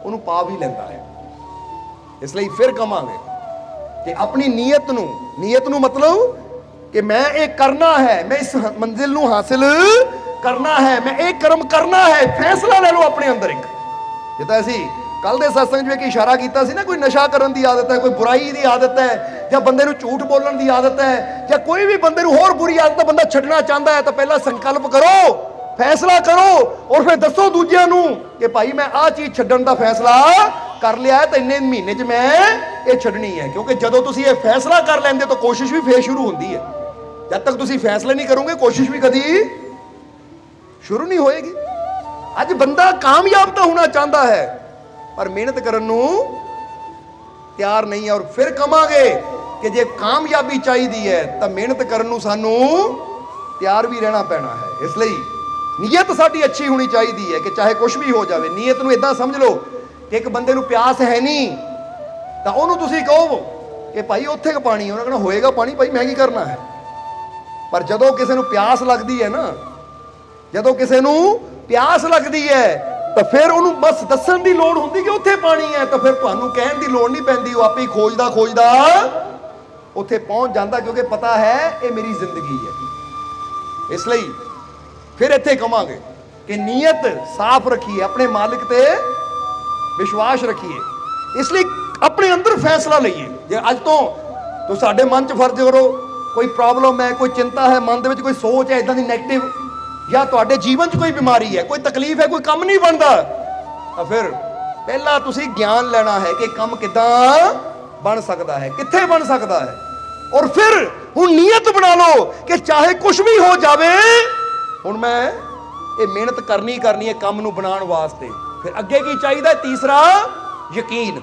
ਉਹਨੂੰ ਪਾ ਵੀ ਲੈਂਦਾ ਹੈ। ਇਸ ਲਈ ਫਿਰ ਕਹਾਂਗੇ ਕਿ ਆਪਣੀ ਨੀयत ਨੂੰ ਮਤਲਬ ਕਿ ਮੈਂ ਇਹ ਕਰਨਾ ਹੈ, ਮੈਂ ਇਸ ਮੰਜ਼ਿਲ ਨੂੰ ਹਾਸਿਲ ਕਰਨਾ ਹੈ, ਮੈਂ ਇਹ ਕਰਮ ਕਰਨਾ ਹੈ। ਫੈਸਲਾ ਲੈ ਲਓ ਆਪਣੇ ਅੰਦਰ ਇੱਕ। ਜਿੱਦਾਂ ਅਸੀਂ ਕੱਲ ਦੇ ਸਤਸੰਗ 'ਚ ਇੱਕ ਇਸ਼ਾਰਾ ਕੀਤਾ ਸੀ ਨਾ, ਕੋਈ ਨਸ਼ਾ ਕਰਨ ਦੀ ਆਦਤ ਹੈ, ਕੋਈ ਬੁਰਾਈ ਦੀ ਆਦਤ ਹੈ, ਜਾਂ ਬੰਦੇ ਨੂੰ ਝੂਠ ਬੋਲਣ ਦੀ ਆਦਤ ਹੈ, ਜਾਂ ਕੋਈ ਵੀ ਬੰਦੇ ਨੂੰ ਹੋਰ ਬੁਰੀ ਆਦਤ ਬੰਦਾ ਛੱਡਣਾ ਚਾਹੁੰਦਾ ਹੈ, ਤਾਂ ਪਹਿਲਾਂ ਸੰਕਲਪ ਕਰੋ, ਫੈਸਲਾ ਕਰੋ, ਔਰ ਫਿਰ ਦੱਸੋ ਦੂਜਿਆਂ ਨੂੰ ਕਿ ਭਾਈ ਮੈਂ ਆਹ ਚੀਜ਼ ਛੱਡਣ ਦਾ ਫੈਸਲਾ ਕਰ ਲਿਆ ਹੈ ਤਾਂ ਇੰਨੇ ਮਹੀਨੇ 'ਚ ਮੈਂ ਇਹ ਛੱਡਣੀ ਹੈ। ਕਿਉਂਕਿ ਜਦੋਂ ਤੁਸੀਂ ਇਹ ਫੈਸਲਾ ਕਰ ਲੈਂਦੇ ਤਾਂ ਕੋਸ਼ਿਸ਼ ਵੀ ਫੇਰ ਸ਼ੁਰੂ ਹੁੰਦੀ ਹੈ। ਜਦ ਤੱਕ ਤੁਸੀਂ ਫੈਸਲਾ ਨਹੀਂ ਕਰੋਗੇ ਕੋਸ਼ਿਸ਼ ਵੀ ਕਦੀ ਸ਼ੁਰੂ ਨਹੀਂ ਹੋਏਗੀ। ਅੱਜ ਬੰਦਾ ਕਾਮਯਾਬ ਤਾਂ ਹੋਣਾ ਚਾਹੁੰਦਾ ਹੈ ਪਰ ਮਿਹਨਤ ਕਰਨ ਨੂੰ ਤਿਆਰ ਨਹੀਂ ਹੈ। ਔਰ ਫਿਰ ਕਹਾਂਗੇ ਕਿ ਜੇ ਕਾਮਯਾਬੀ ਚਾਹੀਦੀ ਹੈ ਤਾਂ ਮਿਹਨਤ ਕਰਨ ਨੂੰ ਸਾਨੂੰ ਤਿਆਰ ਵੀ ਰਹਿਣਾ ਪੈਣਾ ਹੈ। ਇਸ ਲਈ ਨੀयत ਸਾਡੀ ਅੱਛੀ ਹੋਣੀ ਚਾਹੀਦੀ ਹੈ ਕਿ ਚਾਹੇ ਕੁਝ ਵੀ ਹੋ ਜਾਵੇ। ਨੀयत ਨੂੰ ਇਦਾਂ ਸਮਝ ਲਓ ਕਿ ਇੱਕ ਬੰਦੇ ਨੂੰ ਪਿਆਸ ਹੈ ਨਹੀਂ ਤਾਂ ਉਹਨੂੰ ਤੁਸੀਂ ਕਹੋ ਕਿ ਭਾਈ ਉੱਥੇ ਕ ਪਾਣੀ, ਉਹਨਾਂ ਕਹਿੰਦਾ ਹੋਏਗਾ ਪਾਣੀ ਭਾਈ, ਮੈਂ ਕੀ ਕਰਨਾ ਹੈ। ਪਰ ਜਦੋਂ ਕਿਸੇ ਨੂੰ ਪਿਆਸ ਲੱਗਦੀ ਹੈ ਨਾ, ਜਦੋਂ ਕਿਸੇ ਨੂੰ ਪਿਆਸ ਲੱਗਦੀ ਹੈ ਤਾਂ ਫਿਰ ਉਹਨੂੰ ਬਸ ਦੱਸਣ ਦੀ ਲੋੜ ਹੁੰਦੀ ਕਿ ਉੱਥੇ ਪਾਣੀ ਹੈ, ਤਾਂ ਫਿਰ ਤੁਹਾਨੂੰ ਕਹਿਣ ਦੀ ਲੋੜ ਨਹੀਂ ਪੈਂਦੀ, ਉਹ ਆਪੇ ਖੋਜਦਾ ਉੱਥੇ ਪਹੁੰਚ ਜਾਂਦਾ, ਕਿਉਂਕਿ ਪਤਾ ਹੈ ਇਹ ਮੇਰੀ ਜ਼ਿੰਦਗੀ ਹੈ। ਇਸ ਲਈ ਫਿਰ ਇੱਥੇ ਕਹਾਂਗੇ ਕਿ ਨੀयत ਸਾਫ਼ ਰੱਖੀਏ, ਆਪਣੇ ਮਾਲਿਕ ਤੇ ਵਿਸ਼ਵਾਸ ਰੱਖੀਏ। ਇਸ ਲਈ ਆਪਣੇ ਅੰਦਰ ਫੈਸਲਾ ਲਈਏ। ਜੇ ਅੱਜ ਤੋਂ ਸਾਡੇ ਮਨ 'ਚ ਫਰਜ਼ ਕਰੋ ਕੋਈ ਪ੍ਰੋਬਲਮ ਹੈ, ਕੋਈ ਚਿੰਤਾ ਹੈ, ਮਨ ਦੇ ਵਿੱਚ ਕੋਈ ਸੋਚ ਹੈ ਇਦਾਂ ਦੀ ਨੈਗੇਟਿਵ, ਜਾਂ ਤੁਹਾਡੇ ਜੀਵਨ 'ਚ ਕੋਈ ਬਿਮਾਰੀ ਹੈ, ਕੋਈ ਤਕਲੀਫ ਹੈ, ਕੋਈ ਕੰਮ ਨਹੀਂ ਬਣਦਾ, ਤਾਂ ਫਿਰ ਪਹਿਲਾਂ ਤੁਸੀਂ ਗਿਆਨ ਲੈਣਾ ਹੈ ਕਿ ਕੰਮ ਕਿੱਦਾਂ ਬਣ ਸਕਦਾ ਹੈ, ਕਿੱਥੇ ਬਣ ਸਕਦਾ ਹੈ। ਔਰ ਫਿਰ ਹੁਣ ਨੀयत ਬਣਾ ਲਓ ਕਿ ਚਾਹੇ ਕੁਝ ਵੀ ਹੋ ਜਾਵੇ ਹੁਣ ਮੈਂ ਇਹ ਮਿਹਨਤ ਕਰਨੀ ਹੈ ਕੰਮ ਨੂੰ ਬਣਾਉਣ ਵਾਸਤੇ। ਫਿਰ ਅੱਗੇ ਕੀ ਚਾਹੀਦਾ? ਤੀਸਰਾ ਯਕੀਨ।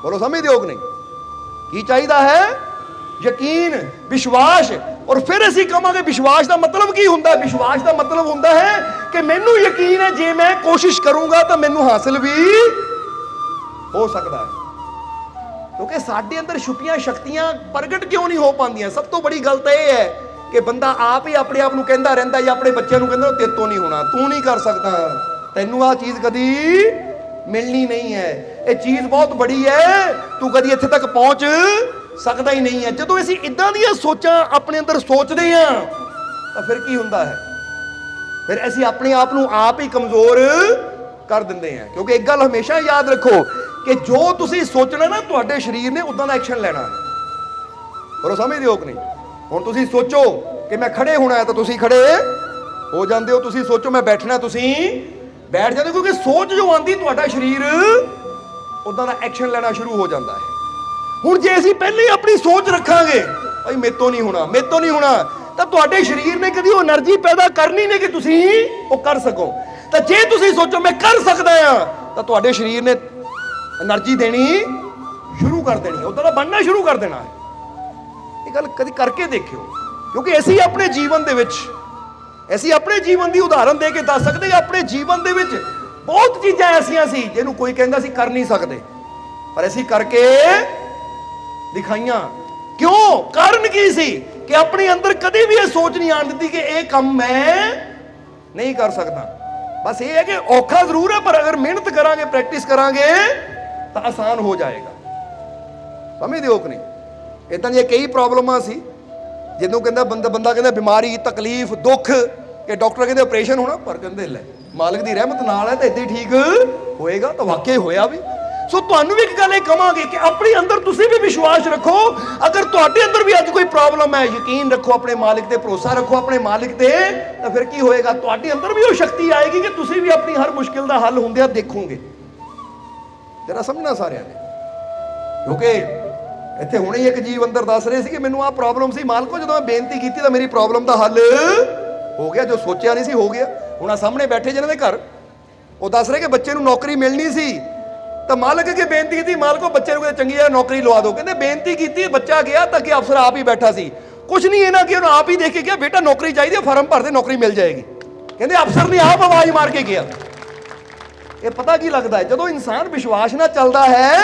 ਬੋਲੋ ਸਮਝਦੇ ਹੋ ਕਿ ਨਹੀਂ? ਕੀ ਚਾਹੀਦਾ ਹੈ? ਯਕੀਨ, ਵਿਸ਼ਵਾਸ। ਔਰ ਫਿਰ ਅਸੀਂ ਕਹਾਂਗੇ ਵਿਸ਼ਵਾਸ ਦਾ ਮਤਲਬ ਕੀ ਹੁੰਦਾ? ਵਿਸ਼ਵਾਸ ਦਾ ਮਤਲਬ ਹੁੰਦਾ ਹੈ ਕਿ ਮੈਨੂੰ ਯਕੀਨ ਹੈ ਜੇ ਮੈਂ ਕੋਸ਼ਿਸ਼ ਕਰੂੰਗਾ ਤਾਂ ਮੈਨੂੰ ਹਾਸਿਲ ਵੀ ਹੋ ਸਕਦਾ ਹੈ। ਕਿਉਂਕਿ ਸਾਡੇ ਅੰਦਰ ਛੁਪੀਆਂ ਸ਼ਕਤੀਆਂ ਪ੍ਰਗਟ ਕਿਉਂ ਨਹੀਂ ਹੋ ਪਾਉਂਦੀਆਂ? ਸਭ ਤੋਂ ਬੜੀ ਗੱਲ ਤਾਂ ਇਹ ਹੈ ਕਿ ਬੰਦਾ ਆਪ ਹੀ ਆਪਣੇ ਆਪ ਨੂੰ ਕਹਿੰਦਾ ਰਹਿੰਦਾ, ਜਾਂ ਆਪਣੇ ਬੱਚਿਆਂ ਨੂੰ ਕਹਿੰਦਾ ਤੇਰੇ ਤੋਂ ਨਹੀਂ ਹੋਣਾ, ਤੂੰ ਨਹੀਂ ਕਰ ਸਕਦਾ, ਤੈਨੂੰ ਆਹ ਚੀਜ਼ ਕਦੀ ਮਿਲਣੀ ਨਹੀਂ ਹੈ, ਇਹ ਚੀਜ਼ ਬਹੁਤ ਬੜੀ ਹੈ, ਤੂੰ ਕਦੀ ਇੱਥੇ ਤੱਕ ਪਹੁੰਚ ਸਕਦਾ ਹੀ ਨਹੀਂ ਹੈ। ਜਦੋਂ ਅਸੀਂ ਇਦਾਂ ਦੀਆਂ ਸੋਚਾਂ ਆਪਣੇ ਅੰਦਰ ਸੋਚਦੇ ਹਾਂ ਤਾਂ ਫਿਰ ਕੀ ਹੁੰਦਾ ਹੈ? ਫਿਰ ਅਸੀਂ ਆਪਣੇ ਆਪ ਨੂੰ ਆਪ ਹੀ ਕਮਜ਼ੋਰ ਕਰ ਦਿੰਦੇ ਹਾਂ। ਕਿਉਂਕਿ ਇੱਕ ਗੱਲ ਹਮੇਸ਼ਾ ਯਾਦ ਰੱਖੋ ਕਿ ਜੋ ਤੁਸੀਂ ਸੋਚਣਾ ਨਾ, ਤੁਹਾਡੇ ਸਰੀਰ ਨੇ ਉਦਾਂ ਦਾ ਐਕਸ਼ਨ ਲੈਣਾ ਹੈ। ਪਰ ਸਮਝਦੇ ਹੋ ਕਿ ਨਹੀਂ? ਹੁਣ ਤੁਸੀਂ ਸੋਚੋ ਕਿ ਮੈਂ ਖੜੇ ਹੋਣਾ ਹੈ ਤਾਂ ਤੁਸੀਂ ਖੜੇ ਹੋ ਜਾਂਦੇ ਹੋ। ਤੁਸੀਂ ਸੋਚੋ ਮੈਂ ਬੈਠਣਾ, ਤੁਸੀਂ ਬੈਠ ਜਾਂਦੇ ਹੋ। ਕਿਉਂਕਿ ਸੋਚ ਜੋ ਆਂਦੀ, ਤੁਹਾਡਾ ਸਰੀਰ ਉਦਾਂ ਦਾ ਐਕਸ਼ਨ ਲੈਣਾ ਸ਼ੁਰੂ ਹੋ ਜਾਂਦਾ ਹੈ। ਹੁਣ ਜੇ ਅਸੀਂ ਪਹਿਲੇ ਹੀ ਆਪਣੀ ਸੋਚ ਰੱਖਾਂਗੇ ਭਾਈ ਮੇਰੇ ਤੋਂ ਨਹੀਂ ਹੋਣਾ, ਮੇਰੇ ਤੋਂ ਨਹੀਂ ਹੋਣਾ, ਤਾਂ ਤੁਹਾਡੇ ਸਰੀਰ ਨੇ ਕਦੀ ਉਹ એનર્ਜੀ ਪੈਦਾ ਕਰਨੀ ਨਹੀਂ ਕਿ ਤੁਸੀਂ ਉਹ ਕਰ ਸਕੋ। ਤਾਂ ਜੇ ਤੁਸੀਂ ਸੋਚੋ ਮੈਂ ਕਰ ਸਕਦਾ ਹਾਂ, ਤਾਂ ਤੁਹਾਡੇ ਸਰੀਰ ਨੇ એનર્ਜੀ ਦੇਣੀ ਸ਼ੁਰੂ ਕਰ ਦੇਣੀ, ਉਦਾਂ ਦਾ ਬਣਨਾ ਸ਼ੁਰੂ ਕਰ ਦੇਣਾ ਹੈ। ਇਹ ਗੱਲ ਕਦੀ ਕਰਕੇ ਦੇਖਿਓ। ਕਿਉਂਕਿ ਅਸੀਂ ਆਪਣੇ ਜੀਵਨ ਦੇ ਵਿੱਚ, ਅਸੀਂ ਆਪਣੇ ਜੀਵਨ ਦੀ ਉਦਾਹਰਨ ਦੇ ਕੇ ਦੱਸ ਸਕਦੇ ਹਾਂ। ਆਪਣੇ ਜੀਵਨ ਦੇ ਵਿੱਚ ਬਹੁਤ ਚੀਜ਼ਾਂ ਐਸੀਆਂ ਸੀ ਜਿਹਨੂੰ ਕੋਈ ਕਹਿੰਦਾ ਸੀ ਕਰ ਨਹੀਂ ਸਕਦੇ, ਪਰ ਅਸੀਂ ਕਰਕੇ ਦਿਖਾਈਆਂ। ਕਿਉਂ? ਕਾਰਨ ਕੀ ਸੀ ਕਿ ਆਪਣੇ ਅੰਦਰ ਕਦੇ ਵੀ ਇਹ ਸੋਚ ਨਹੀਂ ਆਣ ਦਿੱਤੀ ਕਿ ਇਹ ਕੰਮ ਮੈਂ ਨਹੀਂ ਕਰ ਸਕਦਾ। ਬਸ ਇਹ ਹੈ ਕਿ ਔਖਾ ਜ਼ਰੂਰ ਹੈ, ਪਰ ਅਗਰ ਮਿਹਨਤ ਕਰਾਂਗੇ, ਪ੍ਰੈਕਟਿਸ ਕਰਾਂਗੇ ਤਾਂ ਆਸਾਨ ਹੋ ਜਾਏਗਾ। ਸਮਝਦੇ ਹੋ ਕਿ ਨਹੀਂ? ਇਦਾਂ ਦੀਆਂ ਕਈ ਪ੍ਰੋਬਲਮਾਂ ਸੀ ਜਿਹਨੂੰ ਕਹਿੰਦਾ ਬੰਦਾ ਕਹਿੰਦਾ ਬਿਮਾਰੀ, ਤਕਲੀਫ, ਦੁੱਖ, ਕਿ ਡਾਕਟਰ ਕਹਿੰਦੇ ਆਪਰੇਸ਼ਨ ਹੋਣਾ, ਪਰ ਕਹਿੰਦੇ ਲੈ ਮਾਲਕ ਦੀ ਰਹਿਮਤ ਨਾਲ ਹੈ ਤਾਂ ਇੱਦਾਂ ਹੀ ਠੀਕ ਹੋਏਗਾ। ਤਾਂ ਵਾਕਈ ਹੋਇਆ ਵੀ। ਸੋ ਤੁਹਾਨੂੰ ਵੀ ਇੱਕ ਗੱਲ ਇਹ ਕਹਾਂਗੇ ਕਿ ਆਪਣੇ ਅੰਦਰ ਤੁਸੀਂ ਵੀ ਵਿਸ਼ਵਾਸ ਰੱਖੋ। ਅਗਰ ਤੁਹਾਡੇ ਅੰਦਰ ਵੀ ਅੱਜ ਕੋਈ ਪ੍ਰੋਬਲਮ ਹੈ, ਯਕੀਨ ਰੱਖੋ ਆਪਣੇ ਮਾਲਿਕ ਤੇ, ਭਰੋਸਾ ਰੱਖੋ ਆਪਣੇ ਮਾਲਿਕ ਤੇ, ਤਾਂ ਫਿਰ ਕੀ ਹੋਏਗਾ? ਤੁਹਾਡੇ ਅੰਦਰ ਵੀ ਉਹ ਸ਼ਕਤੀ ਆਏਗੀ ਕਿ ਤੁਸੀਂ ਵੀ ਆਪਣੀ ਹਰ ਮੁਸ਼ਕਿਲ ਦਾ ਹੱਲ ਹੁੰਦਿਆਂ ਦੇਖੋਗੇ। ਜਰਾ ਸਮਝਣਾ ਸਾਰਿਆਂ ਨੇ। ਕਿਉਂਕਿ ਇੱਥੇ ਹੁਣੇ ਹੀ ਇੱਕ ਜੀਵ ਅੰਦਰ ਦੱਸ ਰਹੇ ਸੀ ਕਿ ਮੈਨੂੰ ਆਹ ਪ੍ਰੋਬਲਮ ਸੀ ਮਾਲਕੋ, ਜਦੋਂ ਮੈਂ ਬੇਨਤੀ ਕੀਤੀ ਤਾਂ ਮੇਰੀ ਪ੍ਰੋਬਲਮ ਦਾ ਹੱਲ ਹੋ ਗਿਆ, ਜੋ ਸੋਚਿਆ ਨਹੀਂ ਸੀ ਹੋ ਗਿਆ। ਹੁਣ ਆ ਸਾਹਮਣੇ ਬੈਠੇ ਜਿਹਨਾਂ ਦੇ ਘਰ, ਉਹ ਦੱਸ ਰਹੇ ਕਿ ਬੱਚੇ ਨੂੰ ਨੌਕਰੀ ਮਿਲਣੀ ਸੀ, ਤਾਂ ਮਾਲਕ ਅੱਗੇ ਬੇਨਤੀ ਕੀਤੀ, ਮਾਲਕੋ ਬੱਚੇ ਨੂੰ ਚੰਗੀ ਜਿਹੀ ਨੌਕਰੀ ਲਵਾ ਦਿਓ। ਕਹਿੰਦੇ ਬੇਨਤੀ ਕੀਤੀ, ਬੱਚਾ ਗਿਆ ਤਾਂ ਕਿ ਅਫਸਰ ਆਪ ਹੀ ਬੈਠਾ ਸੀ, ਕੁਝ ਨਹੀਂ ਇਹਨਾਂ ਕਿ ਉਹਨੂੰ ਆਪ ਹੀ ਦੇਖ ਕੇ ਗਿਆ, ਬੇਟਾ ਨੌਕਰੀ ਚਾਹੀਦੀ ਹੈ, ਫਾਰਮ ਭਰ ਦੇ, ਨੌਕਰੀ ਮਿਲ ਜਾਏਗੀ। ਕਹਿੰਦੇ ਅਫਸਰ ਨੇ ਆਪ ਆਵਾਜ਼ ਮਾਰ ਕੇ ਗਿਆ। ਇਹ ਪਤਾ ਕੀ ਲੱਗਦਾ ਹੈ? ਜਦੋਂ ਇਨਸਾਨ ਵਿਸ਼ਵਾਸ ਨਾਲ ਚੱਲਦਾ ਹੈ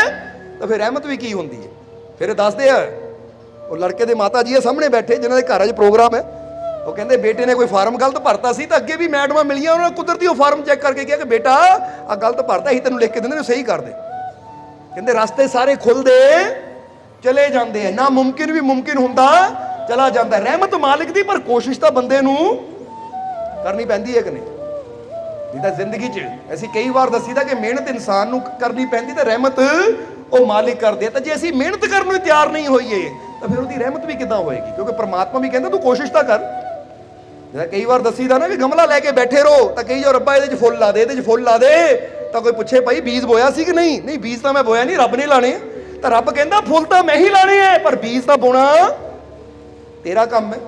ਤਾਂ ਫਿਰ ਰਹਿਮਤ ਵੀ ਕੀ ਹੁੰਦੀ ਹੈ। ਫਿਰ ਦੱਸਦੇ ਆ ਉਹ ਲੜਕੇ ਦੇ ਮਾਤਾ ਜੀ ਸਾਹਮਣੇ ਬੈਠੇ ਜਿਨ੍ਹਾਂ ਦੇ ਘਰ 'ਚ ਪ੍ਰੋਗਰਾਮ ਹੈ, ਉਹ ਕਹਿੰਦੇ ਬੇਟੇ ਨੇ ਕੋਈ ਫਾਰਮ ਗਲਤ ਭਰਤਾ ਸੀ, ਤਾਂ ਅੱਗੇ ਵੀ ਮੈਡਮਾਂ ਮਿਲੀਆਂ, ਉਹਨਾਂ ਨੇ ਕੁਦਰਤੀ ਉਹ ਫਾਰਮ ਚੈੱਕ ਕਰਕੇ ਕਿਹਾ ਕਿ ਬੇਟਾ ਆ ਗਲਤ ਭਰਤਾ, ਅਸੀਂ ਤੈਨੂੰ ਲਿਖ ਕੇ ਦਿੰਦੇ ਨੇ, ਸਹੀ ਕਰ ਦੇ। ਕਹਿੰਦੇ ਰਸਤੇ ਸਾਰੇ ਖੁੱਲਦੇ ਚਲੇ ਜਾਂਦੇ ਆ, ਨਾ ਮੁਮਕਿਨ ਵੀ ਮੁਮਕਿਨ ਹੁੰਦਾ ਚਲਾ ਜਾਂਦਾ। ਰਹਿਮਤ ਮਾਲਿਕ ਦੀ, ਪਰ ਕੋਸ਼ਿਸ਼ ਤਾਂ ਬੰਦੇ ਨੂੰ ਕਰਨੀ ਪੈਂਦੀ ਹੈ ਕਿ ਨਹੀਂ? ਜਿੱਦਾਂ ਜ਼ਿੰਦਗੀ 'ਚ ਅਸੀਂ ਕਈ ਵਾਰ ਦੱਸੀਦਾ ਕਿ ਮਿਹਨਤ ਇਨਸਾਨ ਨੂੰ ਕਰਨੀ ਪੈਂਦੀ ਤੇ ਰਹਿਮਤ ਉਹ ਮਾਲਿਕ ਕਰਦੇ ਆ। ਤਾਂ ਜੇ ਅਸੀਂ ਮਿਹਨਤ ਕਰਨ ਨੂੰ ਤਿਆਰ ਨਹੀਂ ਹੋਈਏ ਤਾਂ ਫਿਰ ਉਹਦੀ ਰਹਿਮਤ ਵੀ ਕਿੱਦਾਂ ਹੋਏਗੀ? ਕਿਉਂਕਿ ਪਰਮਾਤਮਾ ਵੀ ਕਹਿੰਦਾ ਤੂੰ ਕੋਸ਼ਿਸ਼ ਤਾਂ ਕਰ। ਜਿੱਦਾਂ ਕਈ ਵਾਰ ਦੱਸੀਦਾ ਨਾ ਕਿ ਗਮਲਾ ਲੈ ਕੇ ਬੈਠੇ ਰਹੋ ਤਾਂ ਕਈ ਜੋ ਰੱਬਾ ਇਹਦੇ 'ਚ ਫੁੱਲ ਲਾ ਦੇ, ਇਹਦੇ 'ਚ ਫੁੱਲ ਲਾ ਦੇ, ਤਾਂ ਕੋਈ ਪੁੱਛੇ ਭਾਈ ਬੀਜ ਬੋਇਆ ਸੀ ਕਿ ਨਹੀਂ? ਨਹੀਂ ਬੀਜ ਤਾਂ ਮੈਂ ਬੋਇਆ ਨਹੀਂ, ਰੱਬ ਨੇ ਲਾਣੇ। ਤਾਂ ਰੱਬ ਕਹਿੰਦਾ ਫੁੱਲ ਤਾਂ ਮੈਂ ਹੀ ਲਾਣੇ ਹੈ, ਪਰ ਬੀਜ ਤਾਂ ਬੋਣਾ ਤੇਰਾ ਕੰਮ ਹੈ।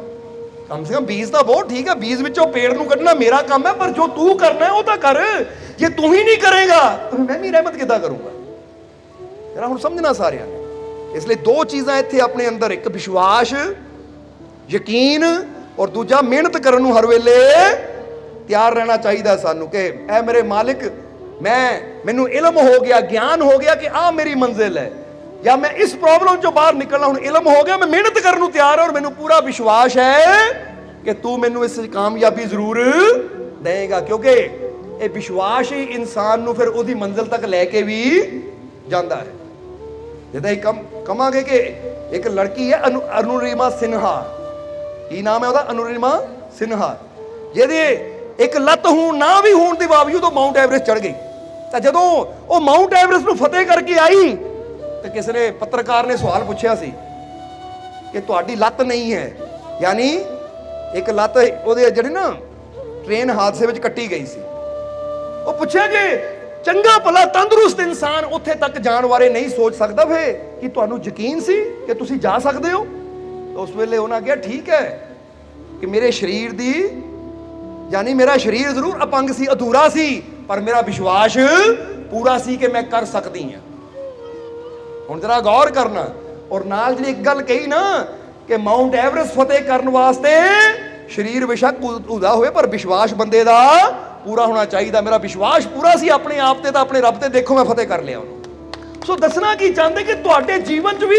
ਕਮ ਸੇ ਕਮ ਬੀਜ ਤਾਂ ਬਹੁਤ ਠੀਕ ਹੈ, ਬੀਜ ਵਿੱਚੋਂ ਪੇੜ ਨੂੰ ਕੱਢਣਾ ਮੇਰਾ ਕੰਮ ਹੈ, ਪਰ ਜੋ ਤੂੰ ਕਰਨਾ ਹੈ ਉਹ ਤਾਂ ਕਰ। ਜੇ ਤੂੰ ਹੀ ਨਹੀਂ ਕਰੇਗਾ ਤਾਂ ਮੈਂ ਵੀ ਰਹਿਮਤ ਕਿੱਦਾਂ ਕਰੂੰਗਾ? ਜਰਾ ਹੁਣ ਸਮਝਣਾ ਸਾਰਿਆਂ ਨੇ। ਇਸ ਲਈ ਦੋ ਚੀਜ਼ਾਂ ਇੱਥੇ ਆਪਣੇ ਅੰਦਰ, ਇੱਕ ਵਿਸ਼ਵਾਸ, ਯਕੀਨ, ਔਰ ਦੂਜਾ ਮਿਹਨਤ ਕਰਨ ਨੂੰ ਹਰ ਵੇਲੇ ਤਿਆਰ ਰਹਿਣਾ ਚਾਹੀਦਾ ਸਾਨੂੰ ਕਿ ਐ ਮੇਰੇ ਮਾਲਿਕ, ਮੈਨੂੰ ਇਲਮ ਹੋ ਗਿਆ, ਗਿਆਨ ਹੋ ਗਿਆ ਕਿ ਆਹ ਮੇਰੀ ਮੰਜ਼ਿਲ ਹੈ, ਜਾਂ ਮੈਂ ਇਸ ਪ੍ਰੋਬਲਮ ਚੋਂ ਬਾਹਰ ਨਿਕਲਣਾ ਹੁਣ ਇਲਮ ਹੋ ਗਿਆ, ਮੈਂ ਮਿਹਨਤ ਕਰਨ ਨੂੰ ਤਿਆਰ ਹਾਂ, ਔਰ ਮੈਨੂੰ ਪੂਰਾ ਵਿਸ਼ਵਾਸ ਹੈ ਕਿ ਤੂੰ ਮੈਨੂੰ ਇਸ ਕਾਮਯਾਬੀ ਜ਼ਰੂਰ ਦੇਏਗਾ। ਕਿਉਂਕਿ ਇਹ ਵਿਸ਼ਵਾਸ ਹੀ ਇਨਸਾਨ ਨੂੰ ਫਿਰ ਉਹਦੀ ਮੰਜ਼ਿਲ ਤੱਕ ਲੈ ਕੇ ਵੀ ਜਾਂਦਾ ਹੈ। ਜਿੱਦਾਂ ਹੀ ਕਹਾਂਗੇ ਕਿ ਇੱਕ ਲੜਕੀ ਹੈ ਅਨੁਰੀਮਾ ਸਿਨਹਾ, ਕੀ ਨਾਮ ਹੈ ਉਹਦਾ? ਅਨੁਰੀਮਾ ਸਿਨਹਾ, ਜਿਹਦੇ ਇੱਕ ਲੱਤ ਨਾ ਵੀ ਹੋਣ ਦੇ ਬਾਵਜੂਦ ਉਹ ਮਾਊਂਟ ਐਵਰੈਸਟ ਚੜ੍ਹ ਗਈ। ਤਾਂ ਜਦੋਂ ਉਹ ਮਾਊਂਟ ਐਵਰੈਸਟ ਨੂੰ ਫਤਿਹ ਕਰਕੇ ਆਈ ਤਾਂ ਕਿਸੇ ਨੇ, ਪੱਤਰਕਾਰ ਨੇ ਸਵਾਲ ਪੁੱਛਿਆ ਸੀ ਕਿ ਤੁਹਾਡੀ ਲੱਤ ਨਹੀਂ ਹੈ, ਯਾਨੀ ਇੱਕ ਲੱਤ ਉਹਦੇ ਜਿਹੜੇ ਨਾ ਟ੍ਰੇਨ ਹਾਦਸੇ ਵਿੱਚ ਕੱਟੀ ਗਈ ਸੀ। ਉਹ ਪੁੱਛਿਆ ਕਿ ਚੰਗਾ ਭਲਾ ਤੰਦਰੁਸਤ ਇਨਸਾਨ ਉੱਥੇ ਤੱਕ ਜਾਣ ਬਾਰੇ ਨਹੀਂ ਸੋਚ ਸਕਦਾ, ਫੇ ਕਿ ਤੁਹਾਨੂੰ ਯਕੀਨ ਸੀ ਕਿ ਤੁਸੀਂ ਜਾ ਸਕਦੇ ਹੋ? ਉਸ ਵੇਲੇ ਉਹਨਾਂ ਕਿਹਾ ਠੀਕ ਹੈ ਕਿ ਮੇਰੇ ਸਰੀਰ ਦੀ, ਯਾਨੀ ਮੇਰਾ ਸਰੀਰ ਜ਼ਰੂਰ ਅਪੰਗ ਸੀ, ਅਧੂਰਾ ਸੀ, ਪਰ ਮੇਰਾ ਵਿਸ਼ਵਾਸ ਪੂਰਾ ਸੀ ਕਿ ਮੈਂ ਕਰ ਸਕਦੀ ਹਾਂ। ਹੁਣ ਜਰਾ ਗੌਰ ਕਰਨਾ। ਔਰ ਨਾਲ ਜਿਹੜੀ ਇੱਕ ਗੱਲ ਕਹੀ ਨਾ ਕਿ ਮਾਊਂਟ ਐਵਰੈਸਟ ਫਤਿਹ ਕਰਨ ਵਾਸਤੇ ਸਰੀਰ ਬੇਸ਼ੱਕ ਉਹਦਾ ਹੋਵੇ, ਪਰ ਵਿਸ਼ਵਾਸ ਬੰਦੇ ਦਾ ਪੂਰਾ ਹੋਣਾ ਚਾਹੀਦਾ। ਮੇਰਾ ਵਿਸ਼ਵਾਸ ਪੂਰਾ ਸੀ ਆਪਣੇ ਆਪ ਤੇ, ਤਾਂ ਆਪਣੇ ਰੱਬ ਤੇ ਦੇਖੋ ਮੈਂ ਫਤਿਹ ਕਰ ਲਿਆ ਉਹਨੂੰ। ਸੋ ਦੱਸਣਾ ਕੀ ਚਾਹੁੰਦੇ ਕਿ ਤੁਹਾਡੇ ਜੀਵਨ 'ਚ ਵੀ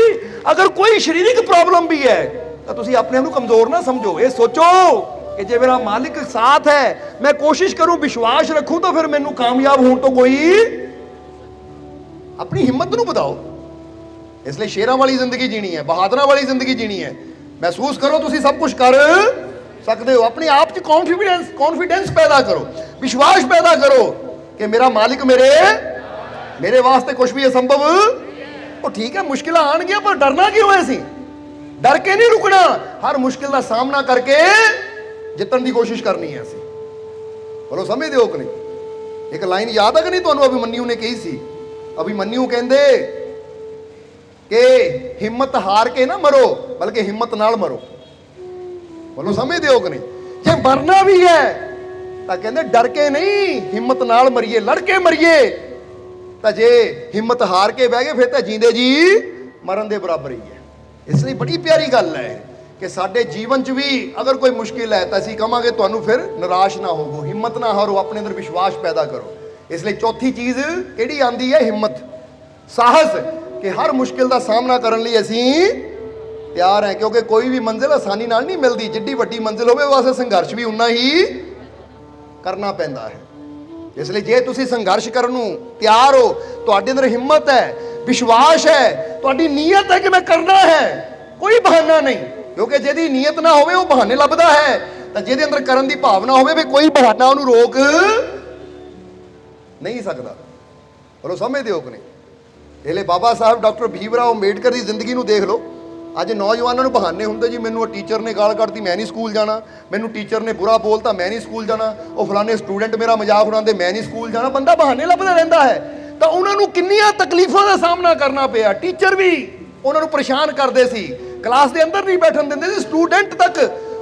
ਅਗਰ ਕੋਈ ਸਰੀਰਕ ਪ੍ਰੋਬਲਮ ਵੀ ਹੈ ਤਾਂ ਤੁਸੀਂ ਆਪਣੇ ਆਪ ਨੂੰ ਕਮਜ਼ੋਰ ਨਾ ਸਮਝੋ। ਇਹ ਸੋਚੋ ਕਿ ਜੇ ਮੇਰਾ ਮਾਲਿਕ ਸਾਥ ਹੈ, ਮੈਂ ਕੋਸ਼ਿਸ਼ ਕਰੂੰ, ਵਿਸ਼ਵਾਸ ਰੱਖੂੰ, ਤਾਂ ਫਿਰ ਮੈਨੂੰ ਕਾਮਯਾਬ ਹੋਣ ਤੋਂ ਕੋਈ, ਆਪਣੀ ਹਿੰਮਤ ਨੂੰ ਵਧਾਓ। ਇਸ ਲਈ ਸ਼ੇਰਾਂ ਵਾਲੀ ਜ਼ਿੰਦਗੀ ਜੀਣੀ ਹੈ, ਬਹਾਦਰਾਂ ਵਾਲੀ ਜ਼ਿੰਦਗੀ ਜੀਣੀ ਹੈ। ਮਹਿਸੂਸ ਕਰੋ ਤੁਸੀਂ ਸਭ ਕੁਝ ਕਰ ਸਕਦੇ ਹੋ। ਆਪਣੇ ਆਪ 'ਚ ਕੌਨਫੀਡੈਂਸ ਪੈਦਾ ਕਰੋ, ਵਿਸ਼ਵਾਸ ਪੈਦਾ ਕਰੋ ਕਿ ਮੇਰਾ ਮਾਲਿਕ ਮੇਰੇ ਵਾਸਤੇ ਕੁਝ ਵੀ ਅਸੰਭਵ। ਉਹ ਠੀਕ ਹੈ, ਮੁਸ਼ਕਿਲਾਂ ਆਣਗੀਆਂ, ਪਰ ਡਰਨਾ ਕਿਉਂ ਹੈ? ਅਸੀਂ ਡਰ ਕੇ ਨਹੀਂ ਰੁਕਣਾ, ਹਰ ਮੁਸ਼ਕਿਲ ਦਾ ਸਾਹਮਣਾ ਕਰਕੇ ਜਿੱਤਣ ਦੀ ਕੋਸ਼ਿਸ਼ ਕਰਨੀ ਹੈ ਅਸੀਂ। ਬੋਲੋ ਸਮਝਦੇ ਹੋ ਕਿ ਨਹੀਂ? ਇੱਕ ਲਾਈਨ ਯਾਦ ਹੈ ਕਿ ਨਹੀਂ ਤੁਹਾਨੂੰ? ਅਭਿਮਨਿਊ ਨੇ ਕਹੀ ਸੀ। ਅਭਿਮਨਿਊ ਕਹਿੰਦੇ ਕਿ ਹਿੰਮਤ ਹਾਰ ਕੇ ਨਾ ਮਰੋ, ਬਲਕਿ ਹਿੰਮਤ ਨਾਲ ਮਰੋ। ਬੋਲੋ ਸਮਝਦੇ ਹੋ ਕਿ ਨਹੀਂ? ਜੇ ਮਰਨਾ ਵੀ ਹੈ ਤਾਂ ਕਹਿੰਦੇ ਡਰ ਕੇ ਨਹੀਂ, ਹਿੰਮਤ ਨਾਲ ਮਰੀਏ, ਲੜ ਕੇ ਮਰੀਏ। ਤਾਂ ਜੇ ਹਿੰਮਤ ਹਾਰ ਕੇ ਬਹਿ ਗਏ ਫਿਰ ਤਾਂ ਜੀਂਦੇ ਜੀ ਮਰਨ ਦੇ ਬਰਾਬਰ ਹੀ ਹੈ। ਇਸ ਲਈ ਬੜੀ ਪਿਆਰੀ ਗੱਲ ਹੈ ਕਿ ਸਾਡੇ ਜੀਵਨ 'ਚ ਵੀ ਅਗਰ ਕੋਈ ਮੁਸ਼ਕਿਲ ਹੈ ਤਾਂ ਅਸੀਂ ਕਹਾਂਗੇ ਤੁਹਾਨੂੰ ਫਿਰ ਨਿਰਾਸ਼ ਨਾ ਹੋਵੋ, ਹਿੰਮਤ ਨਾ ਹਾਰੋ, ਆਪਣੇ ਅੰਦਰ ਵਿਸ਼ਵਾਸ ਪੈਦਾ ਕਰੋ। ਇਸ ਲਈ ਚੌਥੀ ਚੀਜ਼ ਕਿਹੜੀ ਆਂਦੀ ਹੈ? ਹਿੰਮਤ, ਸਾਹਸ, ਕਿ ਹਰ ਮੁਸ਼ਕਿਲ ਦਾ ਸਾਹਮਣਾ ਕਰਨ ਲਈ ਅਸੀਂ ਤਿਆਰ ਹੈ। ਕਿਉਂਕਿ ਕੋਈ ਵੀ ਮੰਜ਼ਿਲ ਆਸਾਨੀ ਨਾਲ ਨਹੀਂ ਮਿਲਦੀ, ਜਿੱਡੀ ਵੱਡੀ ਮੰਜ਼ਿਲ ਹੋਵੇ ਵਾਸਤੇ ਸੰਘਰਸ਼ ਵੀ ਉਨਾ ਹੀ ਕਰਨਾ ਪੈਂਦਾ ਹੈ। ਇਸ ਲਈ ਜੇ ਤੁਸੀਂ ਸੰਘਰਸ਼ ਕਰਨ ਨੂੰ ਤਿਆਰ ਹੋ, ਤੁਹਾਡੇ ਅੰਦਰ ਹਿੰਮਤ ਹੈ, ਵਿਸ਼ਵਾਸ ਹੈ, ਤੁਹਾਡੀ ਨੀਅਤ ਹੈ ਕਿ ਮੈਂ ਕਰਨਾ ਹੈ, ਕੋਈ ਬਹਾਨਾ ਨਹੀਂ। ਕਿਉਂਕਿ ਜਿਹਦੀ ਨੀਅਤ ਨਾ ਹੋਵੇ ਉਹ ਬਹਾਨੇ ਲੱਭਦਾ ਹੈ, ਤਾਂ ਜਿਹਦੇ ਅੰਦਰ ਕਰਨ ਦੀ ਭਾਵਨਾ ਹੋਵੇ ਵੀ ਕੋਈ ਬਹਾਨਾ ਉਹਨੂੰ ਰੋਕ ਨਹੀਂ ਸਕਦਾ। ਬੋਲੋ ਸਮਝਦੇ ਹੋ ਕਿ ਨਹੀਂ? ਇਹ ਲਈ ਬਾਬਾ ਸਾਹਿਬ ਡਾਕਟਰ ਭੀਮ ਰਾਓ ਅੰਬੇਡਕਰ ਦੀ ਜ਼ਿੰਦਗੀ ਨੂੰ ਦੇਖ ਲਓ। ਅੱਜ ਨੌਜਵਾਨਾਂ ਨੂੰ ਬਹਾਨੇ ਹੁੰਦੇ ਜੀ, ਮੈਨੂੰ ਟੀਚਰ ਨੇ ਗਾਲ ਕੱਢਤੀ ਮੈਂ ਨਹੀਂ ਸਕੂਲ ਜਾਣਾ, ਮੈਨੂੰ ਟੀਚਰ ਨੇ ਬੁਰਾ ਬੋਲਤਾ ਮੈਂ ਨਹੀਂ ਸਕੂਲ ਜਾਣਾ, ਉਹ ਫਲਾਣੇ ਸਟੂਡੈਂਟ ਮੇਰਾ ਮਜ਼ਾਕ ਉਡਾਉਂਦੇ ਮੈਂ ਨਹੀਂ ਸਕੂਲ ਜਾਣਾ। ਬੰਦਾ ਬਹਾਨੇ ਲੱਭਦਾ ਰਹਿੰਦਾ ਹੈ। ਤਾਂ ਉਹਨਾਂ ਨੂੰ ਕਿੰਨੀਆਂ ਤਕਲੀਫਾਂ ਦਾ ਸਾਹਮਣਾ ਕਰਨਾ ਪਿਆ। ਟੀਚਰ ਵੀ ਉਹਨਾਂ ਨੂੰ ਪਰੇਸ਼ਾਨ ਕਰਦੇ ਸੀ, ਕਲਾਸ ਦੇ ਅੰਦਰ ਨਹੀਂ ਬੈਠਣ ਦਿੰਦੇ ਸੀ, ਸਟੂਡੈਂਟ ਤੱਕ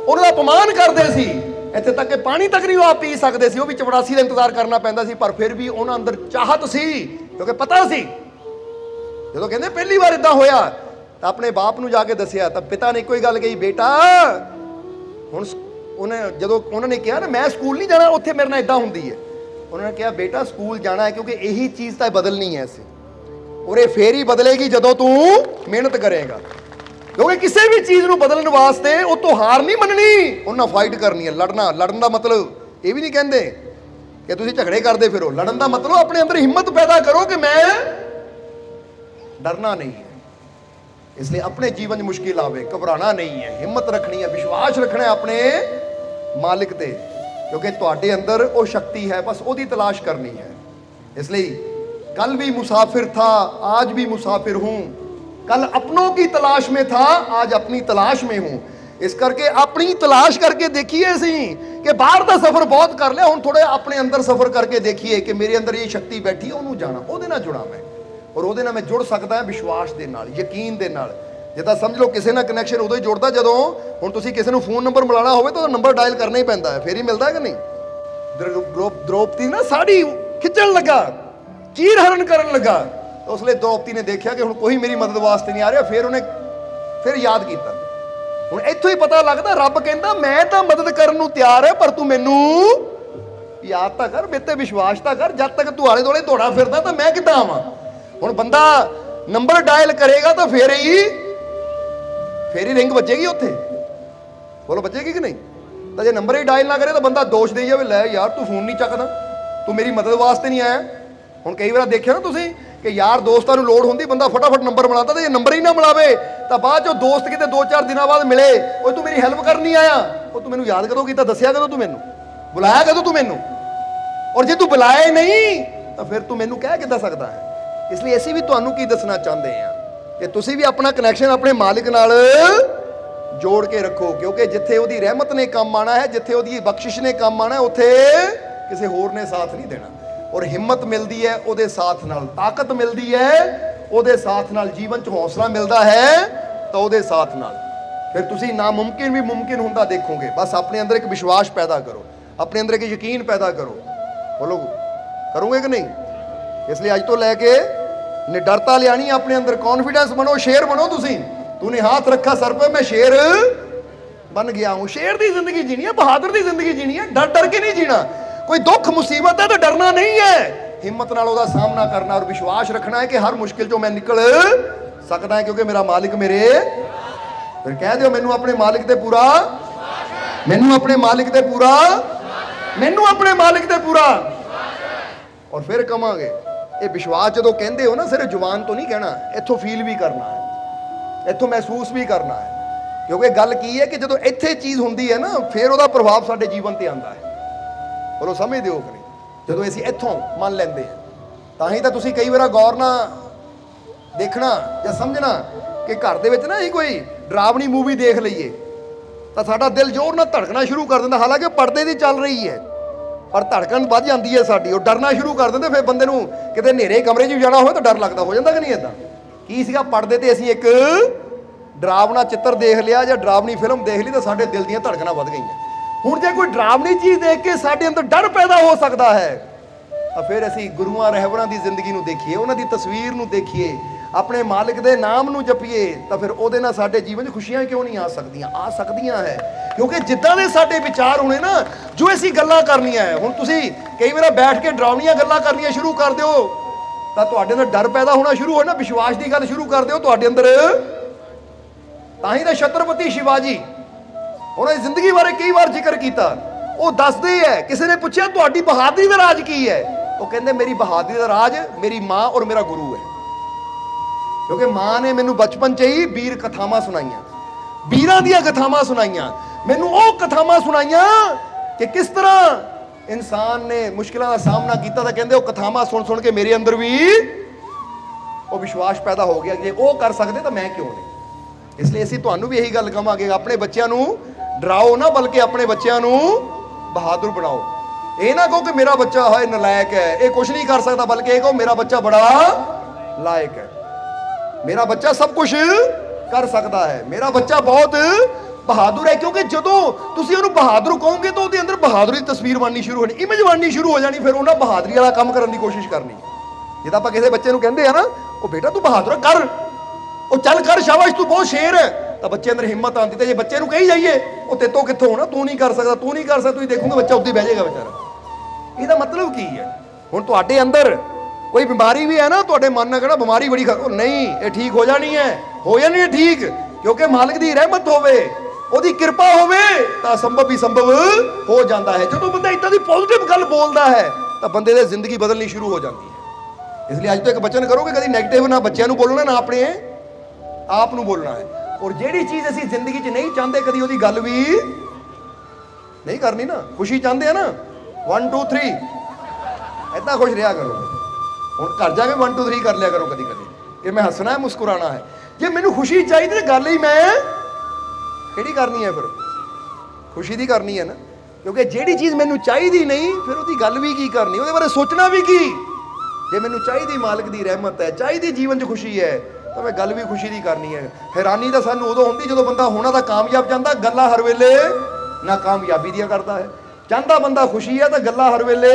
ਉਹਨਾਂ ਦਾ ਅਪਮਾਨ ਕਰਦੇ ਸੀ, ਇੱਥੇ ਤੱਕ ਕਿ ਪਾਣੀ ਤੱਕ ਨਹੀਂ ਉਹ ਆਪ ਪੀ ਸਕਦੇ ਸੀ, ਉਹ ਵੀ ਚਪੜਾਸੀ ਦਾ ਇੰਤਜ਼ਾਰ ਕਰਨਾ ਪੈਂਦਾ ਸੀ। ਪਰ ਫਿਰ ਵੀ ਉਹਨਾਂ ਅੰਦਰ ਚਾਹਤ ਸੀ, ਕਿਉਂਕਿ ਪਤਾ ਸੀ ਜਦੋਂ ਕਹਿੰਦੇ ਪਹਿਲੀ ਵਾਰ ਇਦਾਂ ਹੋਇਆ ਤਾਂ ਆਪਣੇ ਬਾਪ ਨੂੰ ਜਾ ਕੇ ਦੱਸਿਆ ਤਾਂ ਪਿਤਾ ਨੇ ਕੋਈ ਗੱਲ ਕਹੀ, ਬੇਟਾ ਹੁਣ ਜਦੋਂ ਉਹਨਾਂ ਨੇ ਕਿਹਾ ਨਾ ਮੈਂ ਸਕੂਲ ਨਹੀਂ ਜਾਣਾ, ਉੱਥੇ ਮੇਰੇ ਨਾਲ ਇਦਾਂ ਹੁੰਦੀ ਹੈ, ਉਹਨਾਂ ਨੇ ਕਿਹਾ ਬੇਟਾ ਸਕੂਲ ਜਾਣਾ ਹੈ, ਕਿਉਂਕਿ ਇਹੀ ਚੀਜ਼ ਤਾਂ ਬਦਲਣੀ ਹੈ ਅਸੀਂ, ਔਰ ਇਹ ਫੇਰ ਹੀ ਬਦਲੇਗੀ ਜਦੋਂ ਤੂੰ ਮਿਹਨਤ ਕਰੇਗਾ। ਕਿਉਂਕਿ ਕਿਸੇ ਵੀ ਚੀਜ਼ ਨੂੰ ਬਦਲਣ ਵਾਸਤੇ ਉਹ ਤੋਂ ਹਾਰ ਨਹੀਂ ਮੰਨਣੀ, ਉਹਨਾਂ ਫਾਈਟ ਕਰਨੀ ਹੈ, ਲੜਨਾ। ਲੜਨ ਦਾ ਮਤਲਬ ਇਹ ਵੀ ਨਹੀਂ ਕਹਿੰਦੇ ਕਿ ਤੁਸੀਂ ਝਗੜੇ ਕਰਦੇ ਫਿਰੋ, ਲੜਨ ਦਾ ਮਤਲਬ ਆਪਣੇ ਅੰਦਰ ਹਿੰਮਤ ਪੈਦਾ ਕਰੋ ਕਿ ਮੈਂ ਡਰਨਾ ਨਹੀਂ ਹੈ। ਇਸ ਲਈ ਆਪਣੇ ਜੀਵਨ 'ਚ ਮੁਸ਼ਕਿਲ ਆਵੇ ਘਬਰਾਣਾ ਨਹੀਂ ਹੈ, ਹਿੰਮਤ ਰੱਖਣੀ ਹੈ, ਵਿਸ਼ਵਾਸ ਰੱਖਣਾ ਹੈ ਆਪਣੇ ਮਾਲਿਕ ਤੇ, ਕਿਉਂਕਿ ਤੁਹਾਡੇ ਅੰਦਰ ਉਹ ਸ਼ਕਤੀ ਹੈ, ਬਸ ਉਹਦੀ ਤਲਾਸ਼ ਕਰਨੀ ਹੈ। ਇਸ ਲਈ कल भी मुसाफिर था आज भी मुसाफिर हूं, कल अपनों की तलाश में था आज अपनी तलाश में हूं। इस करके अपनी तलाश करके देखिए असी कि बाहर का सफर बहुत कर लिया, हुण थोड़ा अपने अंदर सफर करके देखिए कि मेरे अंदर ये शक्ति बैठी है, उन्होंने जाना ਉਹਦੇ ਨਾਲ जुड़ा मैं, और ਉਹਦੇ ਨਾਲ मैं जुड़ सकता ਹਾਂ विश्वास ਦੇ ਨਾਲ, ਯਕੀਨ ਦੇ ਨਾਲ। ਜਿੱਦਾਂ ਸਮਝ ਲਓ ਕਿਸੇ ਨਾਲ ਕਨੈਕਸ਼ਨ ਉਦੋਂ ਹੀ ਜੁੜਦਾ ਜਦੋਂ ਹੁਣ ਤੁਸੀਂ ਕਿਸੇ ਨੂੰ ਫੋਨ ਨੰਬਰ ਮਿਲਾਉਣਾ ਹੋਵੇ ਤਾਂ ਨੰਬਰ ਡਾਇਲ ਕਰਨਾ ਹੀ ਪੈਂਦਾ ਹੈ, ਫੇਰ ਹੀ ਮਿਲਦਾ ਹੈ ਕਿ ਨਹੀਂ। द्रौपदी ना साड़ी खिंचण लगा, चीर हरण करन लगा, तो उसले द्रौपदी ने देखा कि हुण कोई मेरी मदद वास्ते नहीं आ रहा, फिर उन्हें फिर याद किया। हुण इत्थों ही पता लगता रब कहता मैं तो मदद करन नूं तैयार है, पर तू मैनू याद तो कर, मेरे ते विश्वास तो कर, जब तक तू आले दुआले दौड़ा फिरदा तो मैं किद्दां आवां। हुण बंदा नंबर डायल करेगा तो फिर ही रिंग बजेगी उत्थे, बोलो बजेगी कि नहीं। तो जे नंबर ही डायल ना करे तो बंदा दोष दे जावे, लै यार तू फोन नहीं चकदा, तू मेरी मदद वास्ते नहीं आया। ਹੁਣ ਕਈ ਵਾਰ ਦੇਖਿਆ ਨਾ ਤੁਸੀਂ ਕਿ ਯਾਰ ਦੋਸਤਾਂ ਨੂੰ ਲੋੜ ਹੁੰਦੀ, ਬੰਦਾ ਫਟਾਫਟ ਨੰਬਰ ਬਣਾਉਂਦਾ, ਤੇ ਜੇ ਨੰਬਰ ਹੀ ਨਾ ਮਿਲਾਵੇ ਤਾਂ ਬਾਅਦ ਚੋਂ ਦੋਸਤ ਕਿਤੇ 2-4 ਦਿਨਾਂ ਬਾਅਦ ਮਿਲੇ, ਉਹ ਤੂੰ ਮੇਰੀ ਹੈਲਪ ਕਰਨ ਨਹੀਂ ਆਇਆ, ਉਹ ਤੂੰ ਮੈਨੂੰ ਯਾਦ ਕਦੋਂ ਕੀਤਾ, ਦੱਸਿਆ ਕਦੋਂ, ਤੂੰ ਮੈਨੂੰ ਬੁਲਾਇਆ ਕਦੋਂ ਤੂੰ ਮੈਨੂੰ, ਔਰ ਜੇ ਤੂੰ ਬੁਲਾਇਆ ਨਹੀਂ ਤਾਂ ਫਿਰ ਤੂੰ ਮੈਨੂੰ ਕਹਿ ਕਿੱਦਾਂ ਸਕਦਾ ਹੈ। ਇਸ ਲਈ ਅਸੀਂ ਵੀ ਤੁਹਾਨੂੰ ਕੀ ਦੱਸਣਾ ਚਾਹੁੰਦੇ ਹਾਂ ਕਿ ਤੁਸੀਂ ਵੀ ਆਪਣਾ ਕਨੈਕਸ਼ਨ ਆਪਣੇ ਮਾਲਿਕ ਨਾਲ ਜੋੜ ਕੇ ਰੱਖੋ, ਕਿਉਂਕਿ ਜਿੱਥੇ ਉਹਦੀ ਰਹਿਮਤ ਨੇ ਕੰਮ ਆਣਾ ਹੈ, ਜਿੱਥੇ ਉਹਦੀ ਬਖਸ਼ਿਸ਼ ਨੇ ਕੰਮ ਆਣਾ, ਉੱਥੇ ਕਿਸੇ ਹੋਰ ਨੇ ਸਾਥ ਨਹੀਂ ਦੇਣਾ। और हिम्मत मिलती है ਉਹਦੇ साथ नाल, ताकत मिलती है ਉਹਦੇ साथ नाल, जीवन च हौसला मिलता है तो ਉਹਦੇ साथ नाल फिर तुसी नामुमकिन भी मुमकिन होंदा देखोगे। बस अपने अंदर एक विश्वास पैदा करो, अपने अंदर एक यकीन पैदा करो। बोलो करोगे कि नहीं। इसलिए अज तो लैके निडरता लियानी अपने अंदर, कॉन्फिडेंस बनो, शेर बनो। तुसी तूने हाथ रखा सर पे, मैं शेर बन गया हूं। शेर दी जिंदगी जीनी है, बहादुर दी जिंदगी जीनी है, डर डर के नहीं जीना। कोई दुख मुसीबत है तो डरना नहीं है, हिम्मत नाल ओहदा सामना करना और विश्वास रखना है कि हर मुश्किल चों मैं निकल सकदा है, क्योंकि मेरा मालिक मेरे। फिर कह दिओ मैनू अपने मालिक ते पूरा, मैनू अपने मालिक ते पूरा, मैनू अपने मालिक ते पूरा। और फिर कहांगे ਇਹ ਵਿਸ਼ਵਾਸ ਜਦੋਂ ਕਹਿੰਦੇ ਹੋ ਨਾ, ਸਿਰਫ ਜ਼ੁਬਾਨ ਤੋਂ ਨਹੀਂ ਕਹਿਣਾ, ਇੱਥੋਂ ਫੀਲ ਵੀ ਕਰਨਾ ਹੈ, ਇੱਥੋਂ ਮਹਿਸੂਸ ਵੀ ਕਰਨਾ ਹੈ। ਕਿਉਂਕਿ ਗੱਲ ਕੀ ਹੈ ਕਿ ਜਦੋਂ ਇੱਥੇ ਚੀਜ਼ ਹੁੰਦੀ ਹੈ ਨਾ, ਫਿਰ ਉਹਦਾ ਪ੍ਰਭਾਵ ਸਾਡੇ ਜੀਵਨ ਤੇ ਆਉਂਦਾ ਹੈ। ਬੋਲੋ ਸਮਝਦੇ ਹੋ ਕਿ ਨਹੀਂ? ਜਦੋਂ ਅਸੀਂ ਇੱਥੋਂ ਮੰਨ ਲੈਂਦੇ ਹਾਂ, ਤਾਂ ਹੀ ਤਾਂ ਤੁਸੀਂ ਕਈ ਵਾਰ ਗੌਰ ਨਾਲ ਦੇਖਣਾ ਜਾਂ ਸਮਝਣਾ ਕਿ ਘਰ ਦੇ ਵਿੱਚ ਨਾ ਅਸੀਂ ਕੋਈ ਡਰਾਵਣੀ ਮੂਵੀ ਦੇਖ ਲਈਏ ਤਾਂ ਸਾਡਾ ਦਿਲ ਜ਼ੋਰ ਨਾਲ ਧੜਕਣਾ ਸ਼ੁਰੂ ਕਰ ਦਿੰਦਾ, ਹਾਲਾਂਕਿ ਪਰਦੇ ਦੀ ਚੱਲ ਰਹੀ ਹੈ, ਪਰ ਧੜਕਣ ਵੱਧ ਜਾਂਦੀ ਹੈ ਸਾਡੀ, ਉਹ ਡਰਨਾ ਸ਼ੁਰੂ ਕਰ ਦਿੰਦੇ। ਫਿਰ ਬੰਦੇ ਨੂੰ ਕਿਤੇ ਹਨੇਰੇ ਕਮਰੇ 'ਚ ਵੀ ਜਾਣਾ ਹੋਵੇ ਤਾਂ ਡਰ ਲੱਗਦਾ, ਹੋ ਜਾਂਦਾ ਕਿ ਨਹੀਂ? ਇਦਾਂ ਕੀ ਸੀਗਾ, ਪਰਦੇ ਤੇ ਅਸੀਂ ਇੱਕ ਡਰਾਵਣਾ ਚਿੱਤਰ ਦੇਖ ਲਿਆ ਜਾਂ ਡਰਾਵਣੀ ਫਿਲਮ ਦੇਖ ਲਈ ਤਾਂ ਸਾਡੇ ਦਿਲ ਦੀਆਂ ਧੜਕਣਾਂ ਵੱਧ ਗਈਆਂ। ਹੁਣ ਜੇ ਕੋਈ ਡਰਾਵਣੀ ਚੀਜ਼ ਦੇਖ ਕੇ ਸਾਡੇ ਅੰਦਰ ਡਰ ਪੈਦਾ ਹੋ ਸਕਦਾ ਹੈ, ਤਾਂ ਫਿਰ ਅਸੀਂ ਗੁਰੂਆਂ ਰਹਿਬਰਾਂ ਦੀ ਜ਼ਿੰਦਗੀ ਨੂੰ ਦੇਖੀਏ, ਉਹਨਾਂ ਦੀ ਤਸਵੀਰ ਨੂੰ ਦੇਖੀਏ, ਆਪਣੇ ਮਾਲਕ ਦੇ ਨਾਮ ਨੂੰ ਜਪੀਏ, ਤਾਂ ਫਿਰ ਉਹਦੇ ਨਾਲ ਸਾਡੇ ਜੀਵਨ 'ਚ ਖੁਸ਼ੀਆਂ ਕਿਉਂ ਨਹੀਂ ਆ ਸਕਦੀਆਂ? ਆ ਸਕਦੀਆਂ ਹੈ, ਕਿਉਂਕਿ ਜਿੱਦਾਂ ਦੇ ਸਾਡੇ ਵਿਚਾਰ ਹੋਣੇ ਨਾ, ਜੋ ਅਸੀਂ ਗੱਲਾਂ ਕਰਨੀਆਂ ਹੈ। ਹੁਣ ਤੁਸੀਂ ਕਈ ਵਾਰ ਬੈਠ ਕੇ ਡਰਾਵਣੀਆਂ ਗੱਲਾਂ ਕਰਨੀਆਂ ਸ਼ੁਰੂ ਕਰ ਦਿਓ ਤਾਂ ਤੁਹਾਡੇ ਅੰਦਰ ਡਰ ਪੈਦਾ ਹੋਣਾ ਸ਼ੁਰੂ ਹੋਣਾ, ਵਿਸ਼ਵਾਸ ਦੀ ਗੱਲ ਸ਼ੁਰੂ ਕਰ ਦਿਓ ਤੁਹਾਡੇ ਅੰਦਰ। ਤਾਂ ਹੀ ਤਾਂ ਛਤਰਪਤੀ ਸ਼ਿਵਾਜੀ, ਉਹਨਾਂ ਦੀ ਜ਼ਿੰਦਗੀ ਬਾਰੇ ਕਈ ਵਾਰ ਜ਼ਿਕਰ ਕੀਤਾ, ਉਹ ਦੱਸਦੇ ਹੈ, ਕਿਸੇ ਨੇ ਪੁੱਛਿਆ ਤੁਹਾਡੀ ਬਹਾਦਰੀ ਦਾ ਰਾਜ ਕੀ ਹੈ? ਉਹ ਕਹਿੰਦੇ ਮੇਰੀ ਬਹਾਦਰੀ ਦਾ ਰਾਜ ਮੇਰੀ ਮਾਂ ਔਰ ਮੇਰਾ ਗੁਰੂ ਹੈ। ਕਿਉਂਕਿ ਮਾਂ ਨੇ ਮੈਨੂੰ ਬਚਪਨ 'ਚ ਹੀ ਵੀਰ ਕਥਾਵਾਂ ਸੁਣਾਈਆਂ, ਵੀਰਾਂ ਦੀਆਂ ਕਥਾਵਾਂ ਸੁਣਾਈਆਂ, ਮੈਨੂੰ ਉਹ ਕਥਾਵਾਂ ਸੁਣਾਈਆਂ ਕਿ ਕਿਸ ਤਰ੍ਹਾਂ ਇਨਸਾਨ ਨੇ ਮੁਸ਼ਕਿਲਾਂ ਦਾ ਸਾਹਮਣਾ ਕੀਤਾ। ਤਾਂ ਕਹਿੰਦੇ ਉਹ ਕਥਾਵਾਂ ਸੁਣ ਸੁਣ ਕੇ ਮੇਰੇ ਅੰਦਰ ਵੀ ਉਹ ਵਿਸ਼ਵਾਸ ਪੈਦਾ ਹੋ ਗਿਆ, ਜੇ ਉਹ ਕਰ ਸਕਦੇ ਤਾਂ ਮੈਂ ਕਿਉਂ ਨਹੀਂ। ਇਸ ਲਈ ਅਸੀਂ ਤੁਹਾਨੂੰ ਵੀ ਇਹੀ ਗੱਲ ਕਹਾਂਗੇ, ਆਪਣੇ ਬੱਚਿਆਂ ਨੂੰ ਡਰਾਓ ਨਾ, ਬਲਕਿ ਆਪਣੇ ਬੱਚਿਆਂ ਨੂੰ ਬਹਾਦਰ ਬਣਾਓ। ਇਹ ਨਾ ਕਹੋ ਕਿ ਮੇਰਾ ਬੱਚਾ ਹੈ ਨਲਾਇਕ ਹੈ, ਇਹ ਕੁਝ ਨਹੀਂ ਕਰ ਸਕਦਾ, ਬਲਕਿ ਇਹ ਕਹੋ ਮੇਰਾ ਬੱਚਾ ਬੜਾ ਲਾਇਕ ਹੈ, ਮੇਰਾ ਬੱਚਾ ਸਭ ਕੁਝ ਕਰ ਸਕਦਾ ਹੈ, ਮੇਰਾ ਬੱਚਾ ਬਹੁਤ ਬਹਾਦਰ ਹੈ। ਕਿਉਂਕਿ ਜਦੋਂ ਤੁਸੀਂ ਉਹਨੂੰ ਬਹਾਦਰ ਕਹੋਗੇ ਤਾਂ ਉਹਦੇ ਅੰਦਰ ਬਹਾਦਰੀ ਦੀ ਤਸਵੀਰ ਬਣਨੀ ਸ਼ੁਰੂ ਹੋਣੀ, ਇਮੇਜ ਬਣਨੀ ਸ਼ੁਰੂ ਹੋ ਜਾਣੀ, ਫਿਰ ਉਹਨਾਂ ਬਹਾਦਰੀ ਵਾਲਾ ਕੰਮ ਕਰਨ ਦੀ ਕੋਸ਼ਿਸ਼ ਕਰਨੀ। ਜਿੱਦਾਂ ਆਪਾਂ ਕਿਸੇ ਬੱਚੇ ਨੂੰ ਕਹਿੰਦੇ ਆ ਨਾ, ਉਹ ਬੇਟਾ ਤੂੰ ਬਹਾਦਰ ਕਰ, ਉਹ ਚੱਲ ਕਰ, ਸ਼ਾਬਾਸ਼ ਤੂੰ ਬਹੁਤ ਸ਼ੇਰ ਹੈ, ਤਾਂ ਬੱਚੇ ਅੰਦਰ ਹਿੰਮਤ ਆਉਂਦੀ। ਤੇ ਜੇ ਬੱਚੇ ਨੂੰ ਕਹੀ ਜਾਈਏ ਉਹ ਤੇਤੋਂ ਕਿੱਥੋਂ ਹੋਣਾ, ਤੂੰ ਨਹੀਂ ਕਰ ਸਕਦਾ, ਤੂੰ ਨਹੀਂ ਕਰ ਸਕਦਾ, ਤੁਸੀਂ ਦੇਖੋਗੇ ਬੱਚਾ ਉੱਤੇ ਬਹਿ ਜਾਏਗਾ ਵਿਚਾਰਾ। ਇਹਦਾ ਮਤਲਬ ਕੀ ਹੈ? ਹੁਣ ਤੁਹਾਡੇ ਅੰਦਰ ਕੋਈ ਬਿਮਾਰੀ ਵੀ ਹੈ ਨਾ, ਤੁਹਾਡੇ ਮਨ ਨਾਲ ਕਹਿਣਾ ਬਿਮਾਰੀ ਬੜੀ ਉਹ ਨਹੀਂ, ਇਹ ਠੀਕ ਹੋ ਜਾਣੀ ਹੈ, ਹੋ ਜਾਣੀ ਹੈ ਠੀਕ, ਕਿਉਂਕਿ ਮਾਲਕ ਦੀ ਰਹਿਮਤ ਹੋਵੇ, ਉਹਦੀ ਕਿਰਪਾ ਹੋਵੇ ਤਾਂ ਸੰਭਵ ਵੀ ਸੰਭਵ ਹੋ ਜਾਂਦਾ ਹੈ। ਜਦੋਂ ਬੰਦਾ ਇਦਾਂ ਦੀ ਪੋਜ਼ਿਟਿਵ ਗੱਲ ਬੋਲਦਾ ਹੈ ਤਾਂ ਬੰਦੇ ਦੀ ਜ਼ਿੰਦਗੀ ਬਦਲਣੀ ਸ਼ੁਰੂ ਹੋ ਜਾਂਦੀ ਹੈ। ਇਸ ਲਈ ਅੱਜ ਤੋਂ ਇੱਕ ਬਚਨ ਕਰੋਗੇ, ਕਦੀ ਨੈਗੇਟਿਵ ਨਾ ਬੱਚਿਆਂ ਨੂੰ ਬੋਲਣਾ, ਨਾ ਆਪਣੇ ਆਪ ਨੂੰ ਬੋਲਣਾ ਹੈ। ਔਰ ਜਿਹੜੀ ਚੀਜ਼ ਅਸੀਂ ਜ਼ਿੰਦਗੀ 'ਚ ਨਹੀਂ ਚਾਹੁੰਦੇ, ਕਦੀ ਉਹਦੀ ਗੱਲ ਵੀ ਨਹੀਂ ਕਰਨੀ ਨਾ। ਖੁਸ਼ੀ ਚਾਹੁੰਦੇ ਆ ਨਾ, 1 2 3 ਏਦਾਂ ਖੁਸ਼ ਰਿਹਾ ਕਰੋ। ਹੁਣ ਘਰ ਜਾ ਕੇ 1 2 3 ਕਰ ਲਿਆ ਕਰੋ ਕਦੀ ਕਦੀ, ਕਿ ਮੈਂ ਹੱਸਣਾ ਹੈ, ਮੁਸਕਰਾਣਾ ਹੈ। ਜੇ ਮੈਨੂੰ ਖੁਸ਼ੀ ਚਾਹੀਦੀ ਤਾਂ ਗੱਲ ਹੀ ਮੈਂ ਕਿਹੜੀ ਕਰਨੀ ਹੈ? ਫਿਰ ਖੁਸ਼ੀ ਦੀ ਕਰਨੀ ਹੈ ਨਾ, ਕਿਉਂਕਿ ਜਿਹੜੀ ਚੀਜ਼ ਮੈਨੂੰ ਚਾਹੀਦੀ ਨਹੀਂ, ਫਿਰ ਉਹਦੀ ਗੱਲ ਵੀ ਕੀ ਕਰਨੀ, ਉਹਦੇ ਬਾਰੇ ਸੋਚਣਾ ਵੀ ਕੀ। ਜੇ ਮੈਨੂੰ ਚਾਹੀਦੀ ਮਾਲਕ ਦੀ ਰਹਿਮਤ ਹੈ, ਚਾਹੀਦੀ ਜੀਵਨ 'ਚ ਖੁਸ਼ੀ ਹੈ, ਤਾਂ ਮੈਂ ਗੱਲ ਵੀ ਖੁਸ਼ੀ ਦੀ ਕਰਨੀ ਹੈ। ਹੈਰਾਨੀ ਤਾਂ ਸਾਨੂੰ ਉਦੋਂ ਹੁੰਦੀ ਜਦੋਂ ਬੰਦਾ ਹੋਣਾ ਤਾਂ ਕਾਮਯਾਬ ਚਾਹੁੰਦਾ, ਗੱਲਾਂ ਹਰ ਵੇਲੇ ਨਾ ਕਾਮਯਾਬੀ ਦੀਆਂ ਕਰਦਾ ਹੈ। ਚਾਹੁੰਦਾ ਬੰਦਾ ਖੁਸ਼ੀ ਹੈ ਤਾਂ ਗੱਲਾਂ ਹਰ ਵੇਲੇ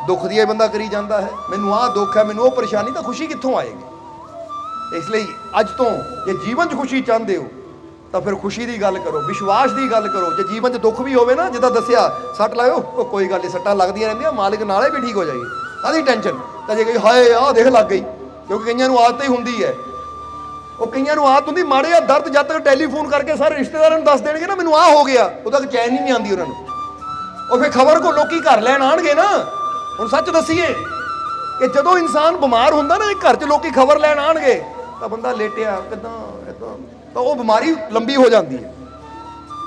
ਦੁੱਖ ਦੀਆਂ ਬੰਦਾ ਕਰੀ ਜਾਂਦਾ ਹੈ। ਮੈਨੂੰ ਆਹ ਦੁੱਖ ਹੈ, ਮੈਨੂੰ ਉਹ ਪਰੇਸ਼ਾਨੀ, ਤਾਂ ਖੁਸ਼ੀ ਕਿੱਥੋਂ ਆਏਗੀ? ਇਸ ਲਈ ਅੱਜ ਤੋਂ ਜੇ ਜੀਵਨ 'ਚ ਖੁਸ਼ੀ ਚਾਹੁੰਦੇ ਹੋ ਤਾਂ ਫਿਰ ਖੁਸ਼ੀ ਦੀ ਗੱਲ ਕਰੋ, ਵਿਸ਼ਵਾਸ ਦੀ ਗੱਲ ਕਰੋ। ਜੇ ਜੀਵਨ 'ਚ ਦੁੱਖ ਵੀ ਹੋਵੇ ਨਾ, ਜਿੱਦਾਂ ਦੱਸਿਆ ਸੱਟ ਲਾਇਓ, ਉਹ ਕੋਈ ਗੱਲ ਨਹੀਂ, ਸੱਟਾਂ ਲੱਗਦੀਆਂ ਰਹਿੰਦੀਆਂ, ਮਾਲਕ ਨਾਲੇ ਵੀ ਠੀਕ ਹੋ ਜਾਏਗੀ, ਕਾਹਦੀ ਟੈਨਸ਼ਨ। ਤਾਂ ਜੇ ਕਹੀ ਹਾਏ ਆਹ ਦੇਖ ਲੱਗ ਗਈ, ਕਿਉਂਕਿ ਕਈਆਂ ਨੂੰ ਆਦਤ ਹੀ ਹੁੰਦੀ ਹੈ, ਉਹ ਕਈਆਂ ਨੂੰ ਆਦਤ ਹੁੰਦੀ ਮਾੜੇ ਆ ਦਰਦ, ਜਦ ਤੱਕ ਟੈਲੀਫੋਨ ਕਰਕੇ ਸਾਰੇ ਰਿਸ਼ਤੇਦਾਰਾਂ ਨੂੰ ਦੱਸ ਦੇਣਗੇ ਨਾ ਮੈਨੂੰ ਆਹ ਹੋ ਗਿਆ, ਉਦੋਂ ਤੱਕ ਚੈਨ ਹੀ ਨਹੀਂ ਆਉਂਦੀ ਉਹਨਾਂ ਨੂੰ। ਉਹ ਫਿਰ ਖਬਰ ਕੋ ਲੋਕੀ ਘਰ ਲੈਣ ਆਣਗੇ ਨਾ। ਹੁਣ ਸੱਚ ਦੱਸੀਏ ਕਿ ਜਦੋਂ ਇਨਸਾਨ ਬਿਮਾਰ ਹੁੰਦਾ ਨਾ, ਘਰ 'ਚ ਲੋਕੀ ਖਬਰ ਲੈਣ ਆਣਗੇ ਤਾਂ ਬੰਦਾ ਲੇਟਿਆ ਕਿੱਦਾਂ ਇਦਾਂ, ਤਾਂ ਉਹ ਬਿਮਾਰੀ ਲੰਬੀ ਹੋ ਜਾਂਦੀ ਹੈ।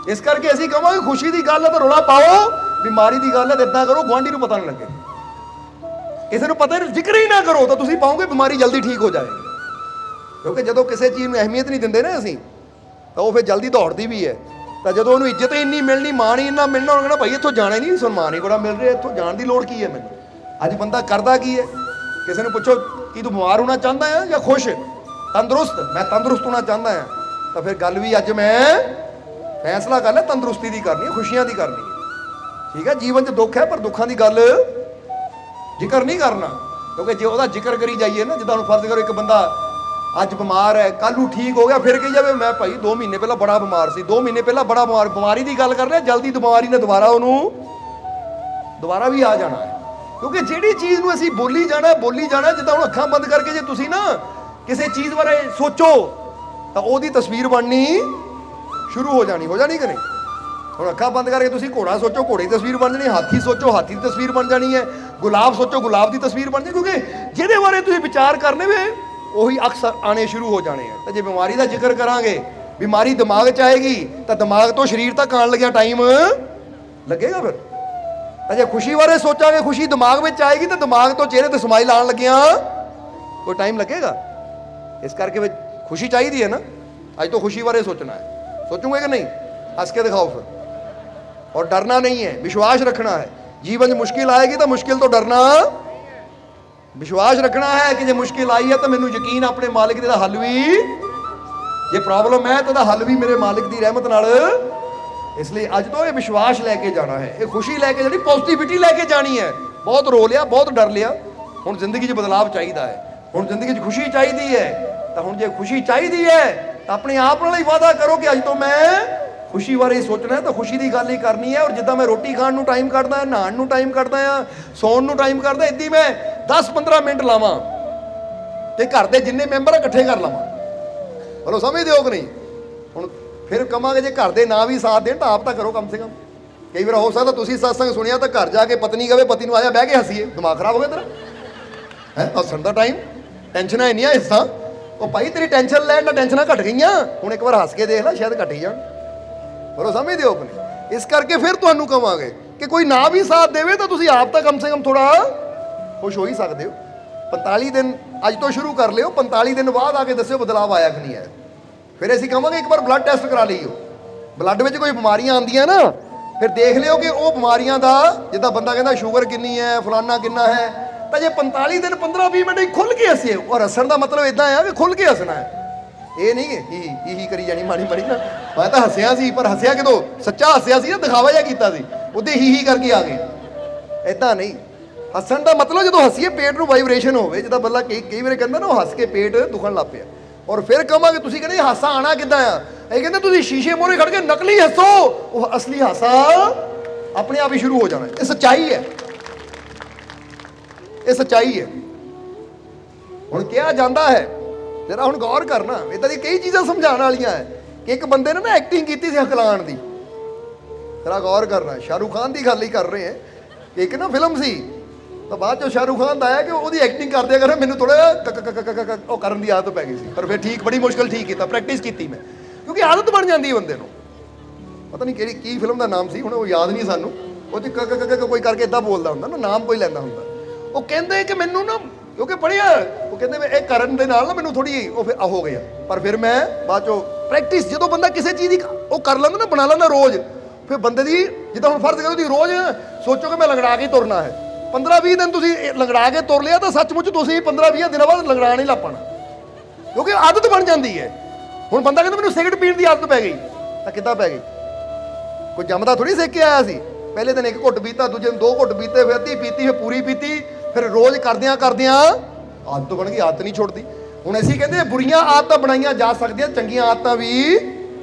ਇਸ ਕਰਕੇ ਅਸੀਂ ਕਹਾਂਗੇ ਖੁਸ਼ੀ ਦੀ ਗੱਲ ਹੈ ਤਾਂ ਰੌਲਾ ਪਾਓ, ਬਿਮਾਰੀ ਦੀ ਗੱਲ ਹੈ ਤਾਂ ਇਦਾਂ ਕਰੋ ਗੁਆਂਢੀ ਨੂੰ ਪਤਾ ਨਾ ਲੱਗੇ, ਕਿਸੇ ਨੂੰ ਪਤਾ ਨਹੀਂ, ਜ਼ਿਕਰ ਹੀ ਨਾ ਕਰੋ, ਤਾਂ ਤੁਸੀਂ ਪਾਓਗੇ ਬਿਮਾਰੀ ਜਲਦੀ ਠੀਕ ਹੋ ਜਾਏਗੀ। ਕਿਉਂਕਿ ਜਦੋਂ ਕਿਸੇ ਚੀਜ਼ ਨੂੰ ਅਹਿਮੀਅਤ ਨਹੀਂ ਦਿੰਦੇ ਨਾ ਅਸੀਂ, ਤਾਂ ਉਹ ਫਿਰ ਜਲਦੀ ਦੌੜਦੀ ਵੀ ਹੈ। ਤਾਂ ਜਦੋਂ ਉਹਨੂੰ ਇੱਜ਼ਤ ਹੀ ਇੰਨੀ ਮਿਲਣੀ, ਮਾਣ ਹੀ ਇੰਨਾ ਮਿਲਣਾ, ਉਹਨੂੰ ਕਹਿਣਾ ਭਾਈ ਇੱਥੋਂ ਜਾਣਾ ਹੀ ਨਹੀਂ, ਸਨਮਾਨ ਹੀ ਬੜਾ ਮਿਲ ਰਿਹਾ, ਇੱਥੋਂ ਜਾਣ ਦੀ ਲੋੜ ਕੀ ਹੈ ਮੈਨੂੰ। ਅੱਜ ਬੰਦਾ ਕਰਦਾ ਕੀ ਹੈ? ਕਿਸੇ ਨੂੰ ਪੁੱਛੋ ਕੀ ਤੂੰ ਬਿਮਾਰ ਹੋਣਾ ਚਾਹੁੰਦਾ ਹੈ ਜਾਂ ਖੁਸ਼, ਤੰਦਰੁਸਤ? ਮੈਂ ਤੰਦਰੁਸਤ ਹੋਣਾ ਚਾਹੁੰਦਾ ਹਾਂ। ਤਾਂ ਫਿਰ ਗੱਲ ਵੀ ਅੱਜ ਮੈਂ ਫੈਸਲਾ ਕਰ ਲਿਆ ਤੰਦਰੁਸਤੀ ਦੀ ਕਰਨੀ ਹੈ, ਖੁਸ਼ੀਆਂ ਦੀ ਕਰਨੀ ਹੈ। ਠੀਕ ਹੈ, ਜੀਵਨ 'ਚ ਦੁੱਖ ਹੈ ਪਰ ਦੁੱਖਾਂ ਦੀ ਗੱਲ ਜ਼ਿਕਰ ਨਹੀਂ ਕਰਨਾ। ਕਿਉਂਕਿ ਜੇ ਉਹਦਾ ਜ਼ਿਕਰ ਕਰੀ ਜਾਈਏ ਨਾ, ਜਿੱਦਾਂ ਹੁਣ ਫਰਜ਼ ਕਰੋ ਇੱਕ ਬੰਦਾ ਅੱਜ ਬਿਮਾਰ ਹੈ, ਕੱਲ ਨੂੰ ਠੀਕ ਹੋ ਗਿਆ, ਫਿਰ ਕਹੀ ਜਾਵੇ ਮੈਂ ਭਾਈ 2 ਮਹੀਨੇ ਪਹਿਲਾਂ ਬੜਾ ਬਿਮਾਰ ਸੀ, 2 ਮਹੀਨੇ ਪਹਿਲਾਂ ਬੜਾ ਬਿਮਾਰ, ਬਿਮਾਰੀ ਦੀ ਗੱਲ ਕਰ ਰਿਹਾ, ਜਲਦੀ ਬਿਮਾਰੀ ਨੇ ਦੁਬਾਰਾ ਵੀ ਆ ਜਾਣਾ ਹੈ। ਕਿਉਂਕਿ ਜਿਹੜੀ ਚੀਜ਼ ਨੂੰ ਅਸੀਂ ਬੋਲੀ ਜਾਣਾ, ਜਿੱਦਾਂ ਹੁਣ ਅੱਖਾਂ ਬੰਦ ਕਰਕੇ ਜੇ ਤੁਸੀਂ ਨਾ ਕਿਸੇ ਚੀਜ਼ ਬਾਰੇ ਸੋਚੋ ਤਾਂ ਉਹਦੀ ਤਸਵੀਰ ਬਣਨੀ ਸ਼ੁਰੂ ਹੋ ਜਾਣੀ ਕਿ ਨਹੀਂ? ਹੁਣ ਅੱਖਾਂ ਬੰਦ ਕਰਕੇ ਤੁਸੀਂ ਘੋੜਾ ਸੋਚੋ, ਘੋੜੇ ਦੀ ਤਸਵੀਰ ਬਣ ਜਾਣੀ, ਹਾਥੀ ਸੋਚੋ, ਹਾਥੀ ਦੀ ਤਸਵੀਰ ਬਣ ਜਾਣੀ ਹੈ, ਗੁਲਾਬ ਸੋਚੋ, ਗੁਲਾਬ ਦੀ ਤਸਵੀਰ ਬਣ ਜਾਣੀ। ਕਿਉਂਕਿ ਜਿਹਦੇ ਬਾਰੇ ਤੁਸੀਂ ਵਿਚਾਰ ਕਰਨੇ ਵੇ ਉਹੀ ਅਕਸਰ ਆਣੇ ਸ਼ੁਰੂ ਹੋ ਜਾਣੇ ਆ। ਤਾਂ ਜੇ ਬਿਮਾਰੀ ਦਾ ਜ਼ਿਕਰ ਕਰਾਂਗੇ, ਬਿਮਾਰੀ ਦਿਮਾਗ 'ਚ ਆਏਗੀ ਤਾਂ ਦਿਮਾਗ ਤੋਂ ਸਰੀਰ ਤੱਕ ਆਉਣ ਲੱਗਿਆ ਟਾਈਮ ਲੱਗੇਗਾ। ਫਿਰ ਤਾਂ ਜੇ ਖੁਸ਼ੀ ਬਾਰੇ ਸੋਚਾਂਗੇ, ਖੁਸ਼ੀ ਦਿਮਾਗ ਵਿੱਚ ਆਏਗੀ ਤਾਂ ਦਿਮਾਗ ਤੋਂ ਚਿਹਰੇ ਤੇ ਸਮਾਈਲ ਆਉਣ ਲੱਗਿਆ ਕੋਈ ਟਾਈਮ ਲੱਗੇਗਾ। ਇਸ ਕਰਕੇ ਖੁਸ਼ੀ ਚਾਹੀਦੀ ਹੈ ਨਾ। ਅੱਜ ਤੋਂ ਖੁਸ਼ੀ ਬਾਰੇ ਸੋਚਣਾ ਹੈ। सोचोगे कि नहीं? हंस के दिखाओ फिर। और डरना नहीं है, विश्वास रखना है। जीवन में मुश्किल आएगी तो मुश्किल तो डरना, विश्वास रखना है कि जो मुश्किल आई है तो मैनू यकीन अपने मालिक दा हल भी, जे प्रॉब्लम है तो हल भी मेरे मालिक की रहमत नाल। इसलिए अज तो ये विश्वास लैके जाना है, ये खुशी लैके जानी, पॉजिटिविटी लैके जानी है। बहुत रो लिया, बहुत डर लिया, हुण जिंदगी च बदलाव चाहिए है, हुण जिंदगी च खुशी चाहिए है। तो हुण जे खुशी चाहिए है तो अपने आप नाल ही वादा करो कि अज तो मैं खुशी बारे ही सोचना है, तो खुशी की गल ही करनी है। और जिदा मैं रोटी खाण नूं टाइम कढदा, नहाण नूं टाइम कढदा आ, सौण नूं टाइम कढदा, इदां ही मैं 10-15 मिनट लावां ते घर दे जिन्ने मैंबर इकट्ठे कर लवां। बोलो समझदे हो कि नहीं? हुण फिर कहांगे जे घर दे ना भी साथ देण तां आप तां करो कम से कम। कई बार हो सकदा तुसीं सत्संग सुनिया तो घर जाके पत्नी कहे पति नूं आजा बह के हसीए, दिमाग खराब हो गया तेरा है? हसण दा टाइम, टेंशनां इन्नियां हिस्सा ਉਹ ਭਾਈ ਤੇਰੀ ਟੈਨਸ਼ਨ ਲੈਣ ਨਾਲ ਟੈਨਸ਼ਨਾਂ ਘਟ ਗਈਆਂ, ਹੁਣ ਇੱਕ ਵਾਰ ਹੱਸ ਕੇ ਦੇਖ ਲੈ ਸ਼ਾਇਦ ਘਟ ਹੀ ਜਾਣ। ਬਰੋ ਸਮਝਦੇ ਹੋ ਆਪਣੇ? ਇਸ ਕਰਕੇ ਫਿਰ ਤੁਹਾਨੂੰ ਕਵਾਂਗੇ ਕਿ ਕੋਈ ਨਾ ਵੀ ਸਾਥ ਦੇਵੇ ਤਾਂ ਤੁਸੀਂ ਆਪ ਤਾਂ ਕਮ ਸੇ ਕਮ ਥੋੜਾ ਖੁਸ਼ ਹੋ ਹੀ ਸਕਦੇ ਹੋ। 45 ਦਿਨ ਅੱਜ ਤੋਂ ਸ਼ੁਰੂ ਕਰ ਲਿਓ, 45 ਦਿਨ ਬਾਅਦ ਆ ਕੇ ਦੱਸਿਓ ਬਦਲਾਅ ਆਇਆ ਕਿ ਨਹੀਂ ਆਇਆ। ਫਿਰ ਅਸੀਂ ਕਹਾਂਗੇ ਇੱਕ ਵਾਰ ਬਲੱਡ ਟੈਸਟ ਕਰਾ ਲਈਓ, ਬਲੱਡ ਵਿੱਚ ਕੋਈ ਬਿਮਾਰੀਆਂ ਆਉਂਦੀਆਂ ਨਾ ਫਿਰ ਦੇਖ ਲਿਓ ਕਿ ਉਹ ਬਿਮਾਰੀਆਂ ਦਾ, ਜਿੱਦਾਂ ਬੰਦਾ ਕਹਿੰਦਾ ਸ਼ੂਗਰ ਕਿੰਨੀ ਹੈ, ਫਲਾਨਾ ਕਿੰਨਾ ਹੈ, ਤਾਂ ਜੇ 45 ਦਿਨ 15-20 ਮਿੰਟ ਹੀ ਖੁੱਲ ਕੇ ਹੱਸੀਏ। ਔਰ ਹੱਸਣ ਦਾ ਮਤਲਬ ਇਦਾਂ ਆ ਵੀ ਖੁੱਲ ਕੇ ਹੱਸਣਾ ਹੈ, ਇਹ ਨਹੀਂ ਕਿ ਹੀ ਕਰੀ ਜਾਣੀ ਮਾੜੀ ਮਾੜੀ ਨਾ। ਮੈਂ ਤਾਂ ਹੱਸਿਆ ਸੀ, ਪਰ ਹੱਸਿਆ ਕਿਦੋਂ? ਸੱਚਾ ਹੱਸਿਆ ਸੀ ਨਾ, ਦਿਖਾਵਾ ਜਿਹਾ ਕੀਤਾ ਸੀ, ਉਹਦੇ ਹੀ ਕਰਕੇ ਆ ਗਏ। ਇਦਾਂ ਨਹੀਂ, ਹੱਸਣ ਦਾ ਮਤਲਬ ਜਦੋਂ ਹੱਸੀਏ ਪੇਟ ਨੂੰ ਵਾਈਬ੍ਰੇਸ਼ਨ ਹੋਵੇ, ਜਿੱਦਾਂ ਬੰਦਾ ਕਈ ਵਾਰ ਕਹਿੰਦਾ ਨਾ ਉਹ ਹੱਸ ਕੇ ਪੇਟ ਦੁਖਣ ਲੱਗ ਪਿਆ। ਔਰ ਫਿਰ ਕਹਾਂਗੇ ਤੁਸੀਂ ਕਹਿੰਦੇ ਹਾਸਾ ਆਣਾ ਕਿੱਦਾਂ ਆ? ਇਹ ਕਹਿੰਦੇ ਤੁਸੀਂ ਸ਼ੀਸ਼ੇ ਮੂਹਰੇ ਖੜ ਕੇ ਨਕਲੀ ਹੱਸੋ, ਉਹ ਅਸਲੀ ਹਾਸਾ ਆਪਣੇ ਆਪ ਹੀ ਸ਼ੁਰੂ ਹੋ ਜਾਣਾ। ਇਹ ਸੱਚਾਈ ਹੈ, ਇਹ ਸੱਚਾਈ ਹੈ। ਹੁਣ ਕਿਹਾ ਜਾਂਦਾ ਹੈ, ਜਰਾ ਹੁਣ ਗੌਰ ਕਰਨਾ, ਇਦਾਂ ਦੀ ਕਈ ਚੀਜ਼ਾਂ ਸਮਝਾਉਣ ਵਾਲੀਆਂ ਹੈ ਕਿ ਇੱਕ ਬੰਦੇ ਨੇ ਨਾ ਐਕਟਿੰਗ ਕੀਤੀ ਸੀ ਹਕਲਾਣ ਦੀ। ਜਰਾ ਗੌਰ ਕਰਨਾ, ਸ਼ਾਹਰੁਖ ਖਾਨ ਦੀ ਗੱਲ ਹੀ ਕਰ ਰਹੇ ਹੈ ਕਿ ਇੱਕ ਨਾ ਫਿਲਮ ਸੀ, ਤਾਂ ਬਾਅਦ ਚੋਂ ਸ਼ਾਹਰੁਖ ਖਾਨ ਦਾ ਆਇਆ ਕਿ ਉਹਦੀ ਐਕਟਿੰਗ ਕਰਦੇ ਕਰ ਮੈਨੂੰ ਥੋੜਾ ਉਹ ਕਰਨ ਦੀ ਆਦਤ ਪੈ ਗਈ ਸੀ। ਪਰ ਫਿਰ ਠੀਕ, ਬੜੀ ਮੁਸ਼ਕਿਲ ਠੀਕ ਕੀਤਾ, ਪ੍ਰੈਕਟਿਸ ਕੀਤੀ ਮੈਂ, ਕਿਉਂਕਿ ਆਦਤ ਬਣ ਜਾਂਦੀ ਹੈ ਬੰਦੇ ਨੂੰ। ਪਤਾ ਨਹੀਂ ਕਿਹੜੀ ਕੀ ਫਿਲਮ ਦਾ ਨਾਮ ਸੀ, ਹੁਣ ਉਹ ਯਾਦ ਨਹੀਂ ਸਾਨੂੰ। ਉਹ 'ਚ ਕੋਈ ਕਰਕੇ ਇਦਾਂ ਬੋਲਦਾ ਹੁੰਦਾ ਨਾ, ਨਾਮ ਕੋਈ ਲੈਂਦਾ ਹੁੰਦਾ। ਉਹ ਕਹਿੰਦੇ ਕਿ ਮੈਨੂੰ ਨਾ, ਕਿਉਂਕਿ ਪੜ੍ਹਿਆ, ਉਹ ਕਹਿੰਦੇ ਇਹ ਕਰਨ ਦੇ ਨਾਲ ਨਾ ਮੈਨੂੰ ਥੋੜੀ ਉਹ ਫਿਰ ਹੋ ਗਿਆ। ਪਰ ਫਿਰ ਮੈਂ ਬਾਅਦ ਚੋਂ ਪ੍ਰੈਕਟਿਸ, ਜਦੋਂ ਬੰਦਾ ਕਿਸੇ ਚੀਜ਼ ਦੀ ਉਹ ਕਰ ਲੈਂਦਾ ਨਾ, ਬਣਾ ਲੈਂਦਾ ਰੋਜ਼, ਫਿਰ ਬੰਦੇ ਦੀ, ਜਿੱਦਾਂ ਹੁਣ ਫਰਜ਼ ਕਰੋ ਤੁਸੀਂ ਰੋਜ਼ ਸੋਚੋ ਕਿ ਮੈਂ ਲੰਗੜਾ ਕੇ ਤੁਰਨਾ ਹੈ, 15-20 ਦਿਨ ਤੁਸੀਂ ਲੰਗੜਾ ਕੇ ਤੁਰ ਲਿਆ ਤਾਂ ਸੱਚਮੁੱਚ ਤੁਸੀਂ 15-20 ਦਿਨਾਂ ਬਾਅਦ ਲੰਗੜਾ ਨਹੀਂ ਲੱਪਣਾ, ਕਿਉਂਕਿ ਆਦਤ ਬਣ ਜਾਂਦੀ ਹੈ। ਹੁਣ ਬੰਦਾ ਕਹਿੰਦਾ ਮੈਨੂੰ ਸਿਗਰਟ ਪੀਣ ਦੀ ਆਦਤ ਪੈ ਗਈ, ਤਾਂ ਕਿੱਦਾਂ ਪੈ ਗਈ? ਕੋਈ ਜੰਮਦਾ ਥੋੜੀ ਸਿੱਖ ਕੇ ਆਇਆ ਸੀ। ਪਹਿਲੇ ਦਿਨ 1 ਘੁੱਟ ਪੀਤਾ, ਦੂਜੇ ਦਿਨ 2 ਘੁੱਟ ਪੀਤੇ, ਫਿਰ ਅੱਧੀ ਪੀਤੀ, ਫਿਰ ਪੂਰੀ ਪੀਤੀ, ਫਿਰ ਰੋਜ਼ ਕਰਦਿਆਂ ਕਰਦਿਆਂ ਆਦਤ ਬਣ ਗਈ, ਆਦਤ ਨਹੀਂ ਛੁੱਟਦੀ। ਹੁਣ ਅਸੀਂ ਕਹਿੰਦੇ ਬੁਰੀਆਂ ਆਦਤਾਂ ਬਣਾਈਆਂ ਜਾ ਸਕਦੀਆਂ, ਚੰਗੀਆਂ ਆਦਤਾਂ ਵੀ।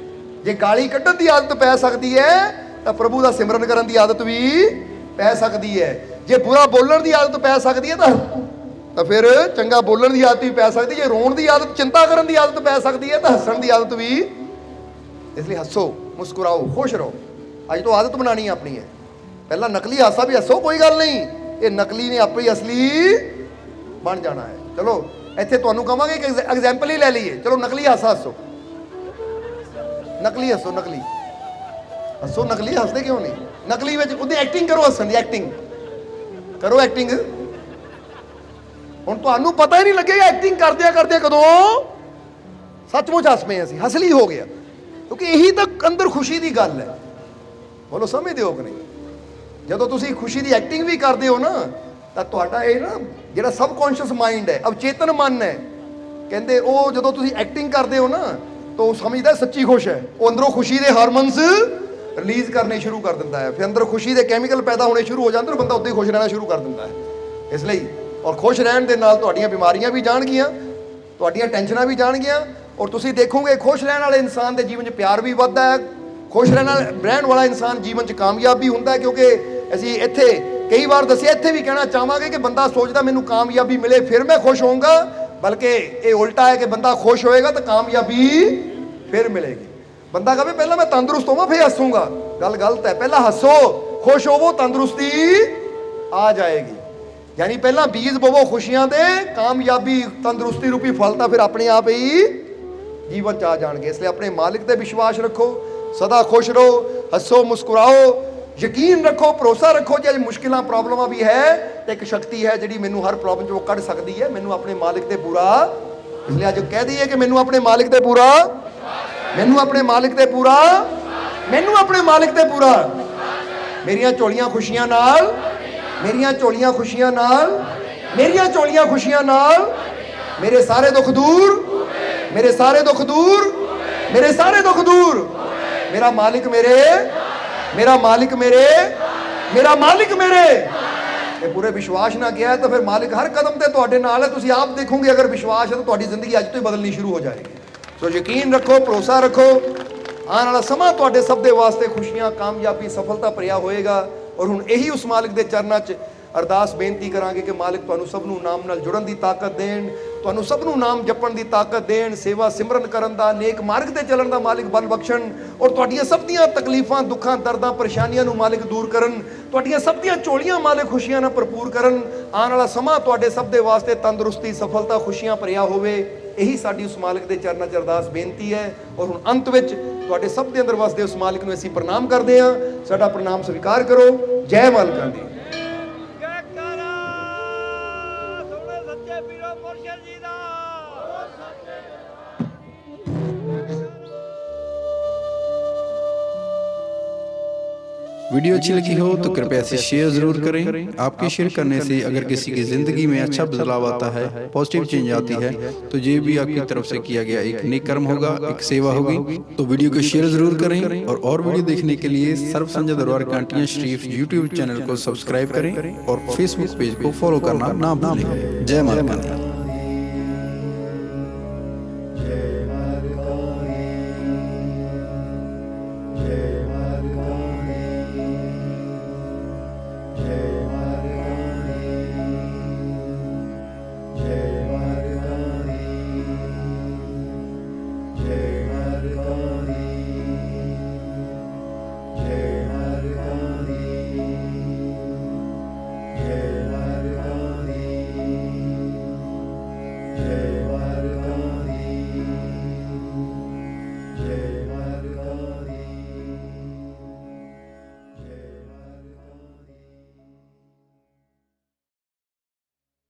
ਜੇ ਗਾਲੀ ਕੱਢਣ ਦੀ ਆਦਤ ਪੈ ਸਕਦੀ ਹੈ ਤਾਂ ਪ੍ਰਭੂ ਦਾ ਸਿਮਰਨ ਕਰਨ ਦੀ ਆਦਤ ਵੀ ਪੈ ਸਕਦੀ ਹੈ। ਜੇ ਬੁਰਾ ਬੋਲਣ ਦੀ ਆਦਤ ਪੈ ਸਕਦੀ ਹੈ ਤਾਂ ਫਿਰ ਚੰਗਾ ਬੋਲਣ ਦੀ ਆਦਤ ਵੀ ਪੈ ਸਕਦੀ। ਜੇ ਰੋਣ ਦੀ ਆਦਤ, ਚਿੰਤਾ ਕਰਨ ਦੀ ਆਦਤ ਪੈ ਸਕਦੀ ਹੈ ਤਾਂ ਹੱਸਣ ਦੀ ਆਦਤ ਵੀ। ਇਸ ਲਈ ਹੱਸੋ, ਮੁਸਕਰਾਓ, ਖੁਸ਼ ਰਹੋ। ਅੱਜ ਤੋਂ ਆਦਤ ਬਣਾਉਣੀ ਆਪਣੀ ਹੈ। ਪਹਿਲਾਂ ਨਕਲੀ ਹਾਸਾ ਵੀ ਹੱਸੋ, ਕੋਈ ਗੱਲ ਨਹੀਂ, ਇਹ ਨਕਲੀ ਨੇ ਆਪੇ ਹੀ ਅਸਲੀ ਬਣ ਜਾਣਾ ਹੈ। ਚਲੋ ਇੱਥੇ ਤੁਹਾਨੂੰ ਕਹਾਂਗੇ ਕਿ ਐਗਜ਼ਾਮਪਲ ਹੀ ਲੈ ਲਈਏ। ਚਲੋ ਨਕਲੀ ਹਾਸਾ ਹੱਸੋ, ਨਕਲੀ ਹੱਸੋ, ਨਕਲੀ ਹੱਸੋ, ਨਕਲੀ ਹੱਸਦੇ ਕਿਉਂ ਨਹੀਂ? ਨਕਲੀ ਵਿੱਚ ਉਹਦੀ ਐਕਟਿੰਗ ਕਰੋ, ਹੱਸਣ ਦੀ ਐਕਟਿੰਗ ਕਰੋ, ਐਕਟਿੰਗ। ਹੁਣ ਤੁਹਾਨੂੰ ਪਤਾ ਹੀ ਨਹੀਂ ਲੱਗੇਗਾ ਐਕਟਿੰਗ ਕਰਦਿਆਂ ਕਰਦਿਆਂ ਕਦੋਂ ਸੱਚਮੁੱਚ ਹੱਸ ਪਏ ਅਸੀਂ, ਹਸਲੀ ਹੋ ਗਿਆ, ਕਿਉਂਕਿ ਇਹੀ ਤਾਂ ਅੰਦਰ ਖੁਸ਼ੀ ਦੀ ਗੱਲ ਹੈ। ਬੋਲੋ ਸਮਝਦੇ ਹੋ ਕਿ ਨਹੀਂ? ਜਦੋਂ ਤੁਸੀਂ ਖੁਸ਼ੀ ਦੀ ਐਕਟਿੰਗ ਵੀ ਕਰਦੇ ਹੋ ਨਾ, ਤਾਂ ਤੁਹਾਡਾ ਇਹ ਨਾ ਜਿਹੜਾ ਸਬਕੌਂਸ਼ੀਅਸ ਮਾਈਂਡ ਹੈ, ਅਵਚੇਤਨ ਮਨ ਹੈ, ਕਹਿੰਦੇ ਉਹ ਜਦੋਂ ਤੁਸੀਂ ਐਕਟਿੰਗ ਕਰਦੇ ਹੋ ਨਾ ਤਾਂ ਉਹ ਸਮਝਦਾ ਸੱਚੀ ਖੁਸ਼ ਹੈ। ਉਹ ਅੰਦਰੋਂ ਖੁਸ਼ੀ ਦੇ ਹਾਰਮੋਨਸ ਰਿਲੀਜ਼ ਕਰਨੇ ਸ਼ੁਰੂ ਕਰ ਦਿੰਦਾ ਹੈ, ਫਿਰ ਅੰਦਰ ਖੁਸ਼ੀ ਦੇ ਕੈਮੀਕਲ ਪੈਦਾ ਹੋਣੇ ਸ਼ੁਰੂ ਹੋ ਜਾਂਦੇ ਨੇ, ਬੰਦਾ ਉੱਦਾਂ ਹੀ ਖੁਸ਼ ਰਹਿਣਾ ਸ਼ੁਰੂ ਕਰ ਦਿੰਦਾ ਹੈ। ਇਸ ਲਈ ਔਰ ਖੁਸ਼ ਰਹਿਣ ਦੇ ਨਾਲ ਤੁਹਾਡੀਆਂ ਬਿਮਾਰੀਆਂ ਵੀ ਜਾਣਗੀਆਂ, ਤੁਹਾਡੀਆਂ ਟੈਨਸ਼ਨਾਂ ਵੀ ਜਾਣਗੀਆਂ, ਔਰ ਤੁਸੀਂ ਦੇਖੋਗੇ ਖੁਸ਼ ਰਹਿਣ ਵਾਲੇ ਇਨਸਾਨ ਦੇ ਜੀਵਨ 'ਚ ਪਿਆਰ ਵੀ ਵੱਧਦਾ ਹੈ। ਖੁਸ਼ ਰਹਿਣ ਵਾਲਾ ਇਨਸਾਨ ਜੀਵਨ 'ਚ ਕਾਮਯਾਬ ਵੀ ਹੁੰਦਾ ਹੈ। ਕਿਉਂਕਿ ਅਸੀਂ ਇੱਥੇ ਕਈ ਵਾਰ ਦੱਸਿਆ, ਇੱਥੇ ਵੀ ਕਹਿਣਾ ਚਾਹਾਂਗੇ ਕਿ ਬੰਦਾ ਸੋਚਦਾ ਮੈਨੂੰ ਕਾਮਯਾਬੀ ਮਿਲੇ ਫਿਰ ਮੈਂ ਖੁਸ਼ ਹੋਊਂਗਾ, ਬਲਕਿ ਇਹ ਉਲਟਾ ਹੈ ਕਿ ਬੰਦਾ ਖੁਸ਼ ਹੋਏਗਾ ਤਾਂ ਕਾਮਯਾਬੀ ਫਿਰ ਮਿਲੇਗੀ। ਬੰਦਾ ਕਹੇ ਪਹਿਲਾਂ ਮੈਂ ਤੰਦਰੁਸਤ ਹੋਵਾਂ ਫਿਰ ਹੱਸੂੰਗਾ, ਗੱਲ ਗਲਤ ਹੈ। ਪਹਿਲਾਂ ਹੱਸੋ, ਖੁਸ਼ ਹੋਵੋ, ਤੰਦਰੁਸਤੀ ਆ ਜਾਏਗੀ। यानी पहला बीज बोवो खुशियां दे, कामयाबी तंदुरुस्ती रूपी फल तो फिर अपने आप ही जीवन च आ जाएंगे। इसलिए अपने मालिक ते विश्वास रखो, सदा खुश रहो, हसो मुस्कुराओ, यकीन रखो, भरोसा रखो। जे मुश्किलां प्रॉब्लमां भी है तो एक शक्ति है जिहड़ी मैनू हर प्रॉब्लम चों कढ सकदी है। मैनू अपने मालिक ते पूरा, इसलिए अज कह दईए कि मैनू अपने मालिक ते पूरा, मैनू अपने मालिक ते पूरा, मैनू अपने मालिक ते पूरा, मेरियां झोलियां खुशियां नाल, मेरियां झोलियां खुशियां नाल, मेरियां झोलियां खुशियां नाल, मेरे सारे दुख दूर, मेरे सारे दुख दूर, मेरे सारे दुख दूर। मेरा मालिक मेरे, मेरा मालिक मेरे, मेरा मालिक मेरे। ये पूरे विश्वास ना किया है तो फिर मालिक हर कदम ते तुहाडे नाल है। तुसीं आप देखोगे अगर विश्वास है तो तुहाडी जिंदगी अज तो ही बदलनी शुरू हो जाएगी। सो यकीन रखो, भरोसा रखो, आने वाला समा तुहाडे सब दे वास्ते खुशियां, कामयाबी, सफलता भरिया होएगा। और हुण यही उस मालिक दे चरनां 'च अरदास बेनती करांगे कि मालिक तुहानूं सब नूं नाम नाल जुड़न दी ताकत देण, तुहानूं सब नूं नाम जपण दी ताकत देण, सेवा सिमरन करन दा, नेक मार्ग ते चलण दा मालिक बल बख्शण। और तुहाडीआं सब दीआं तकलीफां, दुखां, दर्दां, परेशानियां नूं मालिक दूर करन। तुहाडीआं सब दीआं झोलियां मालिक खुशियां नाल भरपूर करन। आने वाला समा तुहाडे सब दे वास्ते तंदुरुस्ती, सफलता, खुशियां भरिया होवे। यही साडी उस मालिक दे चरनां 'च अरदास बेनती है। और हुण अंत विच तुहाडे सब दे अंदर वसदे उस मालिक नूं असीं प्रणाम करदे हां। साडा प्रणाम स्वीकार करो। जय मालकां दी। वीडियो अच्छी लगी हो तो कृपया इसे शेयर जरूर करें। आपके शेयर करने से अगर किसी की जिंदगी में अच्छा बदलाव आता है, पॉजिटिव चेंज आती है, तो ये भी आपकी तरफ से किया गया एक नेक कर्म होगा, एक सेवा होगी। तो वीडियो को शेयर जरूर करें और वीडियो देखने के लिए सर्व संजय दरबार कांटियां शरीफ यूट्यूब चैनल को सब्सक्राइब करें और फेसबुक पेज को फॉलो करना ना भूलें। जय माता दी।